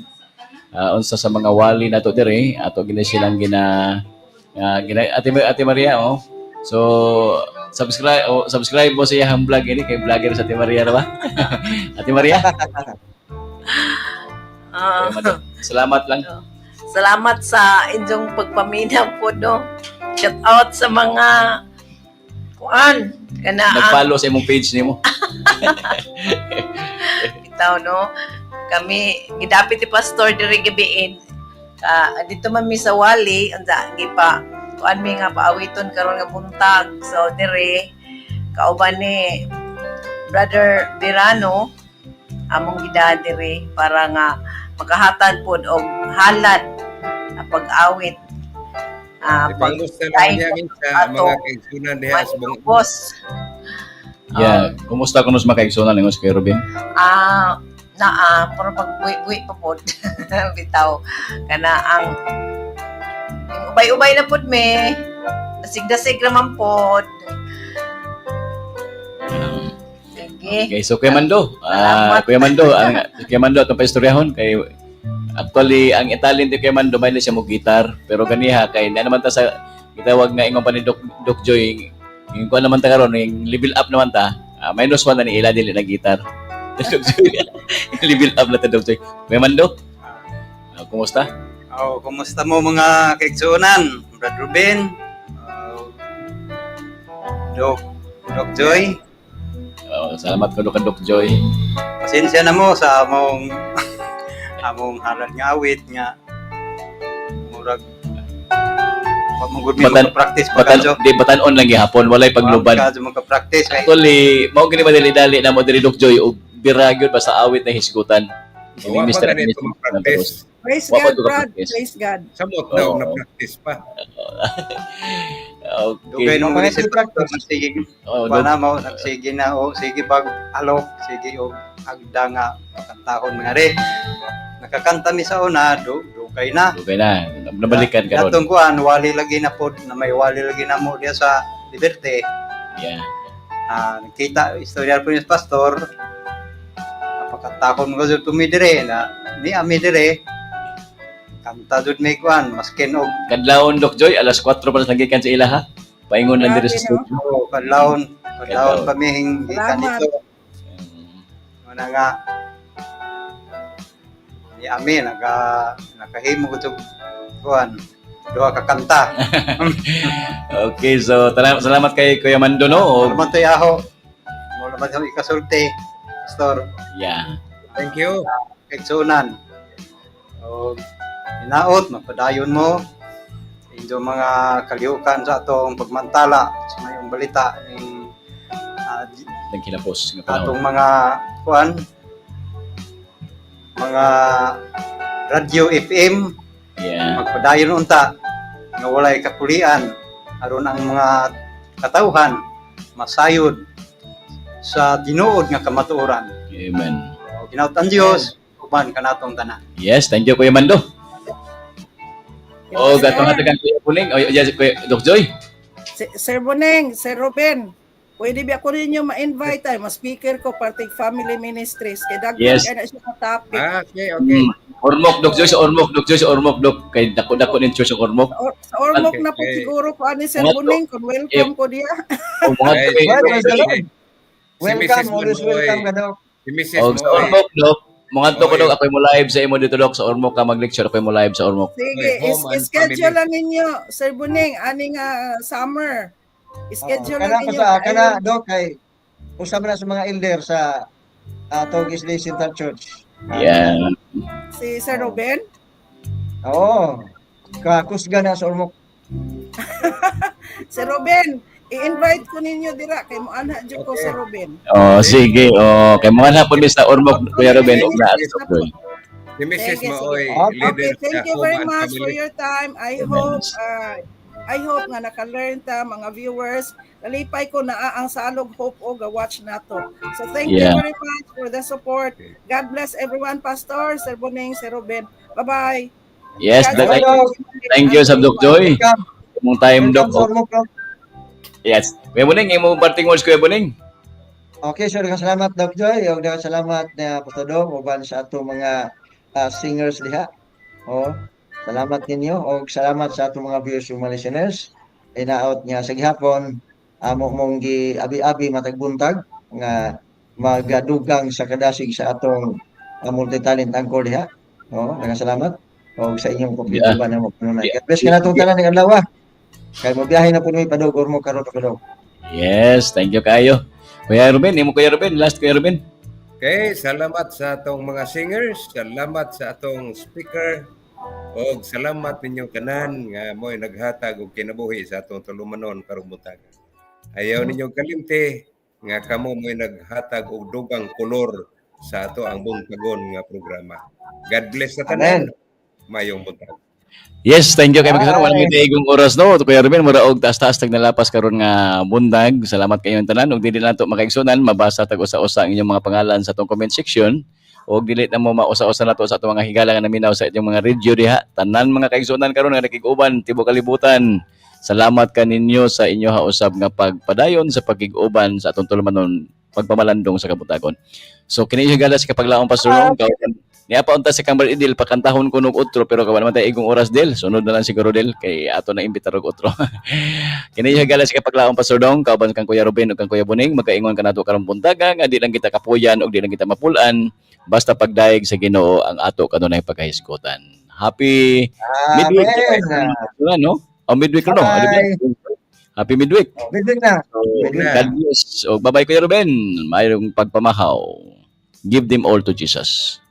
Unsa sa mga wali nato dire, ato gina silang Ate Maria, oh. So, subscribe mo sa iyang vlog ini kay vlogger sa Ate Maria na ba? Ate Maria? Ah, Kuya Mandog, salamat lang. salamat sa inyong pagpaminaw po, no. Shout out sa mga kuan kana ang Nag-follow sa imong page nimo. bitaw, no. Kami gidapit ni pastor diri gabiin. Dito man mi sa wali, anda gipa kuan mi nga paawiton karon nga buntag. So diri kauban ni Brother Verano among gida diri para nga makahatag pod og halad na pag-awit. Ipangusta lang niya sa ato, mga kaigsunan diha sa buong Boss, Yeah, kumusta kuno sa makaigsunan ningos kay Ruben? pero pag buwi pa po, bitaw, kana ang yung ubay-ubay na po me, nasig-dasig naman po. Sige. Okay, so Kuya Mando, Salamat. Kuya Mando atong paistoryahon kay actually ang Italian di Kuya Mando may siya mo gitar pero ganiha kay na naman ta sa gitawag nga ingon pa ni Doc Joy yung kuan naman ta karon yung level up naman ta minus 1 na ni ila dili na gitar. Doc Joy level up na ta Doc Joy. Kuya Mando, kumusta? Kumusta mo mga kaigsunan? Brad Ruben, Doc Joy. Salamat ko Doc Joy. Pasensya na mo sa among halad nga awit nga murag pamugod mi practice Batan-on lang gihapon walay paglubad. Practice Actually, mao gini madali-dali na mo diri Doc Joy og bira gyud ba sa awit na hisgutan. Wa pa ganito mag-practice. Praise Wa pa God, to ka Brad. practice. Praise God. Samot daw na practice pa. Dugay Okay. nung Mga si practice. sige Oh, bana mo sige na sige pag alok sige og agda nga pakantahon mga re. Nakakanta mi sa una dugay na. Okay na. Nabalikan karon. Atong kuan wali lagi na pod na may wali lagi na mo diya sa Liberte. Yeah. Nakita istorya po ni pastor. Napakatahon mo jud tumi dire na ni ami dire. Kanta jud may kuan masken og Kadlawon Doc Joy alas 4 pa lang gikan sa ila ha. Paingon lang diri sa Grabe, no? studio. kadlawon Kadlawon. kaming gikan Salamat. dito. Mana nga ni ami nakahimo ko jud kuan duha ka kanta. Okay, so salamat kay Kuya Mando no. Naman to yaho. Mo naman yung ikasulti. Pastor, Yeah. Thank you. kaigsunan. O hinaot mapadayon mo inyo mga kalihukan sa atong pagmantala sa mayong balita ning Nagkinapos nga panahon. atong mga kuan mga radio FM Yeah. magpadayon unta nga walay kapulian aron ang mga katawhan masayod sa tinuod nga kamatuoran. Amen. O ginautan Dios uban kanatong tanan. Yes, thank you Kuya Mando. Oh, gatong hatagan Kuya Puling. Oh, yes, Kuya Doc Joy. Sir Boneng, Sir Ruben, pwede ba ako ninyo ma-invite ay ma-speaker ko parting family ministries kay dagdag Yes. na siya ka topic. Okay. Ormoc Doc Joy sa Ormoc Doc kay dako ni church sa Ormoc. Sa Ormoc na po Okay. siguro ko ani Sir Mga Boneng kung welcome ko diya. Oh, mga Ay, Doc. Praise the Lord. Si Welcome, Mrs. always Manoy. welcome ka daw. Si Mrs. Oh, sa Moy. Ormoc Doc. Mga to ko Oy. Doc, ako mo live sa imo dito Doc sa Ormoc ka mag-lecture ako mo live sa Ormoc. Sige, Okay, home and schedule family. lang ninyo Sir Boneng ani nga summer. Schedule lang Kana ko ninyo. sa kana do kay usab na sa mga elder sa Togis Day Central Church. Yeah. Si Sir Ruben. Oo. Kakusga na sa Ormoc. Sir Ruben, i-invite ko ninyo dira kay mo anha jud ko Okay. Sir Ruben. Oh, sige. Oh, kay mga hapon mi sa Ormoc Kuya Ruben og na Doc Joy. Si Mrs. Sige, Moy, sige. leader Okay, thank sa you very Home and much for Family. your time. I hope nga naka-learn ta mga viewers. Nalipay ko na ang salog hope o ga-watch nato. So thank you Yeah. very much for the support. God bless everyone, Pastor, Sir Boneng, Sir Ruben. Bye-bye. Yes, God thank bless. thank you sa Doc Joy. Welcome. Mong time Doc. Welcome sa Ormoc. Doc. Yes. Kuya Buning, imo parting words Kuya Buning. Okay, so daghang salamat Doc Joy, ug daghang salamat na Pastor Dong uban sa ato mga singers diha. Oh, salamat ninyo ug salamat sa ato mga viewers ug mga listeners. Inaot nga sa gihapon amo mong gi abi-abi matag buntag nga magadugang sa kadasig sa atong multi-talent anchor diha. Oh, daghang salamat ug sa inyong kompleto Yeah. ba na mo kanunay. Yeah. God bless kanatong tanan ning adlaw. Kay mo biyahe na pud mi padug or mo karon padug. Yes, thank you kayo. Kuya Ruben, imo Kuya Ruben, last Kuya Ruben. Okay, salamat sa atong mga singers, salamat sa atong speaker, o salamat ninyong tanan nga mo'y naghatag og kinabuhi sa atong tulumanon karong buntag. Ayaw ninyong kalimti nga kamo mo'y naghatag og dugang kolor sa ato ang buntagon nga programa. God bless sa tanan. Mayong buntag. Yes, thank you kay magkasano. Wala Bye. may daigong oras no. Kuya Ruben, mura og taas-taas tag nalapas karon nga bundag. Salamat kayo tanan. Ug dili nato makaigsunan, mabasa tag usa-usa ang inyong mga pangalan sa atong comment section. Ug dili na mo mausa-usa nato sa atong mga higala nga naminaw sa inyong mga radio diha. Tanan mga kaigsunan karon nga nakig-uban tibuok kalibutan. Salamat kaninyo sa inyo usab nga pagpadayon sa pagig-uban sa atong tulumanon pagpamalandong sa kabutagon. So kini higala sa kapaglaong Pastor Ron, niya pa unta si Camber Idil pakantahon ko og outro pero kawan man tay igong oras del sunod na lang siguro del kay ato na imbitar og outro. Kini higala sa kapaglaong Pastor Dong kauban kang Kuya Ruben ug kang Kuya Buning magkaingon kanato karong buntaga nga di lang kita kapuyan ug di lang kita mapulan basta pagdaig sa Ginoo ang ato kanunay pagkahisgotan. Happy midweek Amen. no? O midweek no? Bye. Happy midweek. Midweek na. So, Midweek God bless. O bye-bye Kuya Ruben. Mayroong pagpamahaw. Give them all to Jesus.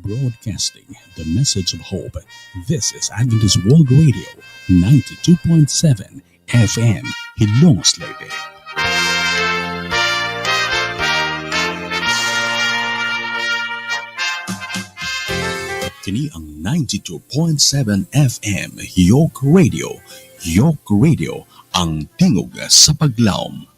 Broadcasting the message of hope. This is Adventist World Radio, 92.7 FM, Hilongos Leyte. Kini ang 92.7 FM, York Radio. York Radio, ang tingog sa paglaom.